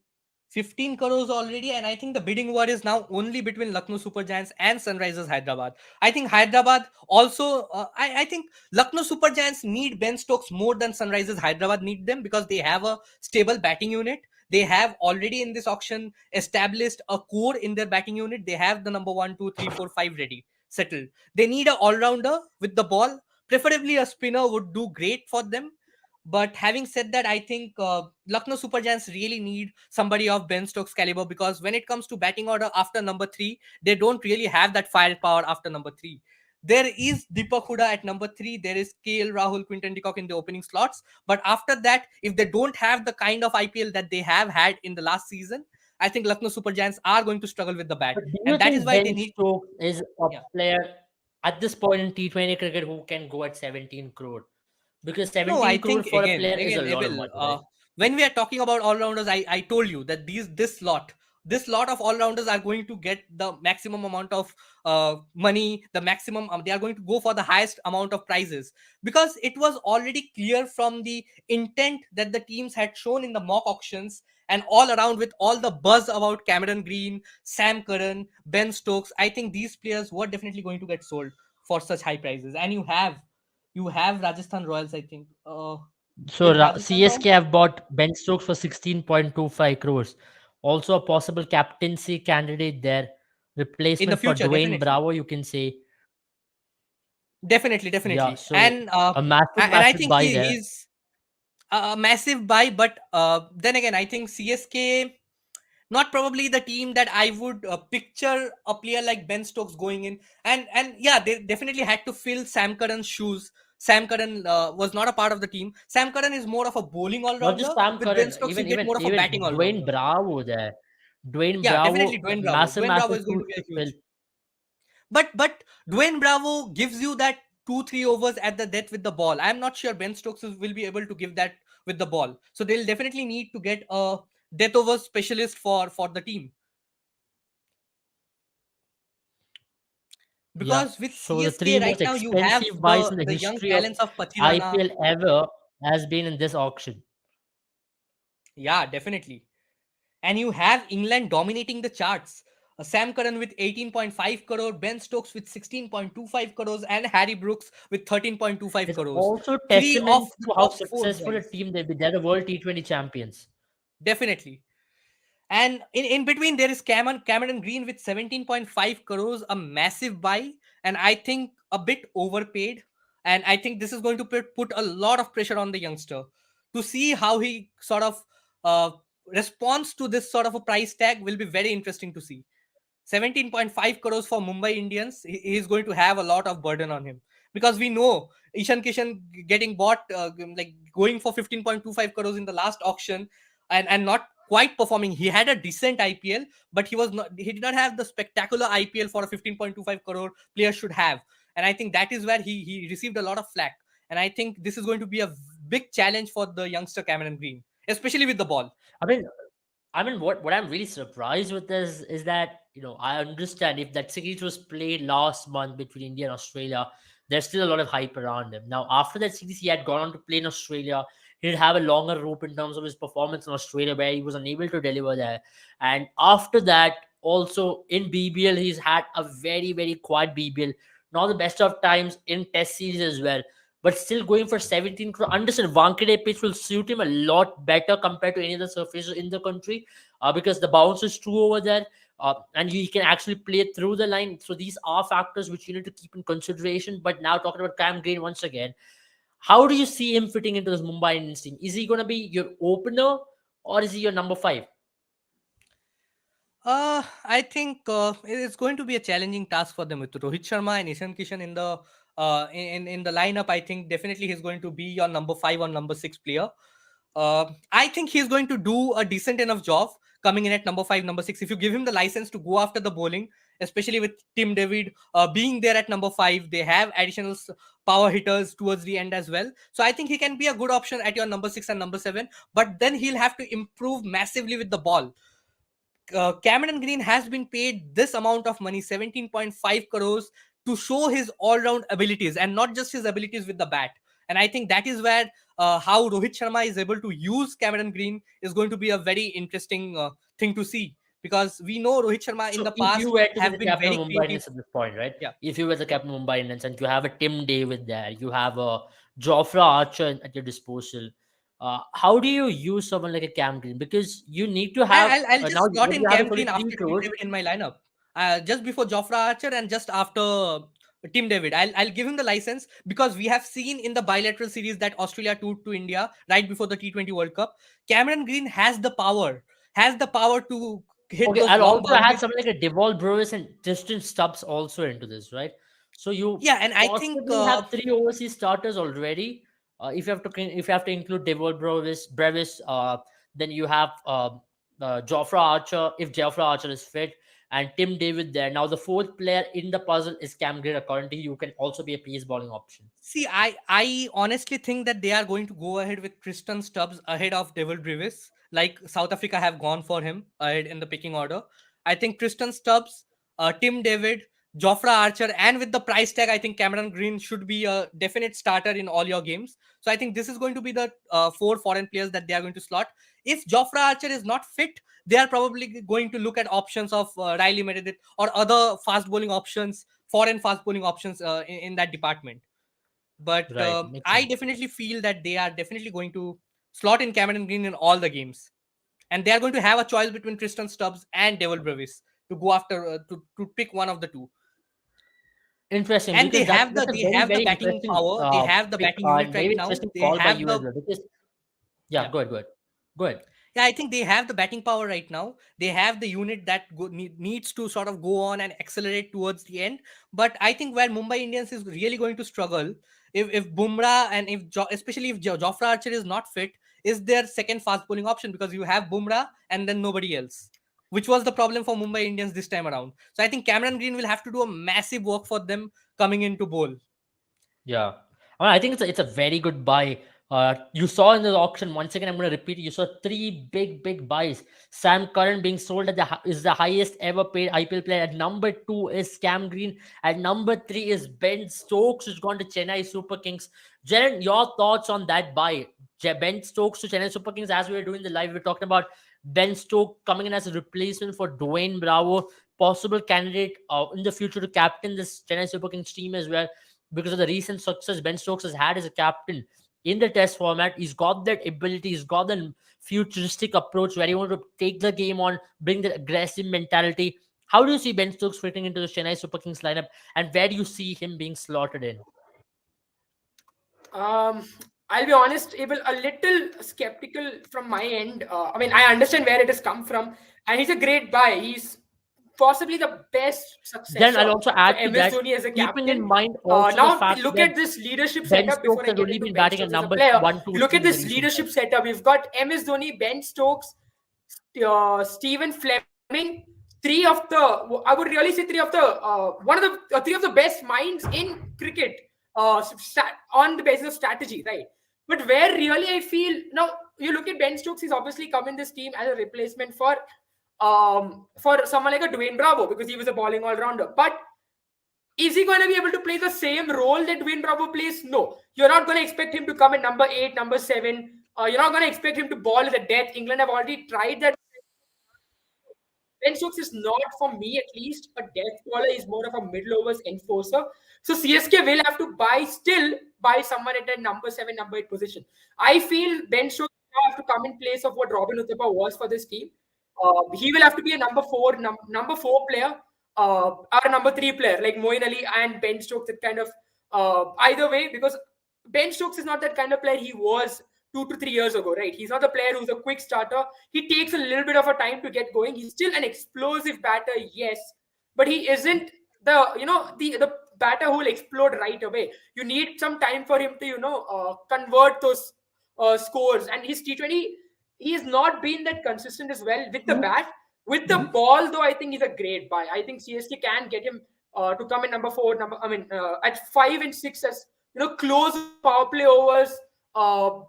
15 crores already, and I think the bidding war is now only between Lucknow Super Giants and Sunrisers Hyderabad. I think Hyderabad also, I think Lucknow Super Giants need Ben Stokes more than Sunrisers Hyderabad need them, because they have a stable batting unit. They have already in this auction established a core in their batting unit. They have the number 1, 2, 3, 4, 5 ready, settled. They need an all-rounder with the ball. Preferably a spinner would do great for them. But having said that, I think Lucknow Super Giants really need somebody of Ben Stokes' caliber, because when it comes to batting order after number 3, they don't really have that firepower after number 3. There is Deepak Huda at number 3. There is KL Rahul, Quinton de Kock in the opening slots. But after that, if they don't have the kind of IPL that they have had in the last season, I think Lucknow Super Giants are going to struggle with the bat. But do you And that is think why they Ben need. Stokes is a Yeah. player at this point in T20 cricket who can go at 17 crore? Because No, I 17 crore think for a again, player is a lot of Abel. money, right? When we are talking about all rounders, I told you that this lot of all rounders are going to get the maximum amount of money, the maximum. They are going to go for the highest amount of prizes, because it was already clear from the intent that the teams had shown in the mock auctions and all around, with all the buzz about Cameron Green, Sam Curran, Ben Stokes. I think these players were definitely going to get sold for such high prices, and you have Rajasthan Royals, I think. So Is Rajasthan CSK Royals? have bought Ben Stokes for 16.25 crores. Also a possible captaincy candidate there. In the Replacement for future, Dwayne definitely, Bravo, you can say. definitely, Yeah, definitely, so and a massive, and I massive think buy there. he's a massive buy. But then again, I think CSK, not probably the team that I would picture a player like Ben Stokes going in. And yeah, they definitely had to fill Sam Curran's shoes. Sam Curran was not a part of the team. Sam Curran is more of a bowling all Not just rounder. Sam With Ben Curran, Stokes, you even get even more of a even batting all Dwayne rounder. Bravo there. Dwayne Yeah, definitely Bravo, Dwayne Bravo. massive, Dwayne Bravo massive is going shoes to be a to fill. huge. But Dwayne Bravo gives you that 2-3 overs at the death with the ball. I'm not sure Ben Stokes will be able to give that with the ball. So they'll definitely need to get a death over specialist for the team. Yeah. Because with So the three CSK right most now, you have expensive buys in the the young history of talents of Pathirana. IPL ever has been in this auction. Yeah, definitely. And you have England dominating the charts. Sam Curran with 18.5 crore, Ben Stokes with 16.25 crores, and Harry Brooks with 13.25 It's crores. also Three of testament the to how top four successful a guys. team they'll be. They're the world T20 champions. Definitely. And in between, there is Cameron Green with 17.5 crores, a massive buy, and I think a bit overpaid. And I think this is going to put a lot of pressure on the youngster to see how he sort of uh, responds to this sort of a price tag. Will be very interesting to see. 17.5 crores for Mumbai Indians. He is going to have a lot of burden on him, because we know Ishan Kishan getting bought, like going for 15.25 crores in the last auction, and not quite performing. He had a decent IPL, but he did not have the spectacular IPL for a 15.25 crore player should have. And I think that is where he received a lot of flack. And I think this is going to be a big challenge for the youngster Cameron Green, especially with the ball. I mean, what I'm really surprised with this is that I understand if that series was played last month between India and Australia, there's still a lot of hype around him. Now, after that series, he had gone on to play in Australia. He'd have a longer rope in terms of his performance in Australia, where he was unable to deliver there. And after that, also in BBL, he's had a very, very quiet BBL. Not the best of times in Test series as well. but still going for 17 crore. Understand, Wankhede pitch will suit him a lot better compared to any other surfaces in the country, because the bounce is true over there, and he can actually play through the line. So these are factors which you need to keep in consideration. But now talking about Cam Green once again, how do you see him fitting into this Mumbai Indians team? Is he going to be your opener, or is he your number 5? I think it's going to be a challenging task for them with Rohit Sharma and Ishan Kishan in the in the lineup. I think definitely he's going to be your number 5 or number 6 player. I think he's going to do a decent enough job coming in at number 5, number 6. If you give him the license to go after the bowling, especially with Tim David being there at number 5, they have additional power hitters towards the end as well. So I think he can be a good option at your number 6 and number 7. But then he'll have to improve massively with the ball. Cameron Green has been paid this amount of money, 17.5 crores, to show his all-round abilities and not just his abilities with the bat. And I think that is where how Rohit Sharma is able to use Cameron Green is going to be a very interesting thing to see, because we know Rohit Sharma in the If past you were to be have the been captain very of Mumbai creative. Indians at this point, right? Yeah. If you were the captain of Mumbai Indians and you have a Tim David there, you have a Jofra Archer at your disposal, how do you use someone like a Cam Green? Because you need to have I'll just now slot what in you have Cam is only Green after 3 Tim crores. David in my lineup. Just before Jofra Archer and just after Tim David. I'll give him the license, because we have seen in the bilateral series that Australia toured to India right before the T20 World Cup, Cameron Green has the power to hit Okay, those I'll long also add boundaries. something like a Devol Brewis and Tristan Stubbs also into this, right? So you Yeah, and I think possibly have 3 overseas starters already. If you have to include Devol Brevis, then you have Jofra Archer if Jofra Archer is fit, and Tim David there. Now the fourth player in the puzzle is Cam Green. According to you, who can also be a pace bowling option. see, I honestly think that they are going to go ahead with Tristan Stubbs ahead of Devil Brevis, like South Africa have gone for him ahead in the picking order. I think Tristan Stubbs, Tim David, Jofra Archer, and with the price tag, I think Cameron Green should be a definite starter in all your games. So I think this is going to be the 4 foreign players that they are going to slot. If Jofra Archer is not fit, they are probably going to look at options of Riley Meredith or other fast bowling options, foreign fast bowling options in that department. But Right, makes I sense. definitely feel that they are definitely going to slot in Cameron Green in all the games, and they are going to have a choice between Tristan Stubbs and Devil Brevis to go after to pick one of the two. Interesting, And because that's a they very have the very batting interesting power. They have the pick batting unit and right very now. interesting They call by have you as the well. Because yeah, yeah. go ahead. Yeah, I think they have the batting power right now. They have the unit that needs to sort of go on and accelerate towards the end. But I think where Mumbai Indians is really going to struggle, if Bumrah and especially if Jofra Archer is not fit, is their second fast bowling option, because you have Bumrah and then nobody else, which was the problem for Mumbai Indians this time around. So I think Cameron Green will have to do a massive work for them coming into bowl. Yeah, I think it's a very good buy. You saw in the auction once again. I'm going to repeat. You saw 3 big buys. Sam Curran being sold at is the highest ever paid IPL player. At number 2 is Cam Green. At number 3 is Ben Stokes, who's gone to Chennai Super Kings. Jaren, your thoughts on that buy? Ben Stokes to Chennai Super Kings. As we were doing the live, we were talking about Ben Stokes coming in as a replacement for Dwayne Bravo, possible candidate in the future to captain this Chennai Super Kings team as well, because of the recent success Ben Stokes has had as a captain in the test format. He's got that ability, he's got the futuristic approach where he wants to take the game on, bring the aggressive mentality. How do you see Ben Stokes fitting into the Chennai Super Kings lineup, and where do you see him being slotted in? I'll be honest, Abel, a little skeptical from my end. I mean, I understand where it has come from, and he's a great buy. He's possibly the best successor Then I'll also for add to MS that, Dhoni as a keeping in captain. mind also the Now, fact look that at this leadership Ben setup before Stokes I has get only into been Ben batting at Stokes as a number player. 1, 2, Look 3 at in the this recent leadership years. setup. We've got MS Dhoni, Ben Stokes, Stephen Fleming. I would really say three of the best minds in cricket on the basis of strategy, right? But where really I feel now, you look at Ben Stokes, he's obviously come in this team as a replacement for someone like a Dwayne Bravo, because he was a bowling all rounder. But is he going to be able to play the same role that Dwayne Bravo plays? No. You're not going to expect him to come in number 8, number 7. You're not going to expect him to bowl at a death. England have already tried that. Ben Stokes is not, for me at least, a death bowler. He's more of a middle overs enforcer. So CSK will have to buy someone at a number 7, number 8 position. I feel Ben Stokes now have to come in place of what Robin Uthappa was for this team. He will have to be a number four player, or number 3 player like Moeen Ali and Ben Stokes. That kind of either way, because Ben Stokes is not that kind of player he was 2 to 3 years ago, right? He's not the player who's a quick starter. He takes a little bit of a time to get going. He's still an explosive batter, yes, but he isn't the batter who will explode right away. You need some time for him to convert those scores. And his T20, he has not been that consistent as well with the bat. With the ball, though, I think he's a great buy. I think CSK can get him to come in number 4, at 5 and 6 as close power play overs.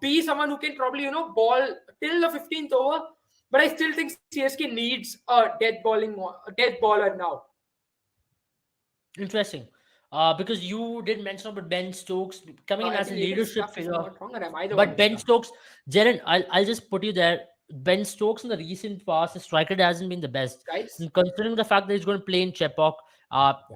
Be someone who can probably ball till the 15th over. But I still think CSK needs a death baller now. Interesting. Because you did mention about Ben Stokes coming in as a leadership figure. But Ben Stokes, Jaren, I'll just put you there. Ben Stokes in the recent past, his strike rate hasn't been the best. And considering the fact that he's going to play in Chepauk,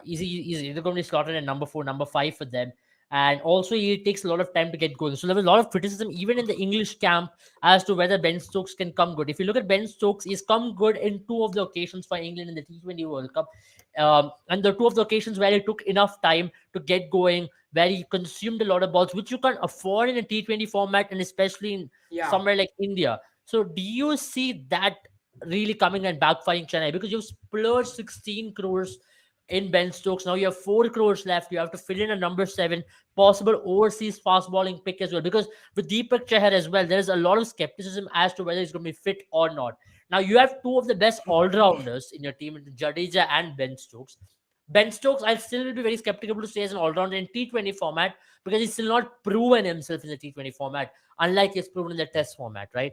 he's either going to be slotted at number 4, number 5 for them. And also, he takes a lot of time to get going. So there was a lot of criticism, even in the English camp, as to whether Ben Stokes can come good. If you look at Ben Stokes, he's come good in 2 of the occasions for England in the T20 World Cup. And the 2 of the occasions where he took enough time to get going, where he consumed a lot of balls, which you can't afford in a T20 format, and especially in somewhere like India. So do you see that really coming and backfiring Chennai? Because you've splurged 16 crores in Ben Stokes. Now you have 4 crores left. You have to fill in a number 7 possible overseas fast bowling pick as well. Because with Deepak Chahar as well, there is a lot of skepticism as to whether he's going to be fit or not. Now you have 2 of the best all-rounders in your team, Jadeja and Ben Stokes. Ben Stokes, I still will be very skeptical to say as an all-rounder in T20 format, because he's still not proven himself in the T20 format, unlike he's proven in the Test format, right?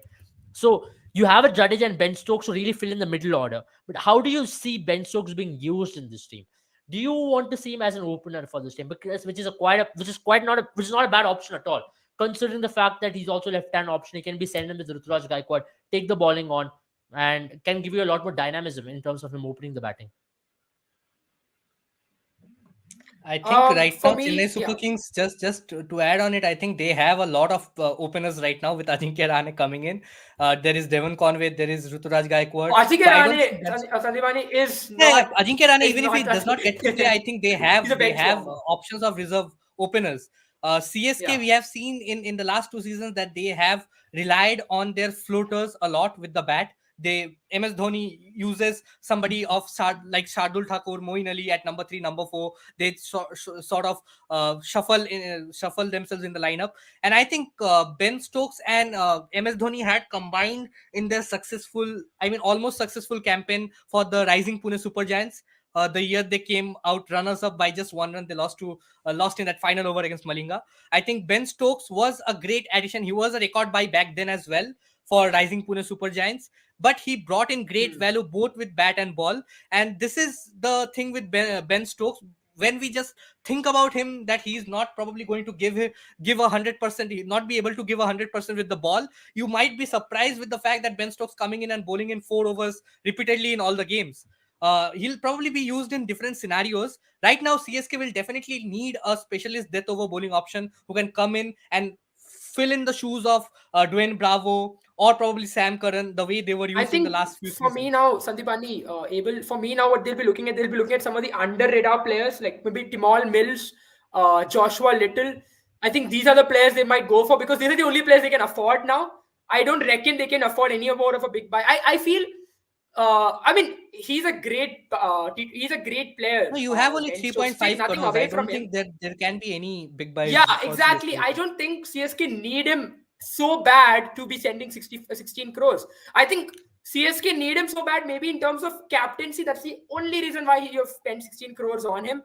So you have a Jadeja and Ben Stokes to really fill in the middle order. But how do you see Ben Stokes being used in this team? Do you want to see him as an opener for this team? Because which is not a bad option at all, considering the fact that he's also left-hand option. He can be sent in with Ruturaj Gaikwad, take the bowling on, and can give you a lot more dynamism in terms of him opening the batting. I think right now Chennai Super Kings, just to add on it, I think they have a lot of openers right now with Ajinkya Rahane coming in. There is Devon Conway, there is Ruturaj Gaikwad. Sandeep Rahane is not... Ajinkya Rahane, even if he does not get to play, I think they have options of reserve openers. CSK, we have seen in the last 2 seasons that they have relied on their floaters a lot with the bat. MS Dhoni uses somebody of like Shardul Thakur, Moeen Ali at number 3, number 4. They sort of shuffle themselves in the lineup. And I think Ben Stokes and MS Dhoni had combined in their almost successful campaign for the Rising Pune Super Giants. The year they came out runners up by just 1 run, they lost in that final over against Malinga. I think Ben Stokes was a great addition. He was a record buy back then as well for Rising Pune Super Giants, but he brought in great value both with bat and ball. And this is the thing with Ben Stokes. When we just think about him, that he's not probably going to give 100%, he'll not be able to give 100% with the ball, you might be surprised with the fact that Ben Stokes coming in and bowling in 4 overs repeatedly in all the games. He'll probably be used in different scenarios. Right now, CSK will definitely need a specialist death over bowling option who can come in and fill in the shoes of Dwayne Bravo or probably Sam Curran, the way they were used in the last few seasons. For me now, Sandeepani, what they'll be looking at some of the under-radar players, like maybe Timal Mills, Joshua Little. I think these are the players they might go for, because these are the only players they can afford now. I don't reckon they can afford any more of a big buy. I feel... he's a great player. No, you have only 3.5 crores. I don't think that there can be any big buys. Yeah, exactly. CSK. I don't think CSK need him so bad to be sending 16 crores. I think CSK need him so bad, maybe in terms of captaincy. That's the only reason why you have spent 16 crores on him.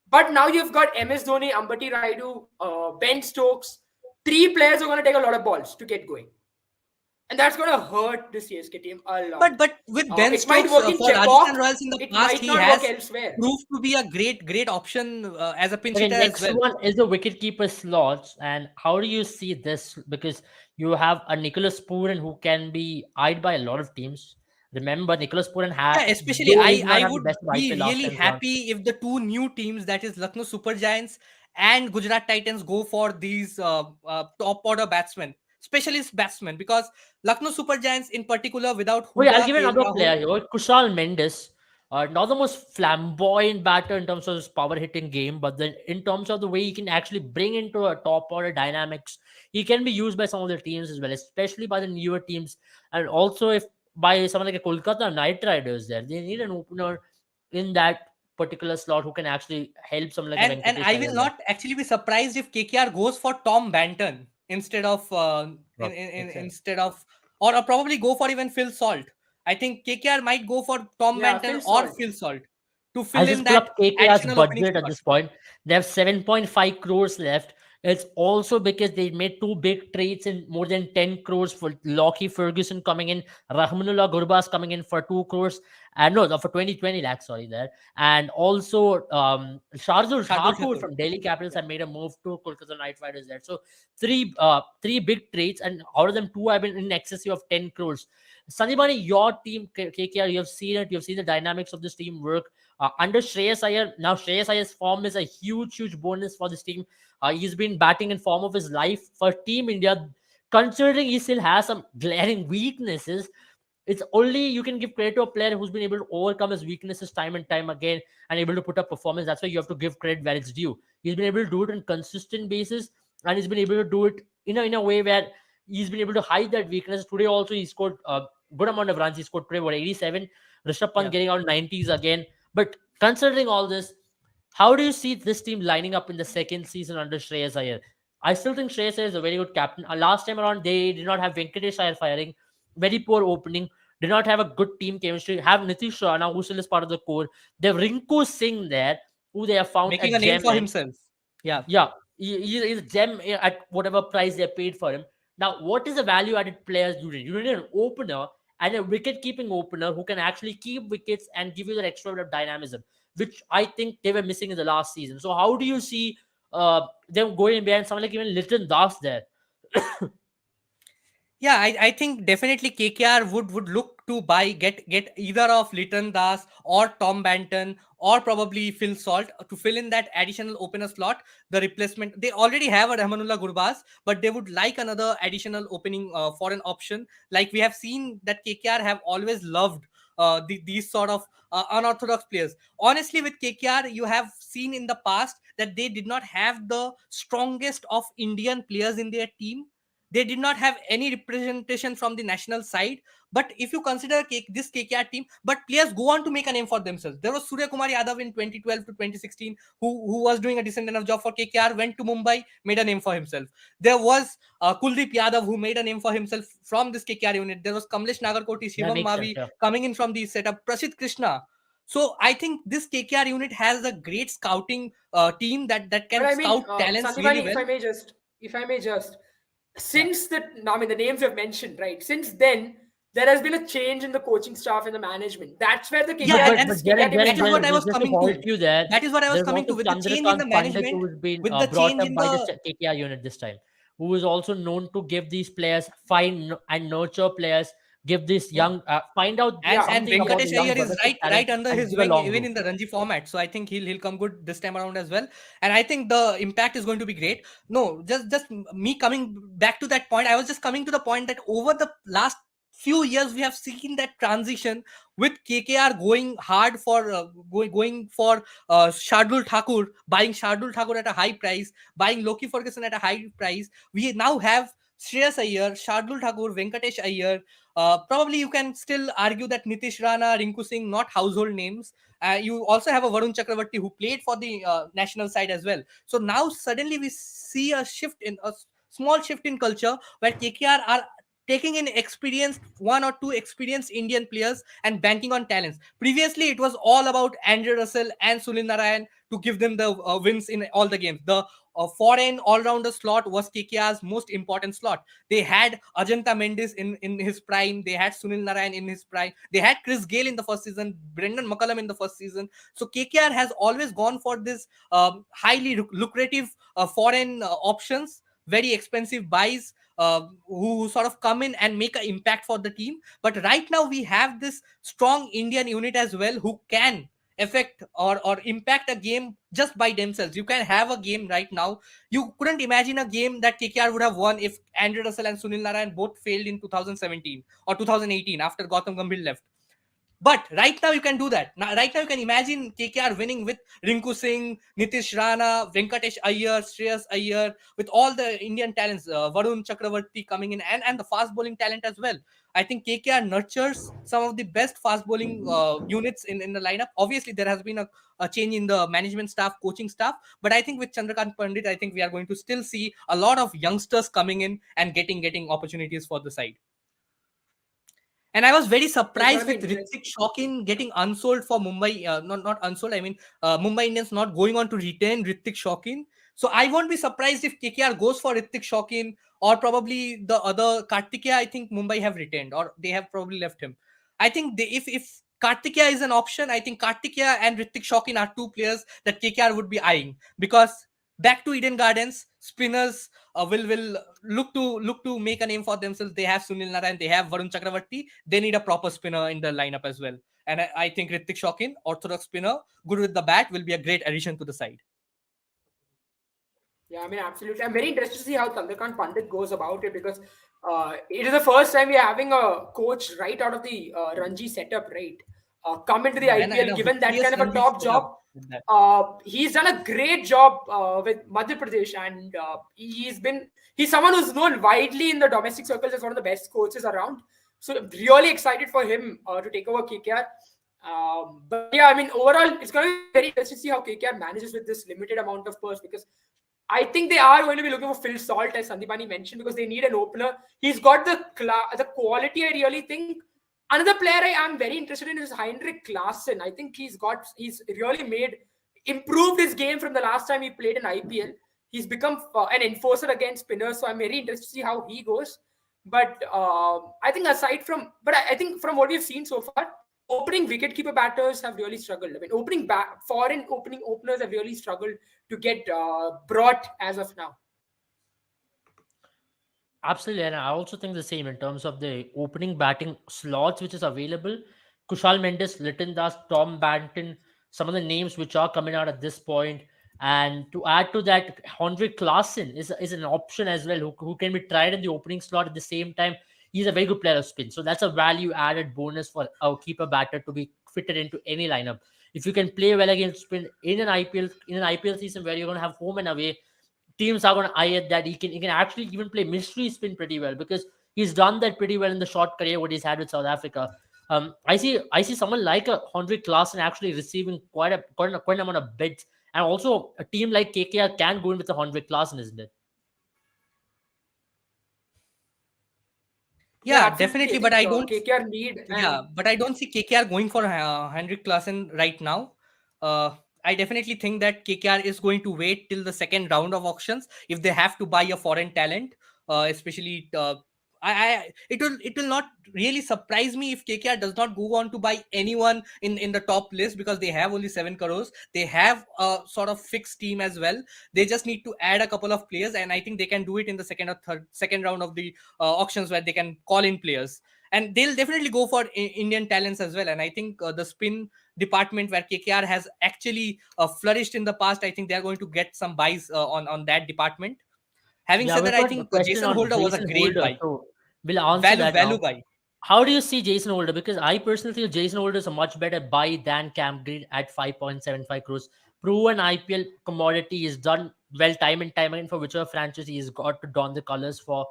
But now you've got MS Dhoni, Ambati Rayudu, Ben Stokes. 3 players are going to take a lot of balls to get going. And that's going to hurt the CSK team a lot. But with Ben Stokes for Rajasthan Royals in the past, he has proved to be a great option as a pinch hitter as well. Next one is the wicketkeeper slots. And how do you see this? Because you have a Nicholas Pooran who can be eyed by a lot of teams. Remember, Nicholas Puran Yeah, had, especially though he did not I have the would best of be IPL last really time around. happy if the two new teams, that is Lucknow Super Giants and Gujarat Titans, go for these top order batsmen, specialist batsmen, because Lucknow Super Giants in particular, without Oh yeah, I'll Huda, give you KL another Rahul. player here, Kushal Mendes. Not the most flamboyant batter in terms of his power hitting game, but then in terms of the way he can actually bring into a top order dynamics, he can be used by some of the teams as well, especially by the newer teams, and also if by someone like a Kolkata Knight Riders. There, they need an opener in that particular slot who can actually help someone like a And Venkatesh I will Iyer there. not actually be surprised if KKR goes for Tom Banton instead of Well, makes sense. instead of, or probably go for even Phil Salt. I think KKR might go for Tom Yeah, Banton Phil or Salt. Phil Salt to I fill in just pull that up KKR's additional opening budget at slot. this point. They have 7.5 crores left. It's also because they made two big trades in more than 10 crores for Lockie Ferguson coming in, Rahmanullah Gurbaz coming in for 2 crores, and no, for 2020 lakhs, sorry, there. And also Shardul Shardul Thakur Thakur. from Delhi Capitals have made a move to Kolkata Knight Riders there. So three big trades, and out of them, two have been in excess of 10 crores. Sanjay, your team, KKR, you have seen it, you have seen the dynamics of this team work under Shreyas Iyer. Now Shreyas Iyer's form is a huge bonus for this team. He's been batting in form of his life for Team India. Considering he still has some glaring weaknesses, it's only you can give credit to a player who's been able to overcome his weaknesses time and time again and able to put up performance. That's why you have to give credit where it's due. He's been able to do it on consistent basis, and he's been able to do it in a way where he's been able to hide that weakness. Today also he scored a good amount of runs. He scored today 87. Rishabh Pant Yeah. getting out 90s again. But considering all this, how do you see this team lining up in the second season under Shreyas Iyer? I still think Shreyas Iyer is a very good captain. Last time around, they did not have Venkatesh Iyer firing. Very poor opening. Did not have a good team chemistry. Have Nitish Rana, who still is part of the core. They have Rinku Singh there, who they have found a Making a name gem for in. himself. Yeah. Yeah, he's a gem at whatever price they paid for him. Now, what is the value added players you need? You need an opener and a wicket keeping opener who can actually keep wickets and give you that extra bit of dynamism, which I think they were missing in the last season. So, how do you see them going behind someone like even Litton Das there? Yeah, I think definitely KKR would look to get either of Litton Das or Tom Banton or probably Phil Salt to fill in that additional opener slot. The replacement, they already have a Rahmanullah Gurbaz, but they would like another additional opening foreign option. Like we have seen that KKR have always loved these sort of unorthodox players. Honestly, with KKR, you have seen in the past that they did not have the strongest of Indian players in their team. They did not have any representation from the national side. But if you consider this KKR team, but players go on to make a name for themselves. There was Surya Kumar Yadav in 2012 to 2016, who was doing a decent enough job for KKR, went to Mumbai, made a name for himself. There was Kuldeep Yadav, who made a name for himself from this KKR unit. There was Kamlesh Nagarkoti, That Shivam makes sense. Mavi Yeah. coming in from the setup, Prasidh Krishna. So I think this KKR unit has a great scouting team that But can I mean, scout talents really Sanjivani, well. if I may just, Yeah. since the names you've mentioned, right? Since then, there has been a change in the coaching staff and the management. That's where the Yeah, KKR, and this KKR Jaren, team is that is what Jaren, I struggling. was just to coming halt to. you there, That is what I was there's coming to. also With the change in the Chandrakant Pandit management, who's been with the brought change up in by the the KKR unit this time, who is also known to give these players, find and nurture players, give this yeah, young, find out Yeah, and something about the Venkatesh young Iyer is progressive right talent under and his give a wing long even route. in the Ranji format. So I think he'll come good this time around as well. And I think the impact is going to be great. No, just me coming back to that point. I was just coming to the point that over the last few years we have seen that transition with KKR going hard for going for Shardul Thakur, buying Shardul Thakur at a high price, buying Loki Ferguson at a high price. We now have Shreyas Iyer, Shardul Thakur, Venkatesh Iyer. Probably you can still argue that Nitish Rana, Rinku Singh, not household names. You also have a Varun Chakravarti who played for the national side as well. So now suddenly we see a shift in a small shift in culture where KKR are taking in experienced one or two experienced Indian players and banking on talents. Previously, it was all about Andrew Russell and Sunil Narayan to give them the wins in all the games. The foreign all-rounder slot was KKR's most important slot. They had Ajanta Mendes in his prime. They had Sunil Narayan in his prime. They had Chris Gale in the first season, Brendan McCullum in the first season. So KKR has always gone for this highly lucrative foreign options, very expensive buys. who sort of come in and make an impact for the team. But right now we have this strong Indian unit as well who can affect or impact a game just by themselves. You can have a game right now. You couldn't imagine a game that KKR would have won if Andre Russell and Sunil Narayan both failed in 2017 or 2018 after Gautam Gambhir left. But right now you can do that. Now, right now you can imagine KKR winning with Rinku Singh, Nitish Rana, Venkatesh Iyer, Shreyas Iyer, with all the Indian talents, Varun Chakravarti coming in, and the fast bowling talent as well. I think KKR nurtures some of the best fast bowling units in the lineup. Obviously, there has been a change in the management staff, coaching staff, but I think with Chandrakant Pandit, I think we are going to still see a lot of youngsters coming in and getting opportunities for the side. And I was very surprised with Hrithik Shawkin getting unsold for Mumbai. Not unsold. I mean, Mumbai Indians not going on to retain Hrithik Shawkin. So I won't be surprised if KKR goes for Hrithik Shawkin, or probably the other Kartikeya. I think Mumbai have retained, or they have probably left him. I think if Kartikeya is an option, I think Kartikeya and Hrithik Shawkin are two players that KKR would be eyeing, because back to Eden Gardens, spinners will look to make a name for themselves. They have Sunil Narayan, they have Varun Chakravarti. They need a proper spinner in the lineup as well. And I think Hrithik Shawkin, orthodox spinner, good with the bat, will be a great addition to the side. Yeah, I mean, absolutely. I'm very interested to see how Chandrakant Pandit goes about it, because it is the first time we are having a coach right out of the Ranji setup, right? Come into the IPL, given that kind of a top job. He's done a great job with Madhya Pradesh, and he's someone who's known widely in the domestic circles as one of the best coaches around. So I'm really excited for him to take over KKR. But yeah, I mean, overall, it's going to be very interesting to see how KKR manages with this limited amount of purse, because I think they are going to be looking for Phil Salt, as Sandipani mentioned, because they need an opener. He's got the quality, I really think. Another player I am very interested in is Heinrich Klaasen. I think he's really improved his game from the last time he played in IPL. He's become an enforcer against spinners, so I'm very interested to see how he goes. But I think I think from what we've seen so far, opening wicketkeeper batters have really struggled. I mean, foreign opening openers have really struggled to get brought as of now. Absolutely, and I also think the same in terms of the opening batting slots which is available. Kushal Mendes, Liton Das, Tom Banton, some of the names which are coming out at this point. And to add to that, Heinrich Klaasen is an option as well, who can be tried in the opening slot at the same time. He's a very good player of spin. So that's a value added bonus for our keeper batter to be fitted into any lineup. If you can play well against spin in an IPL season where you're going to have home and away, teams are going to eye at that. He can actually even play mystery spin pretty well, because he's done that pretty well in the short career what he's had with South Africa. I see someone like a Heinrich Klaasen actually receiving quite an amount of bids, and also a team like KKR can go in with a Heinrich Klaasen, isn't it? Yeah, definitely. But I don't. KKR need. But I don't see KKR going for Heinrich Klaasen right now. I definitely think that KKR is going to wait till the second round of auctions if they have to buy a foreign talent, especially. It will not really surprise me if KKR does not go on to buy anyone in the top list, because they have only 7 crores. They have a sort of fixed team as well. They just need to add a couple of players, and I think they can do it in the second round of the auctions, where they can call in players. And they'll definitely go for Indian talents as well. And I think the spin department, where KKR has actually flourished in the past, I think they're going to get some buys on that department. Having said that, I think Jason Holder was a great buy. So we'll answer value buy. How do you see Jason Holder? Because I personally feel Jason Holder is a much better buy than Cam Green at 5.75 crores. Proven IPL commodity, is done well time and time again for whichever franchise he's got to don the colors for.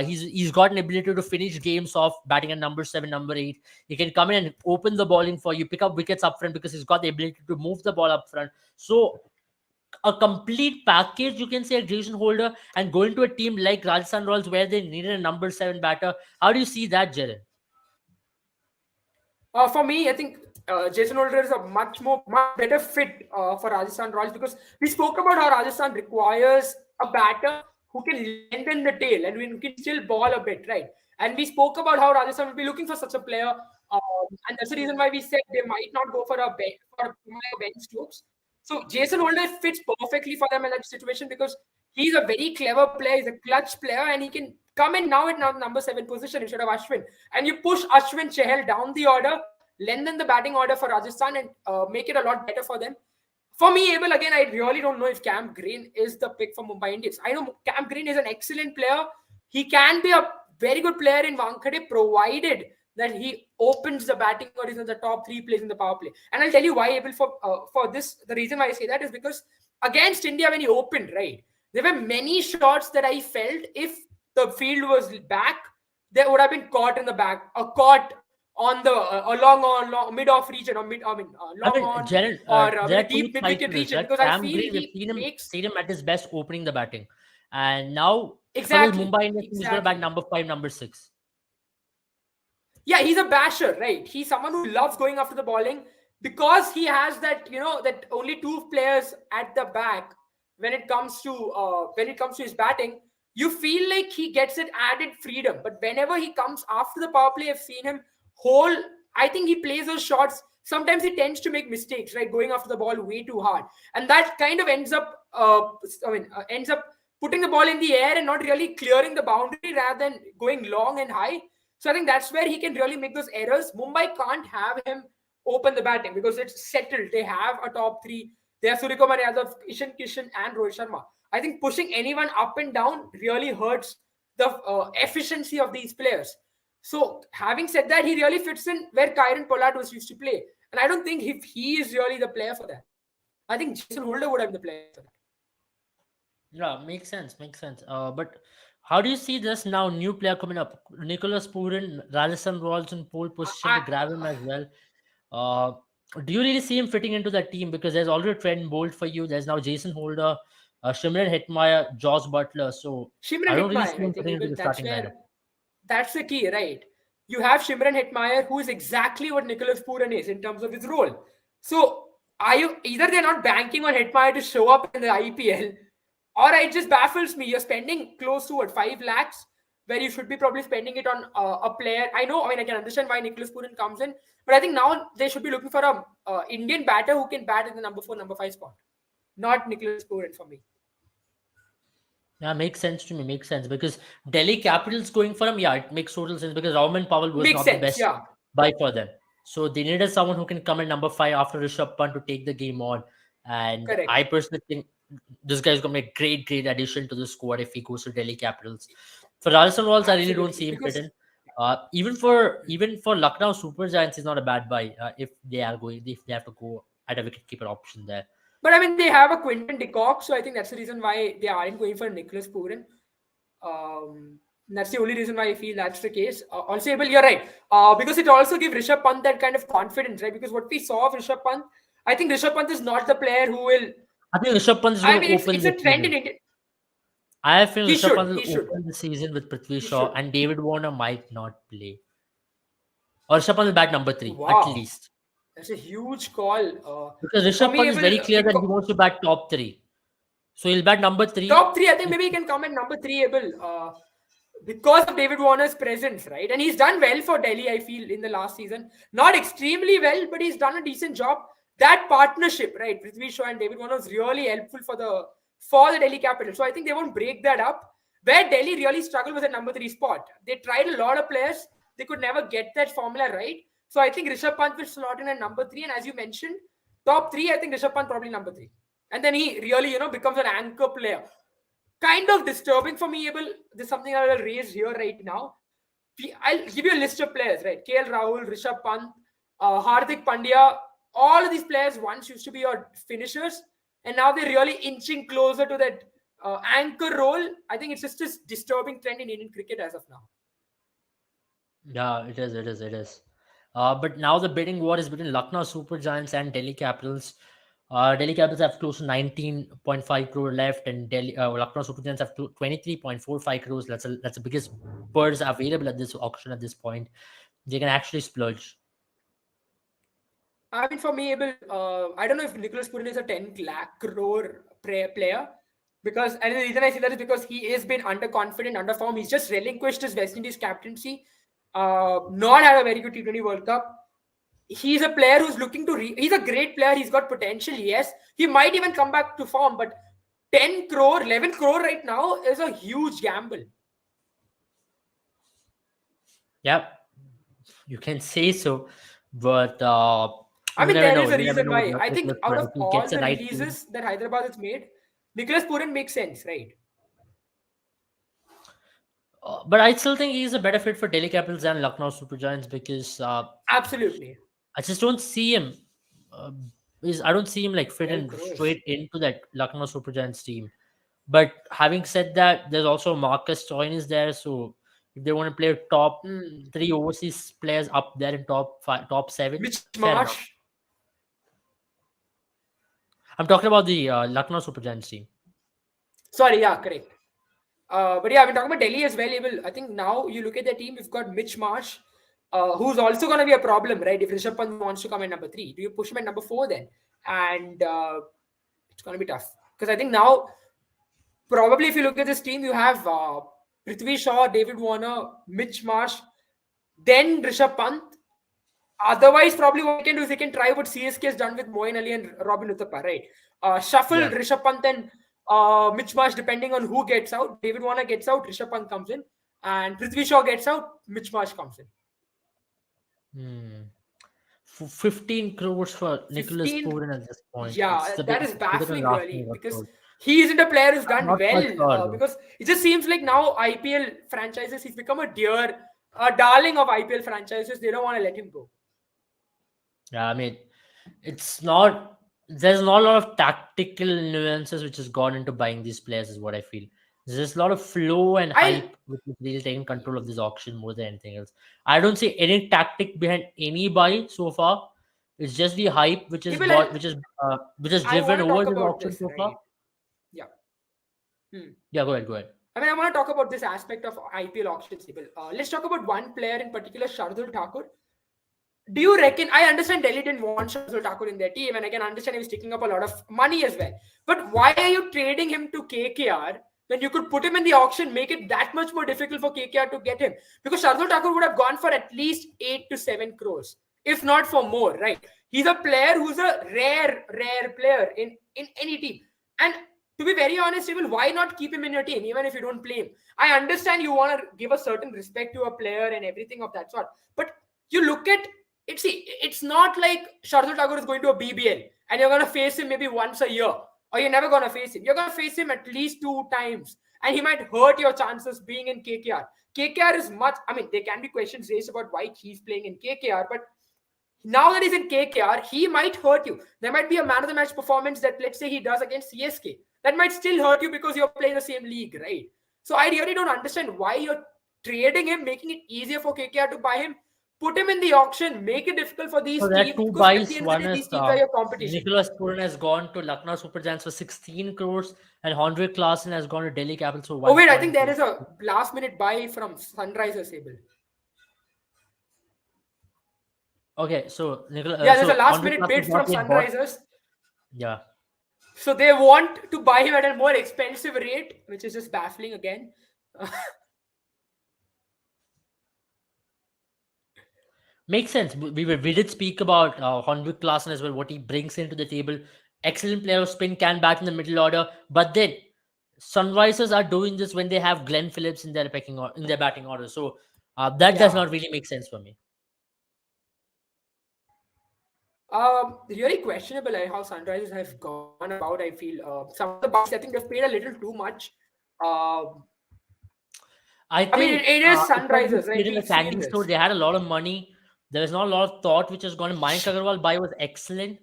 He's got an ability to finish games off batting at number 7, number 8. He can come in and open the bowling for you, pick up wickets up front, because he's got the ability to move the ball up front. So a complete package, you can say, at Jason Holder, and going to a team like Rajasthan Royals where they needed a number 7 batter. How do you see that, Jared? For me, I think Jason Holder is a much better fit for Rajasthan Royals, because we spoke about how Rajasthan requires a batter who can lengthen the tail and who can still ball a bit, right? And we spoke about how Rajasthan will be looking for such a player, and that's the reason why we said they might not go for Ben Stokes. So Jason Holder fits perfectly for them in that situation, because he's a very clever player, he's a clutch player, and he can come in now at number 7 position instead of Ashwin, and you push Ashwin Chahal down the order, lengthen the batting order for Rajasthan, and make it a lot better for them. For me, Abel, again, I really don't know if Cam Green is the pick for Mumbai Indians. I know Cam Green is an excellent player. He can be a very good player in Wankhede, provided that he opens the batting or is in the top 3 plays in the power play. And I'll tell you why, Abel, for this, the reason why I say that is because against India, when he opened, right, there were many shots that I felt if the field was back, they would have been caught in the back, or caught on the long mid-off region, or long on, Gerald, or there are deep two mid-wicket sides to this, region, right? because I Cam feel Green, we've he makes... seen him at his best opening the batting. And now, for Exactly. the Mumbai Indians, he's going to bat Exactly. number 5, number 6. Yeah, he's a basher, right? He's someone who loves going after the bowling, because he has that, that only 2 players at the back when it comes to his batting. You feel like he gets that added freedom. But whenever he comes after the power play, I've seen him I think he plays those shots. Sometimes he tends to make mistakes, right? Going after the ball way too hard. And that kind of ends up putting the ball in the air and not really clearing the boundary rather than going long and high. So I think that's where he can really make those errors. Mumbai can't have him open the batting because it's settled. They have a top 3. They have Suryakumar Yadav, Ishan Kishan, and Rohit Sharma. I think pushing anyone up and down really hurts the efficiency of these players. So having said that, he really fits in where Kieron Pollard was used to play. And I don't think if he is really the player for that. I think Jason Holder would have been the player for that. Yeah, makes sense. But how do you see this now new player coming up? Nicholas Puran, Rajasthan Royals in pole position to grab him as well. Do you really see him fitting into that team? Because there's already Trent Bolt for you. There's now Jason Holder, Shimron Hetmeyer, Josh Butler. So Shimron I don't really Hetmeyer, see him I fitting into think the starting lineup. that's the key, right? You have Shimron Hetmeyer, who is exactly what Nicholas Puran is in terms of his role. So either they're not banking on Hetmeyer to show up in the IPL, or it just baffles me. You're spending close to 5 lakhs, where you should be probably spending it on a player. I can understand why Nicholas Puran comes in, but I think now they should be looking for a Indian batter who can bat in the number 4, number 5 spot, not Nicholas Puran for me. Yeah, makes sense to me. Makes sense because Delhi Capitals going for him. Yeah, it makes total sense because Rahman Powell was not the best buy for them. So they needed someone who can come in number 5 after Rishabh Pant to take the game on. And Correct. I personally think this guy is going to be a great addition to the squad if he goes to Delhi Capitals. For Rajasthan Royals, I really don't see him fit in. Even for Lucknow Super Giants, is not a bad buy if they have to go at a wicketkeeper option there. But I mean, they have a Quinton de Kock, so I think that's the reason why they aren't going for Nicholas Puran. That's the only reason why I feel that's the case. Also, Abel, you're right. Because it also gives Rishabh Pant that kind of confidence, right? Because what we saw of Rishabh Pant, I think Rishabh Pant is not the player who will... I think Rishabh Pant is going to open it's a trend in India. I feel Rishabh Pant will open the season with Prithvi Shaw and David Warner might not play. Or Rishabh Pant will bat number 3 at least. That's a huge call. Because Rishabh Pant is very clear that he wants to bat top 3. So he'll bat number 3. Top 3, I think maybe he can come at number 3, Abel. Because of David Warner's presence, right? And he's done well for Delhi, I feel, in the last season. Not extremely well, but he's done a decent job. That partnership, right, Prithvi Shaw and David Warner was really helpful for the Delhi Capitals. So I think they won't break that up. Where Delhi really struggled was at number 3 spot. They tried a lot of players. They could never get that formula right. So I think Rishabh Pant will slot in at number 3. And as you mentioned, top 3, I think Rishabh Pant probably number 3. And then he really, becomes an anchor player. Kind of disturbing for me, Abel. There's something I will raise here right now. I'll give you a list of players, right? KL Rahul, Rishabh Pant, Hardik Pandya. All of these players once used to be your finishers. And now they're really inching closer to that anchor role. I think it's just this disturbing trend in Indian cricket as of now. Yeah, it is. But now the bidding war is between Lucknow Super Giants and Delhi Capitals. Delhi Capitals have close to 19.5 crore left, and Lucknow Super Giants have 23.45 crores. That's the biggest purse available at this auction at this point. They can actually splurge. I mean, for me, Abel, I don't know if Nicholas Puran is a 10 lakh crore player. Because, and the reason I say that is because he has been underconfident, under form. He's just relinquished his West Indies captaincy. Not had a very good T20 World Cup. He's a player who's looking to... he's a great player. He's got potential, yes. He might even come back to form. But 10 crore, 11 crore right now is a huge gamble. Yeah, you can say so, but I you mean, never there know. is a You never reason know with why. I think Nicholas out Puran. of If he all gets the the right team. releases that Hyderabad has made, Nicholas Puran makes sense, right? But I still think he's a better fit for Delhi Capitals than Lucknow Super Giants because Absolutely. I just don't see him. Uh, I don't see him like 12 fitting crores. straight into that Lucknow Super Giants team. But having said that, there's also Marcus Toyn is there. So if they want to play top Hmm. three overseas players up there in top five, top seven, Mitch fair enough. Marsh. I'm talking about the Lucknow Super Giants team. Sorry, yeah, correct. But yeah, I've been talking about Delhi as well. I think now you look at their team, you've got Mitch Marsh, who's also going to be a problem, right? If Rishabh Pant wants to come at number 3, do you push him at number 4 then? And it's going to be tough. Because I think now, probably if you look at this team, you have Prithvi Shaw, David Warner, Mitch Marsh, then Rishabh Pant. Otherwise, probably what they can do is they can try what CSK has done with Moin Ali and Robin Uthappa, right? Shuffle Yeah. Rishabh Pant and Mitch Marsh depending on who gets out. David Warner gets out, Rishabh Pant comes in, and Prithvi Shaw gets out, Mitch Marsh comes in. Hmm. 15 crores for Nicholas 15, Puran at this point. yeah, that is Bigger than baffling last really year. because he isn't a player who's done Not quite well. sure though. Because it just seems like now IPL franchises, he's become a darling of IPL franchises. They don't want to let him go. Yeah, I mean, it's not. There's not a lot of tactical nuances which has gone into buying these players, is what I feel. There's just a lot of flow and I hype which is really taking control of this auction more than anything else. I don't see any tactic behind any buy so far. It's just the hype which is Even got, which has I driven want to over talk this about auction this, so far. right? Yeah. Hmm. Yeah, go ahead, go ahead. I mean, I want to talk about this aspect of IPL auctions table. Let's talk about one player in particular, Shardul Thakur. Do you reckon? I understand Delhi didn't want Shardul Thakur in their team, and I can understand he was taking up a lot of money as well. But why are you trading him to KKR when you could put him in the auction, make it that much more difficult for KKR to get him? Because Shardul Thakur would have gone for at least 8 to 7 crores, if not for more, right? He's a player who's a rare player in any team. And to be very honest, even why not keep him in your team, even if you don't play him? I understand you want to give a certain respect to a player and everything of that sort, but you look at it. See, it's not like Shardul Thakur is going to a BBL and you're going to face him maybe once a year, or you're never going to face him. You're going to face him at least 2 times, and he might hurt your chances being in KKR. KKR is much. I mean, there can be questions raised about why he's playing in KKR, but now that he's in KKR, he might hurt you. There might be a man of the match performance that, let's say, he does against CSK. That might still hurt you because you're playing the same league, right? So I really don't understand why you're trading him, making it easier for KKR to buy him. Put him in the auction, make it difficult for these So there are teams, two because at the buys. end of the One day, is these teams are your competition. Nicholas Puran has gone to Lucknow Super Giants for 16 crores, and Henrik Klaasen has gone to Delhi Capitals for 1. Oh wait, I think there is a last minute buy from Sunrisers, Abel. Okay, so Nicholas. Yeah, there's a last Henrik minute Klaasen bid is from not yet bought. Sunrisers. Yeah. So they want to buy him at a more expensive rate, which is just baffling again. Makes sense. We did speak about Henrik Klaasen as well, what he brings into the table. Excellent player of spin, can bat in the middle order. But then Sunrisers are doing this when they have Glenn Phillips in their in their batting order. So that does Yeah. not really make sense for me. Really questionable how Sunrisers have gone about. I feel some of the buys, I think they've paid a little too much. I think mean, it is Sunrisers, right? In a We've seen candy this. store, they had a lot of money. There was not a lot of thought which has gone. Mayank Agarwal buy was excellent.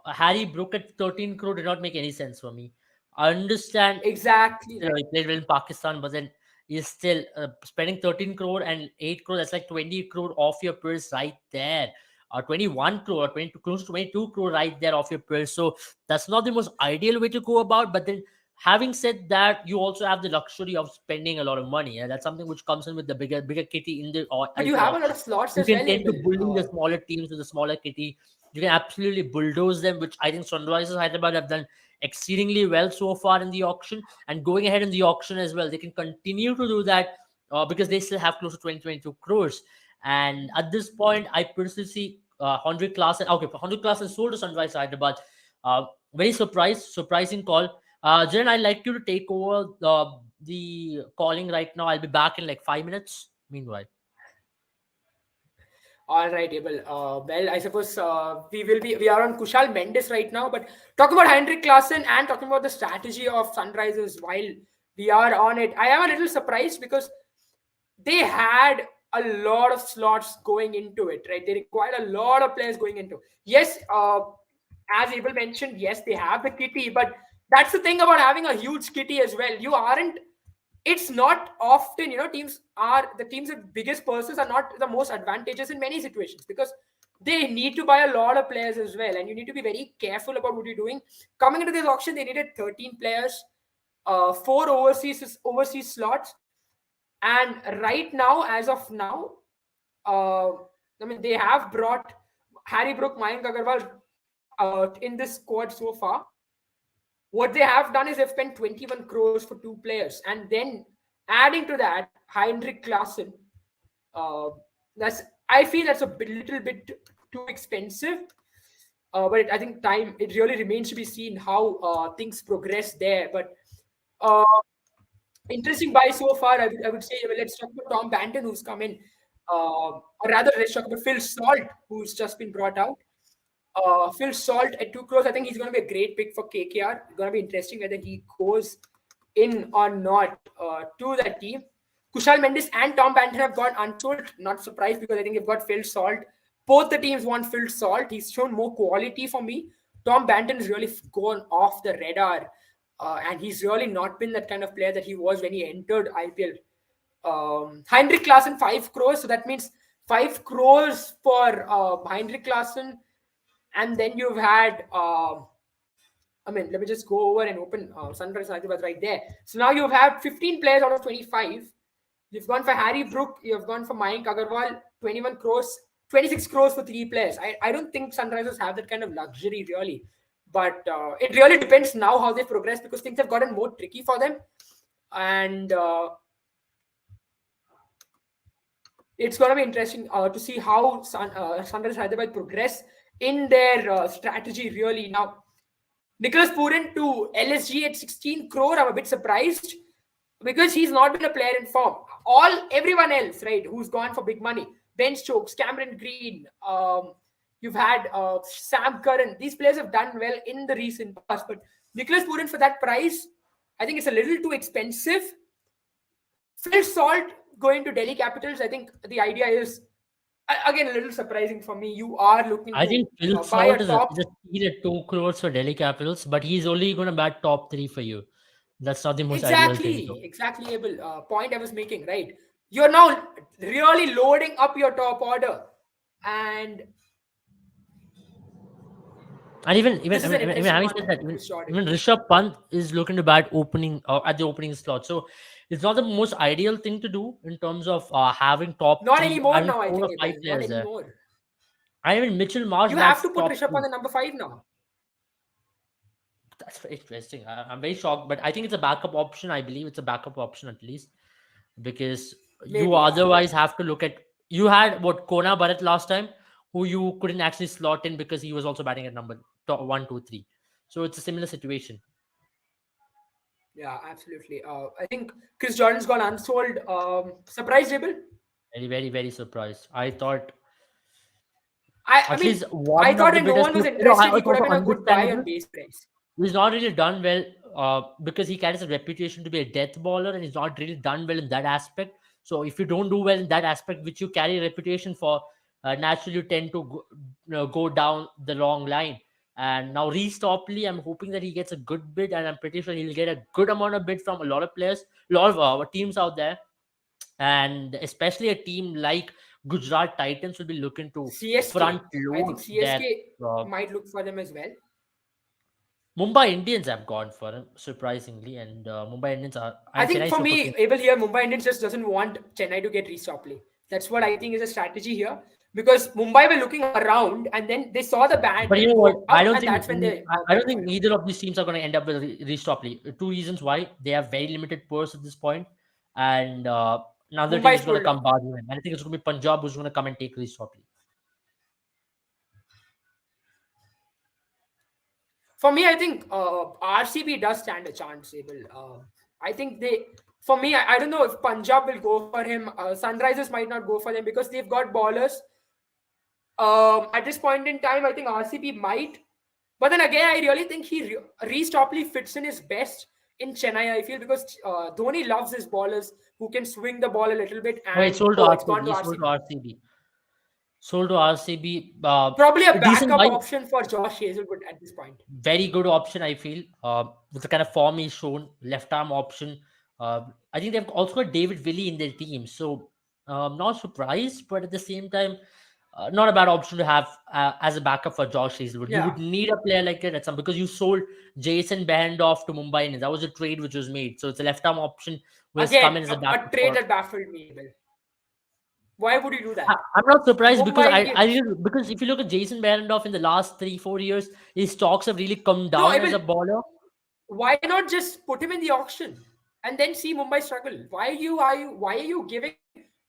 Harry Brook at 13 crore did not make any sense for me. I understand Exactly. he played well in Pakistan, but then he's still spending 13 crore and 8 crore. That's like 20 crore off your purse right there. 21 crore, or 22, close to 22 crore right there off your purse. So that's not the most ideal way to go about. But then, having said that, you also have the luxury of spending a lot of money, and that's something which comes in with the bigger kitty in the But you IPL have a lot auction. of slots You as can well. tend to Abel. bully the smaller teams with the smaller kitty. You can absolutely bulldoze them, which I think Sunrisers Hyderabad have done exceedingly well so far in the auction, and going ahead in the auction as well. They can continue to do that because they still have close to 22 crores. And at this point, I personally see Henrik Klaasen. Okay, Henrik Klaasen sold to Sunrisers Hyderabad. Very surprising call. Jiren, I'd like you to take over the calling right now. I'll be back in like 5 minutes. Meanwhile. All right, Abel. Well, I suppose we are on Kushal Mendes right now, but talking about Heinrich Klaassen and talking about the strategy of Sunrisers while we are on it, I am a little surprised because they had a lot of slots going into it, right? They required a lot of players going into. Yes, as Abel mentioned, yes, they have the kitty, but that's the thing about having a huge kitty as well. You aren't. It's not often, the teams with biggest purses are not the most advantageous in many situations because they need to buy a lot of players as well, and you need to be very careful about what you're doing. Coming into this auction, they needed 13 players, four overseas slots, and right now, as of now, they have brought Harry Brook, Mayank Agarwal in this squad so far. What they have done is they've spent 21 crores for two players, and then adding to that, Heinrich Klaassen. I feel that's little bit too expensive. But I think it really remains to be seen how things progress there. But interesting buy so far. I would say, well, let's talk about Tom Banton, who's come in. Or rather, let's talk about Phil Salt, who's just been brought out. Phil Salt at 2 crores. I think he's going to be a great pick for KKR. It's going to be interesting whether he goes in or not to that team. Kushal Mendes and Tom Banton have gone unsold. Not surprised because I think they've got Phil Salt. Both the teams want Phil Salt. He's shown more quality for me. Tom Banton has really gone off the radar. And he's really not been that kind of player that he was when he entered IPL. Heinrich Klaassen, 5 crores. So that means 5 crores for Heinrich Klaassen. And then you've had, let me just go over and open Sunrise Hyderabad right there. So now you have 15 players out of 25. You've gone for Harry Brook. You've gone for Mayank Agarwal, 21 crores, 26 crores for 3 players. I don't think Sunrisers have that kind of luxury really. But it really depends now how they progress because things have gotten more tricky for them. And it's going to be interesting to see how Sunrise Hyderabad progress in their strategy really. Now, Nicholas Pooran to LSG at 16 crore, I'm a bit surprised because he's not been a player in form. Everyone else, right, who's gone for big money, Ben Stokes, Cameron Green, you've had Sam Curran. These players have done well in the recent past, but Nicholas Pooran for that price, I think it's a little too expensive. Phil Salt going to Delhi Capitals, I think the idea is, again, a little surprising for me. You are looking I to think Phil buy a Salt is top. a steal at 2 crores for Delhi Capitals, but he's only going to bat top 3 for you. That's not the most ideal thing. Exactly, Abel. Point I was making, right? You're now really loading up your top order. And even this is an having interesting said that, one. even Rishabh Pant is looking to bat opening at the opening slot. So it's not the most ideal thing to do in terms of having top Not 3, anymore having now, I 4 think. or 5 Not players there. anymore. I mean, Mitchell Marsh. You have to put top Rishabh 3. on the number 5 now. That's very interesting. I'm very shocked, but I think it's a backup option. I believe it's a backup option at least because Maybe, you otherwise have to look at. You had what Kona Bharat last time, who you couldn't actually slot in because he was also batting at number 1, 2, 3. So it's a similar situation. Yeah, absolutely. I think Chris Jordan's gone unsold. Surprised, Abel? Very, very, very surprised. I thought. I mean, I thought if no one was interested, he could have been a good buy on base price. He's not really done well because he carries a reputation to be a death bowler, and he's not really done well in that aspect. So if you don't do well in that aspect, which you carry a reputation for, naturally you tend to go down the wrong line. And now Reece Topley, I'm hoping that he gets a good bid, and I'm pretty sure he'll get a good amount of bid from a lot of players, a lot of teams out there, and especially a team like Gujarat Titans will be looking to CSK. front load. I think CSK might look for them as well. Mumbai Indians have gone for him, surprisingly, and Mumbai Indians are. I think for me, Abel here, Mumbai Indians just doesn't want Chennai to get Reece Topley. That's what I think is a strategy here. Because Mumbai were looking around and then they saw the ban. But you know what? I don't think either of these teams are going to end up with Reece Topley. 2 reasons why: they have very limited purse at this point, and another team is going to come barging in. And I think it's going to be Punjab who's going to come and take Reece Topley. For me, I think RCB does stand a chance, Abel. I think for me, I don't know if Punjab will go for him. Sunrisers might not go for them because they've got ballers. At this point in time, I think RCB might. But then again, I really think Reece Topley fits in his best in Chennai, I feel, because Dhoni loves his ballers who can swing the ball a little bit. Oh, it's And sold to it's gone RCB. to Sold to RCB. RCB. Sold to RCB. Probably a A decent backup buy. option for Josh Hazelwood at this point. Very good option, I feel. With the kind of form he's shown, left arm option. I think they've also got David Villey in their team, so not surprised, but at the same time, not a bad option to have as a backup for Josh Hazelwood. You Yeah. would need a player like that at some because you sold Jason Behrendorff to Mumbai Indians. That was a trade which was made, so it's a left arm option which has come in Again, as a a backup. trade for- that baffled me. Bill. Why would you do that? I'm not surprised because Mumbai I Indians. because if you look at Jason Behrendorff in the last 3-4 years, his stocks have really come No, down I as a will. bowler. Why not just put him in the auction and then see Mumbai struggle? Why are you giving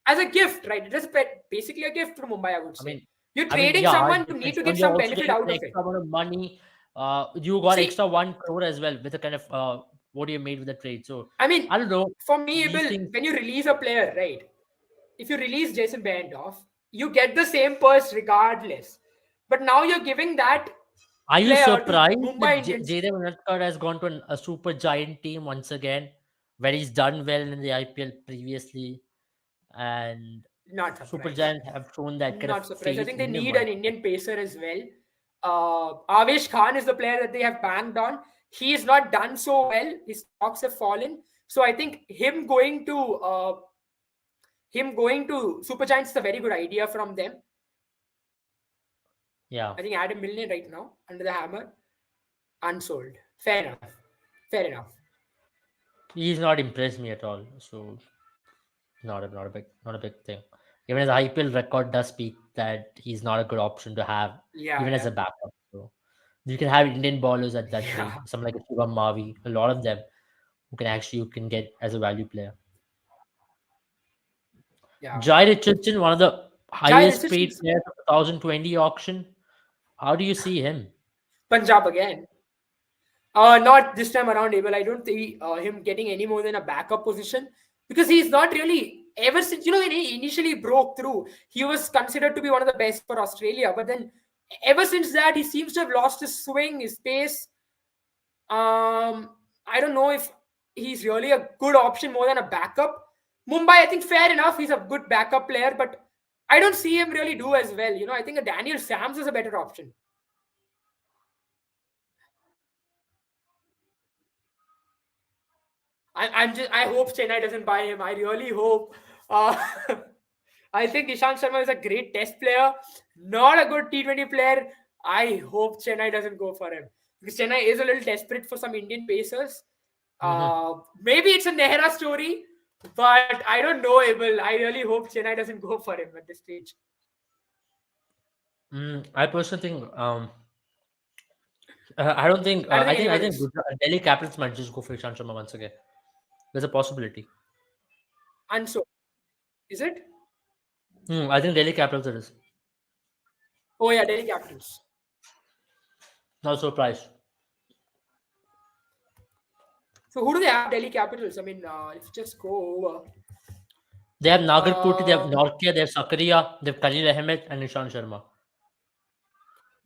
as a gift, right? It is basically a gift to Mumbai, I would say. I mean, You're I mean, trading yeah, someone to 100%. need to And get you're some also benefit getting out an of it. extra amount of money. You got See- extra 1 crore as well with the kind of what you made with the trade. So I mean, I don't know. for me, These Bill, things- when you release a player, right? If you release Jason Behrendorff, you get the same purse regardless. But now you're giving that. Are you player to surprised Mumbai that Indians. Jaydev Unadkar has gone to a super giant team once again, where he's done well in the IPL previously, and Not super surprised. giant have shown that kind Not of surprised. I faith think they in him. need an Indian pacer as well. Avesh Khan is the player that they have banged on. He has not done so well. His stocks have fallen. So I think him going to Super Giants is a very good idea from them. Yeah, I think Adam Milne right now under the hammer, unsold. Fair enough. Fair enough. he's not impressed me at all. So not a big thing. Even his IPL record does speak that he's not a good option to have, Yeah. even as a backup. So you can have Indian bowlers at that Yeah. rate, someone like a Shivam Mavi, a lot of them you can get as a value player. Yeah. Jai Richardson, one of the highest paid Richardson's- players of 2020 auction. How do you see him? Punjab again. Not this time around, Abel. I don't see him getting any more than a backup position because he's not really ever since when he initially broke through, he was considered to be one of the best for Australia. But then ever since that, he seems to have lost his swing, his pace. I don't know if he's really a good option more than a backup. Mumbai, I think fair enough. He's a good backup player, but I don't see him really do as well. I think a Daniel Sams is a better option. I hope Chennai doesn't buy him. I really hope. I think Ishant Sharma is a great test player, not a good T20 player. I hope Chennai doesn't go for him because Chennai is a little desperate for some Indian pacers. Maybe it's a Nehra story, but I don't know, Abel. I really hope Chennai doesn't go for him at this stage. I personally think I don't think I think Delhi Capitals might just go for Ishant Sharma once again. There's a possibility. And so, is it? I think Delhi Capitals it is. Oh yeah, Delhi Capitals. Not surprised. So who do they have? Delhi Capitals. I mean, let's just go over. They have Nagarkoti, they have Nortje, they have Sakaria, they have Khalil Ahmed, and Ishant Sharma.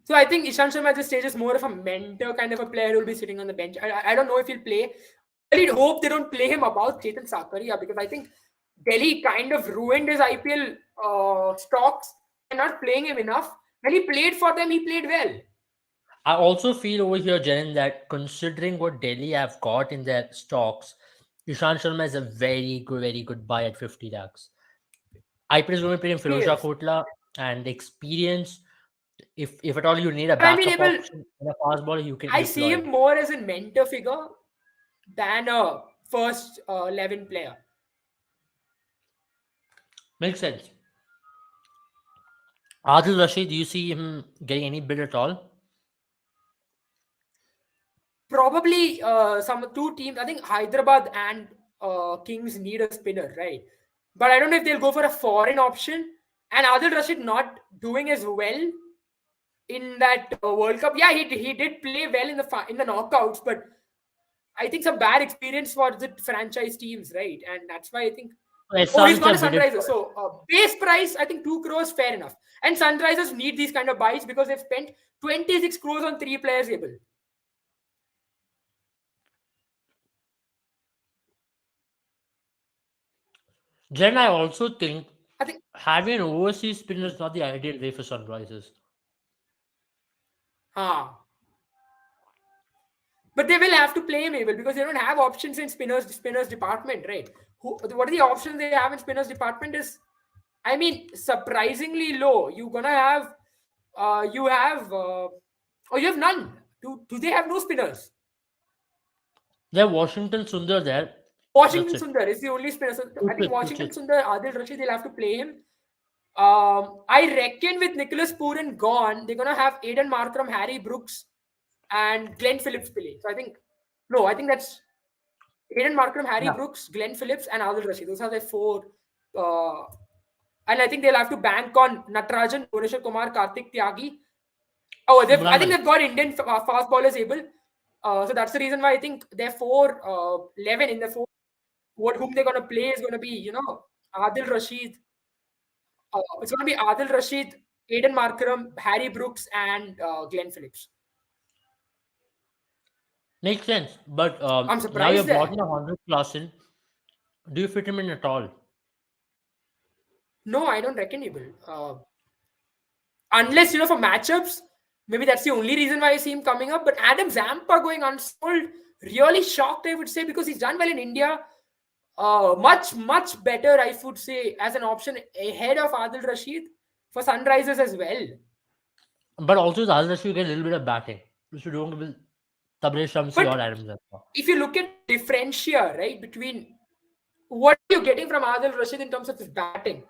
So I think Ishant Sharma at this stage is more of a mentor kind of a player who will be sitting on the bench. I don't know if he'll play. I really hope they don't play him about Chetan Sakaria because I think Delhi kind of ruined his IPL stocks and not playing him enough. When he played for them, he played well. I also feel over here, Jaren, that considering what Delhi have got in their stocks, Ishant Sharma is a very good buy at 50 lakhs. IPL is going to play in Firozshah Kotla and experience. If at all you need a backup option in a fast ball, you can. I see him more as a mentor figure than a first 11 player. Makes sense. Adil Rashid, do you see him getting any bid at all? Probably some two teams. I think Hyderabad and Kings need a spinner, right? But I don't know if they'll go for a foreign option. And Adil Rashid not doing as well in that World Cup. Yeah, he did play well in the knockouts, but I think some bad experience for the franchise teams, right? And that's why I think Oh, he's gone to SR bidded Sunrisers. So base price, I think 2 crores, fair enough. And Sunrisers need these kind of buys because they've spent 26 crores on 3 players able. Then I also think I think, having an overseas spinner is not the ideal way for Sunrisers. but they will have to play him able because they don't have options in spinners department, right? What are the options they have in spinners department is, I mean, surprisingly low. You're gonna have, you have, you have none. Do they have no spinners? They have Washington Sundar there. Washington That's it. Sundar is the only spinner. So I think That's Washington it. Sundar, Adil Rashid, they'll have to play him. I reckon with Nicholas Pooran gone, they're gonna have Aiden Markram, Harry Brooks, and Glenn Phillips play. So I think that's Aiden Markram, Harry Yeah. Brooks, Glenn Phillips, and Adil Rashid. Those are the 4. And I think they'll have to bank on Natarajan, Bhuvneshwar Kumar, Karthik Tyagi. Oh, I think they've got Indian fast bowlers able. So that's the reason why I think they're 4-11 in the 4. Whom they're going to play is going to be, Adil Rashid. It's going to be Adil Rashid, Aiden Markram, Harry Brooks, and Glenn Phillips. Makes sense. But I'm now surprised you've there. brought in a 100 class in. Do you fit him in at all? No, I don't reckon he will. Unless, for matchups, maybe that's the only reason why I see him coming up. But Adam Zampa going unsold, really shocked, I would say, because he's done well in India. Much, much better, I would say, as an option ahead of Adil Rashid for Sunrisers as well. But also with Adil Rashid, you get a little bit of batting, which you don't with Tabraiz Shamsi But or Adam Zampa. if you look at differential, right, between what you're getting from Adil Rashid in terms of his batting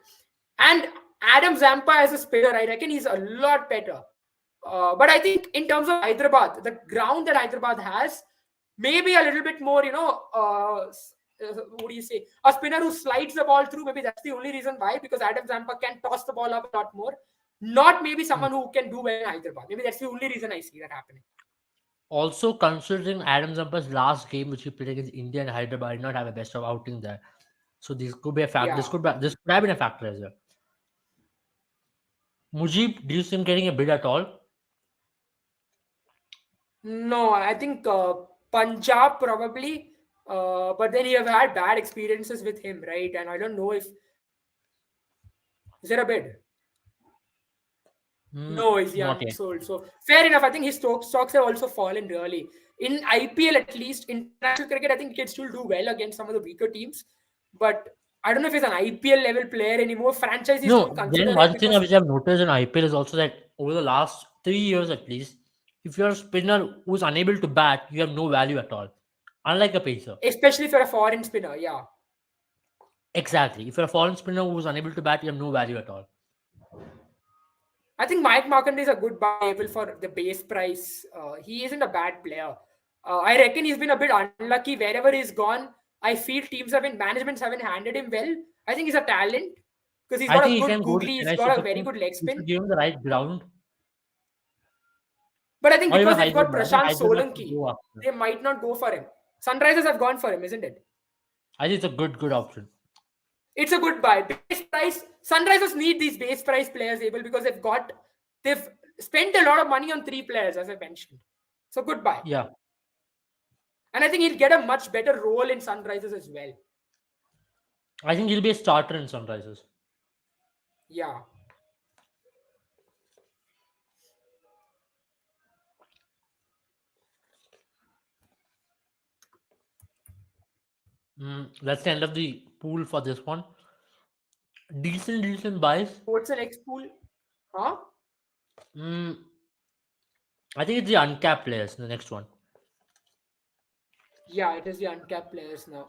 and Adam Zampa as a spinner, I reckon he's a lot better. But I think in terms of Hyderabad, the ground that Hyderabad has, maybe a little bit more, what do you say? A spinner who slides the ball through, maybe that's the only reason why, because Adam Zampa can toss the ball up a lot more. Not maybe someone who can do well in Hyderabad. Maybe that's the only reason I see that happening. Also, considering Adam Zampa's last game, which he played against India and Hyderabad, did not have a best of outing there. So this could be a factor. Yeah. This could have been a factor as well. Mujib, do you see him getting a bid at all? No, I think Punjab probably. But then you have had bad experiences with him, right? And I don't know if... Is there a bid? No, he's not yet. unsold. So fair enough. I think his stocks have also fallen really. In IPL, at least, international cricket, I think he can still do well against some of the weaker teams. But I don't know if he's an IPL level player anymore. Franchises No, don't consider then him one thing because- which I've noticed in IPL is also that over the last 3 years at least, if you're a spinner who's unable to bat, you have no value at all. Unlike a pacer. especially if you're a foreign spinner, yeah. Exactly. If you're a foreign spinner who's unable to bat, you have no value at all. I think Mike Markanday is a good buyable for the base price. He isn't a bad player. I reckon he's been a bit unlucky wherever he's gone. I feel managements haven't handed him well. I think he's a talent because he's I got a think he good can go to googly, he's Chennai got a Super very Kings. good leg You spin. should give him the right ground. But I think Or even because they've got Hyderabad. Prashant Hyderabad could Solanki, go after. they might not go for him. Sunrisers have gone for him, isn't it? I think it's a good option. It's a good buy. Base price. Sunrisers need these base price players able because they've spent a lot of money on 3 players, as I mentioned. So good buy. Yeah. And I think he'll get a much better role in Sunrisers as well. I think he'll be a starter in Sunrisers. Yeah. That's the end of the pool for this one. Decent buys. What's the next pool? Huh? I think it's the uncapped players, the next one. Yeah, it is the uncapped players now.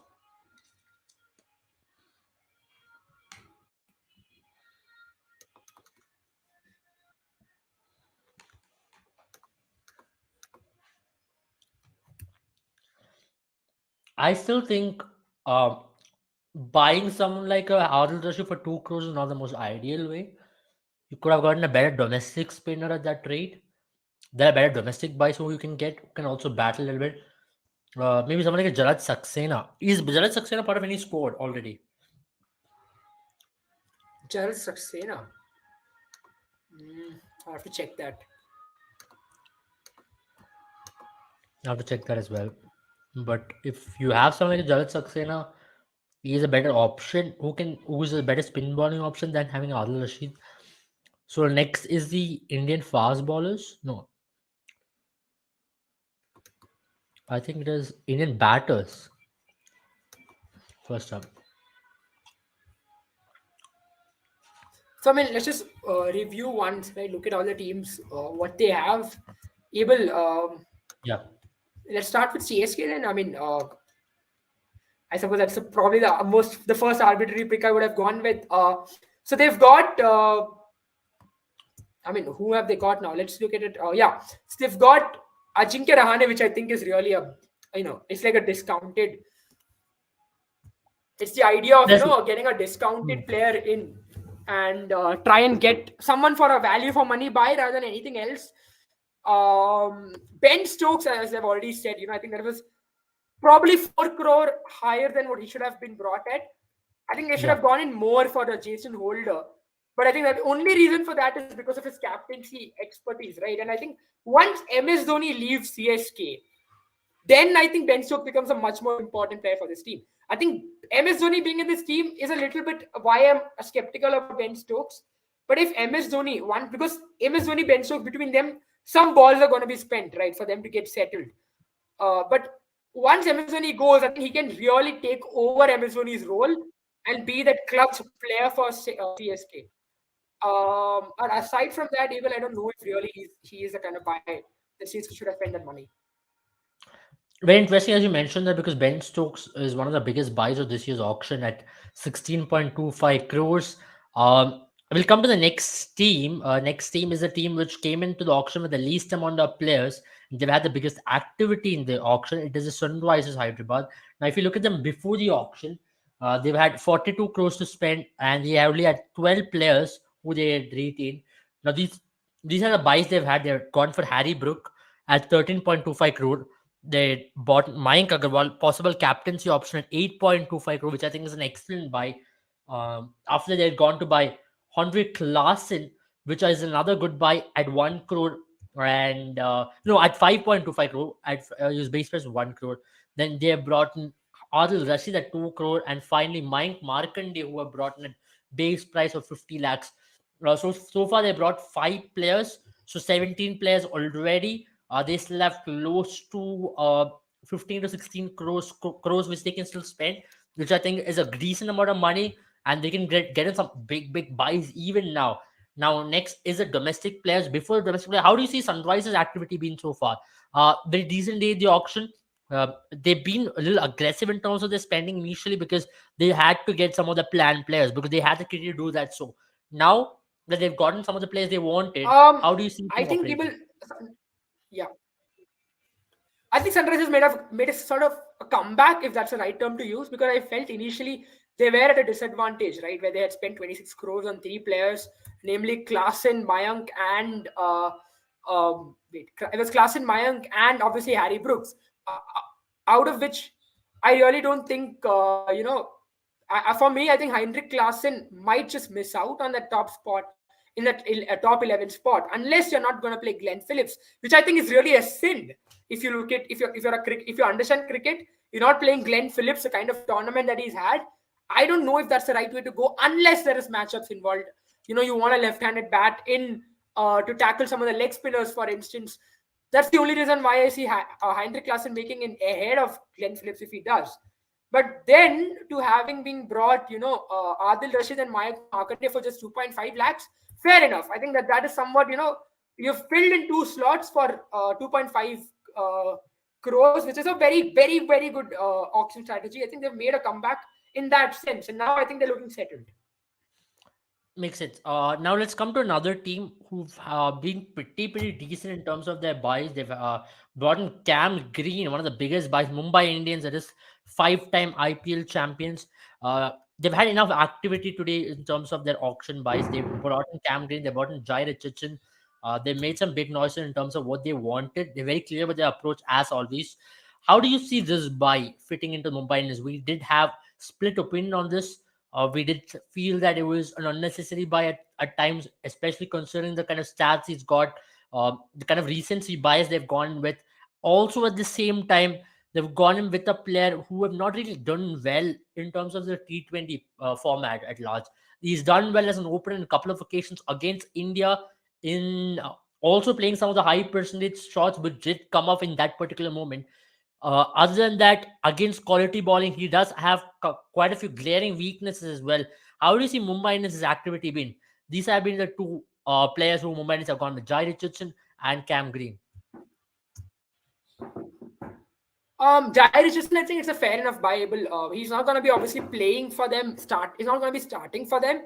I still think buying someone like a Adil Rashid for 2 crores is not the most ideal way. You could have gotten a better domestic spinner at that rate. There are better domestic buys who you can get, who can also battle a little bit. Maybe someone like a Jalaj Saxena. Is Jalaj Saxena part of any squad already? Jared Saxena. I have to check that. I have to check that as well. But if you have someone like Jared Saxena, he is a better option. Who is a better spin bowling option than having Adil Rashid? So next is the Indian fast bowlers. No, I think it is Indian batters. First up. So I mean, let's just review once, right? Look at all the teams, what they have. Abel, Yeah. let's start with CSK then. I mean, I suppose that's probably the first arbitrary pick I would have gone with. So they've got. I mean, who have they got now? Let's look at it. Yeah, so they've got Ajinkya Rahane, which I think is really it's like a discounted. It's the idea of getting a discounted player in and try and get someone for a value for money buy rather than anything else. Ben Stokes, as I've already said, I think that was probably 4 crore higher than what he should have been brought at. I think they should have gone in more for the Jason Holder. But I think that the only reason for that is because of his captaincy expertise, right? And I think once MS Dhoni leaves CSK, then I think Ben Stokes becomes a much more important player for this team. I think MS Dhoni being in this team is a little bit why I'm skeptical about Ben Stokes. But if MS Dhoni, because MS Dhoni, Ben Stokes, between them, some balls are going to be spent, right, for them to get settled. But once MS Dhoni goes, I think he can really take over MS Dhoni's role and be that clutch player for CSK. And aside from that, even I don't know if really he is the kind of buy that CSK should have spent that money. Very interesting, as you mentioned that, because Ben Stokes is one of the biggest buys of this year's auction at 16.25 crores. We'll come to the next team. Next team is a team which came into the auction with the least amount of players. They've had the biggest activity in the auction. It is the Sunrisers Hyderabad. Now, if you look at them before the auction, they've had 42 crores to spend, and they only had 12 players who they had retained. Now, these are the buys they've had. They're gone for Harry Brook at 13.25 crore. They bought Mayank Agarwal, possible captaincy option at 8.25 crore, which I think is an excellent buy. After they'd gone to buy Henrik Larsson, which is another good buy at 1 crore, and at 5.25 crore, at his base price 1 crore. Then they have brought in Adil Rashid at 2 crore, and finally Mayank Markande, who have brought in at base price of 50 lakhs. So far they brought 5 players, so 17 players already. They still have close to 15 to 16 crores which they can still spend, which I think is a decent amount of money, and they can get in some big buys even now. Now, next is the domestic players. Before the domestic player, how do you see Sunrisers' activity been so far? Very decent day at the auction. They've been a little aggressive in terms of their spending initially because they had to get some of the planned players because they had the criteria to do that. So now that they've gotten some of the players they wanted, how do you see? I think people. Yeah, I think Sunrisers made a sort of a comeback, if that's the right term to use, because I felt initially they were at a disadvantage, right, where they had spent 26 crores on 3 players, namely Klaasen, Mayank, and it was Klaasen, Mayank, and obviously Harry Brooks. Out of which, I really don't think for me, I think Henrik Klaasen might just miss out on that top spot in that top 11 spot unless you're not going to play Glenn Phillips, which I think is really a sin. If you look at if you understand cricket, you're not playing Glenn Phillips, the kind of tournament that he's had. I don't know if that's the right way to go unless there is matchups involved. You want a left-handed bat in to tackle some of the leg spinners, for instance. That's the only reason why I see Henrik Klaasen making it ahead of Glenn Phillips if he does. But then to having been brought, Adil Rashid and Mayank Markande for just 2.5 lakhs, fair enough. I think that is somewhat, you've filled in 2 slots for 2.5 crores, which is a very, very, very good auction strategy. I think they've made a comeback in that sense. And now I think they're looking settled. Makes sense. Now let's come to another team who've been pretty decent in terms of their buys. They've brought in Cam Green, one of the biggest buys. Mumbai Indians, that is 5-time IPL champions. They've had enough activity today in terms of their auction buys. They brought in Cam Green, they brought in Jai Richardson. They made some big noises in terms of what they wanted. They're very clear with their approach as always. How do you see this buy fitting into Mumbai Indians? We did have split opinion on this. We did feel that it was an unnecessary buy at times, especially considering the kind of stats he's got, the kind of recency bias they've gone with. Also, at the same time, they've gone in with a player who have not really done well in terms of the T20 format at large. He's done well as an opener in a couple of occasions against India, in also playing some of the high percentage shots, which did come off in that particular moment. Other than that, against quality bowling, he does have quite a few glaring weaknesses as well. How do you see Mumbai Indians' activity been? These have been the two players who Mumbai Indians have gone with: Jai Richardson and Cam Green. Jai Richardson, I think it's a fair enough buyable. He's not going to be obviously playing for them. He's not going to be starting for them.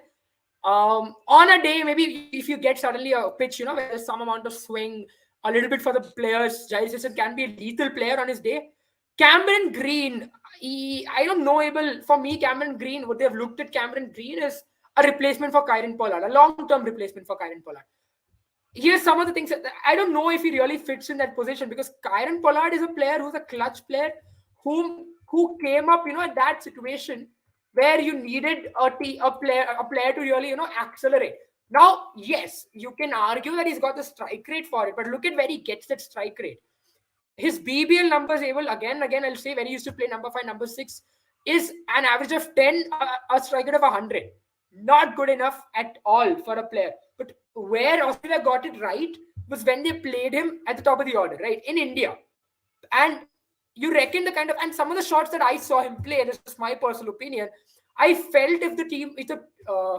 On a day, maybe if you get suddenly a pitch, where there's some amount of swing, a little bit for the players, Jai Richardson can be a lethal player on his day. Cameron Green, I don't know, Abel. For me, Cameron Green, what they've looked at Cameron Green is a replacement for Kieron Pollard, a long-term replacement for Kieron Pollard. Here's some of the things that I don't know if he really fits in that position, because Kieron Pollard is a player who's a clutch player who came up, at that situation where you needed a player to really, accelerate. Now, yes, you can argue that he's got the strike rate for it, but look at where he gets that strike rate. His BBL numbers, again, I'll say, when he used to play number 5, number 6, is an average of 10, a strike rate of 100. Not good enough at all for a player. But where Australia got it right was when they played him at the top of the order, right, in India. And you reckon and some of the shots that I saw him play, this is my personal opinion, I felt if the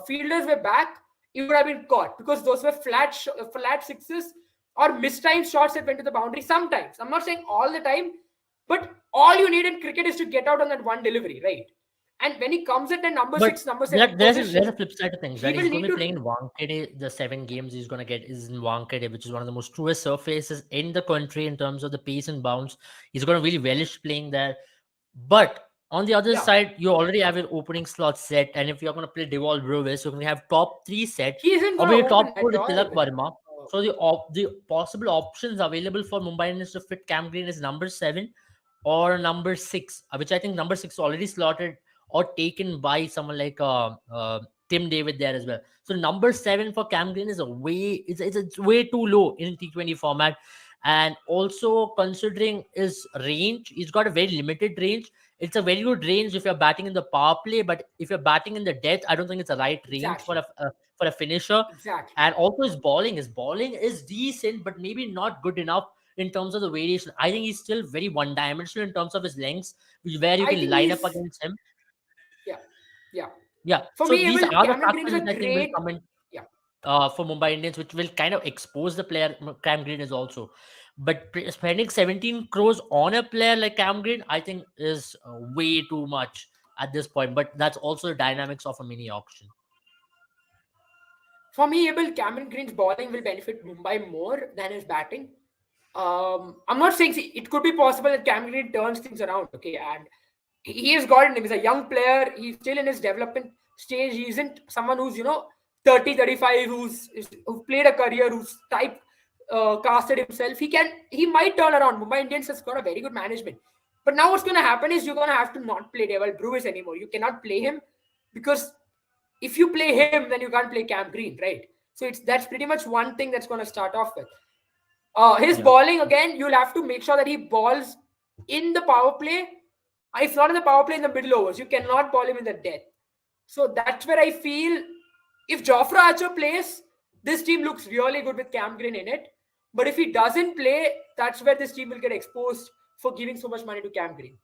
fielders were back, it would have been caught, because those were flat sixes or mistimed shots that went to the boundary sometimes. I'm not saying all the time, but all you need in cricket is to get out on that one delivery, right? And when he comes at the number 6, number 7 there's position, a flip side of things, right? He's going to be playing in Wankhede. The 7 games he's going to get is in Wankhede, which is one of the most truest surfaces in the country in terms of the pace and bounce. He's going to really relish playing there. But on the other side, you already have your opening slot set, and if you're going to play Deval Brewis, you're going to have top 3 set. He isn't or going maybe to top open 4 at with Tilak all. Verma. So the possible options available for Mumbai Indians to fit Cam Green is number 7 or number 6, which I think number 6 already slotted or taken by someone like Tim David there as well. So number 7 for Cam Green is it's way too low in T20 format. And also considering his range, he's got a very limited range. It's a very good range if you're batting in the power play, but if you're batting in the death, I don't think it's a right range for a finisher. Exactly. And also his bowling is decent, but maybe not good enough in terms of the variation. I think he's still very one-dimensional in terms of his lengths, where you can line up against him. Yeah. For me, these are the factors that I think will come in for Mumbai Indians, which will kind of expose the player Cam Green is also. But spending 17 crores on a player like Cam Green, I think is way too much at this point. But that's also the dynamics of a mini auction. For me, Cameron Green's bowling will benefit Mumbai more than his batting. I'm not saying it could be possible that Cam Green turns things around, okay? And he has gotten him. He's a young player. He's still in his development stage. He isn't someone who's 30, 35, who's played a career, who's casted himself. He might turn around. Mumbai Indians has got a very good management. But now what's going to happen is you're going to have to not play Deval Brewis anymore. You cannot play him, because if you play him, then you can't play Cam Green, right? So that's pretty much one thing that's going to start off with. His bowling, again, you'll have to make sure that he balls in the power play. If not in the power play, in the middle overs. You cannot ball him in the death. So that's where I feel if Jofra Archer plays, this team looks really good with Cam Green in it. But if he doesn't play, that's where this team will get exposed for giving so much money to Cam Green.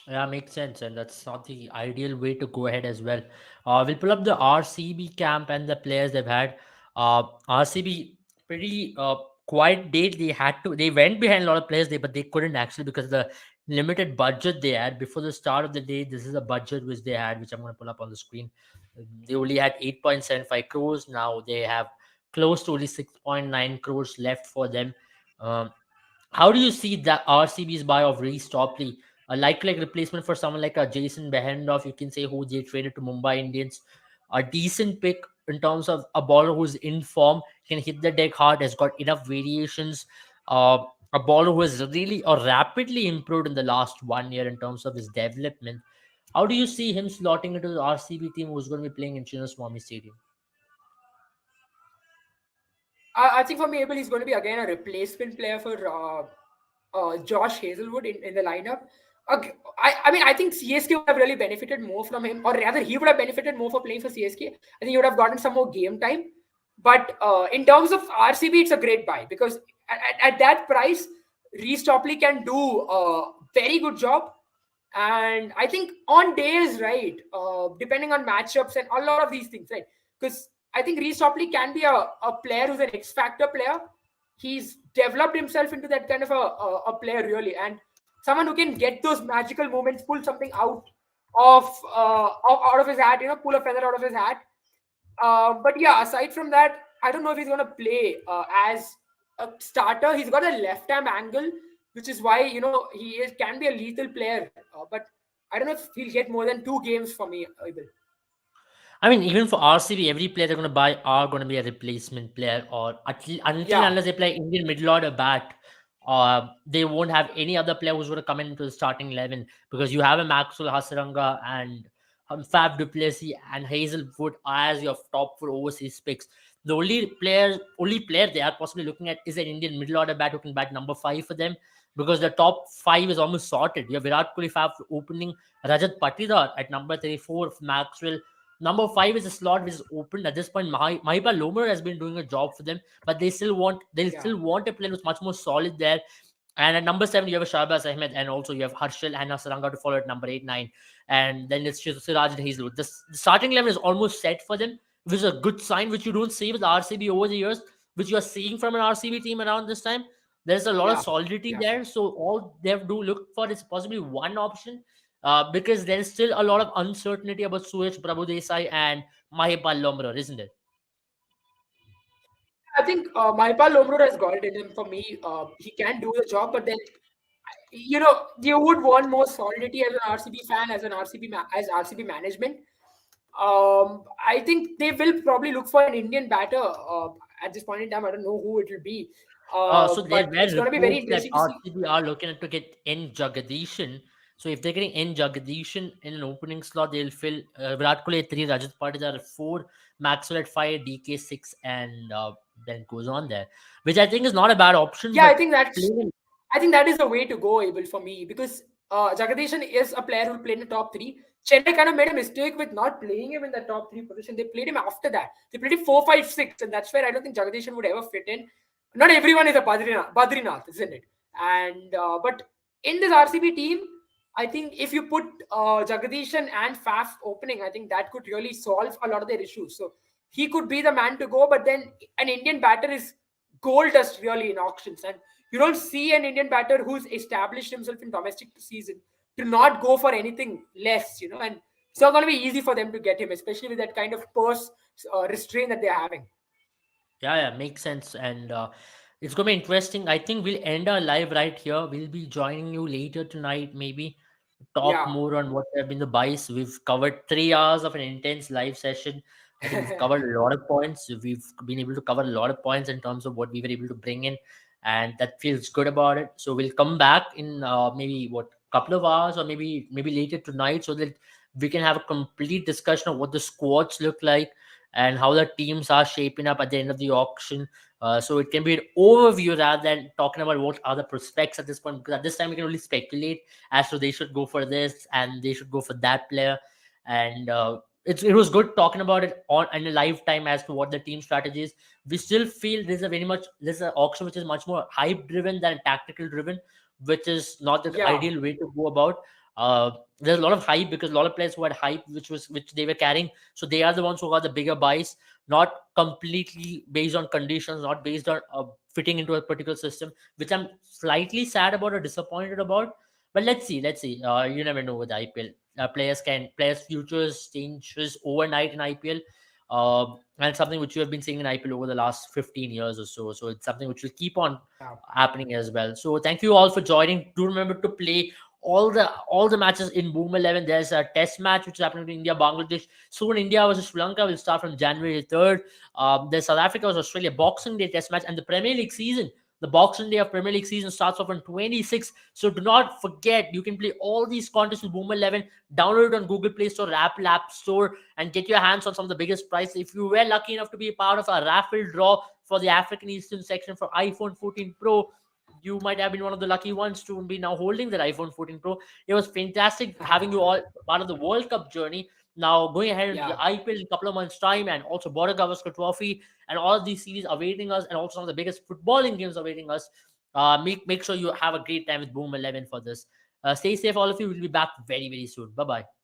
Yeah, makes sense. And that's not the ideal way to go ahead as well. We'll pull up the RCB camp and the players they've had. RCB, pretty quiet day. They went behind a lot of players, but they couldn't actually, because of the limited budget they had before the start of the day. This is a budget which they had, which I'm going to pull up on the screen. They only had 8.75 crores. Now they have close to only 6.9 crores left for them. How do you see that RCB's buy of Reece Topley? A like replacement for someone like a Jason Behrendorff, you can say, who they traded to Mumbai Indians. A decent pick in terms of a bowler who's in form, can hit the deck hard, has got enough variations. A bowler who has really or rapidly improved in the last 1 year in terms of his development. How do you see him slotting into the RCB team who's going to be playing in Chinnaswamy Stadium? I think for me, Abel, he's going to be again a replacement player for Josh Hazelwood in the lineup. Okay, I mean, I think CSK would have really benefited more from him, or rather, he would have benefited more for playing for CSK. I think he would have gotten some more game time. But in terms of RCB, it's a great buy because at that price, Reece Topley can do a very good job. And I think on days, right, depending on matchups and a lot of these things, right, because I think Reece Topley can be a player who's an X factor player. He's developed himself into that kind of a player really, and someone who can get those magical moments, pull something of out of his hat, pull a feather out of his hat. But yeah, aside from that, I don't know if he's going to play as a starter. He's got a left arm angle, which is why can be a lethal player. But I don't know if he'll get more than 2 games for me. I mean, even for RCB, every player they're going to buy are going to be a replacement player, or unless they play Indian middle order bat, they won't have any other player who's going to come into the starting 11 because you have a Maxwell Hasaranga and Fab du Plessis and Hazelwood as your top 4 overseas picks. The only player they are possibly looking at is an Indian middle order bat who can bat number 5 for them because the top 5 is almost sorted. You have Virat Kohli, Fab opening, Rajat Patidar at number 34, Maxwell. Number 5 is a slot which is open at this point. Mahipal Lomar has been doing a job for them, but they still want a player who's much more solid there. And at number 7, you have a Shahbaz Ahmed, and also you have Harshal and Hasaranga to follow at number 8, 9. And then it's Siraj and Hazelwood. The starting 11 is almost set for them, which is a good sign, which you don't see with RCB over the years, which you are seeing from an RCB team around this time. There's a lot of solidity there. So all they have to look for is possibly one option. Because there's still a lot of uncertainty about Suresh Prabhudesai and Mahipal Lomar, isn't it? I think Mahipal Lomar has got it in him for me. He can do the job, but then you would want more solidity as an RCB fan, as RCB management. I think they will probably look for an Indian batter at this point in time. I don't know who it will be. So it's going to be very interesting that RCB are looking to get N Jagadish. So if they're getting N Jagadish in an opening slot, they'll fill Virat Kohli at 3, Rajat Patidar at 4, Maxwell at 5, DK 6, and then it goes on there, which I think is not a bad option. Yeah, I think that is the way to go, Abel, for me, because Jagadishan is a player who played in the top 3. Chennai kind of made a mistake with not playing him in the top 3 position. They played him after that. They played him 4, 5, 6, and that's where I don't think Jagadishan would ever fit in. Not everyone is a Badrinath, isn't it? And but in this RCB team, I think if you put Jagadishan and Faf opening, I think that could really solve a lot of their issues. So he could be the man to go, but then an Indian batter is gold dust really in auctions. And you don't see an Indian batter who's established himself in domestic season to not go for anything less, and it's not going to be easy for them to get him, especially with that kind of purse restraint that they're having. Yeah, makes sense. And it's going to be interesting. I think we'll end our live right here. We'll be joining you later tonight, maybe talk more on what have been the buys. We've covered 3 hours of an intense live session. I think we've covered a lot of points. We've been able to cover a lot of points in terms of what we were able to bring in, and that feels good about it. So we'll come back in maybe couple of hours, or maybe later tonight, so that we can have a complete discussion of what the squads look like and how the teams are shaping up at the end of the auction. So it can be an overview rather than talking about what are the prospects at this point, because at this time we can only speculate as to they should go for this and they should go for that player. And it was good talking about it in a live time as to what the team strategy is. We still feel there's an auction which is much more hype driven than tactical driven, which is not the ideal way to go about. There's a lot of hype because a lot of players who had hype which they were carrying, so they are the ones who got the bigger buys, not completely based on conditions, not based on fitting into a particular system, which I'm slightly sad about or disappointed about. But let's see. You never know with IPL. Players futures changes overnight in IPL. And something which you have been seeing in IPL over the last 15 years or so. So it's something which will keep on happening as well. So thank you all for joining. Do remember to play all the matches in Boom 11. There's a test match which is happening to India, Bangladesh. Soon India versus Sri Lanka will start from January 3rd. There's South Africa versus Australia Boxing Day test match, and the Premier League season The Boxing Day of Premier League season starts off on 26th. So do not forget, you can play all these contests with Boom 11. Download it on Google Play Store, Apple App Store, and get your hands on some of the biggest prizes. If you were lucky enough to be a part of a raffle draw for the African Eastern section for iPhone 14 Pro, you might have been one of the lucky ones to be now holding that iPhone 14 Pro. It was fantastic having you all part of the World Cup journey. Now going ahead into the IPL in a couple of months' time, and also Border Gavaskar Trophy, and all of these series awaiting us, and also some of the biggest footballing games awaiting us. Make sure you have a great time with Boom 11 for this. Stay safe, all of you. We'll be back very, very soon. Bye bye.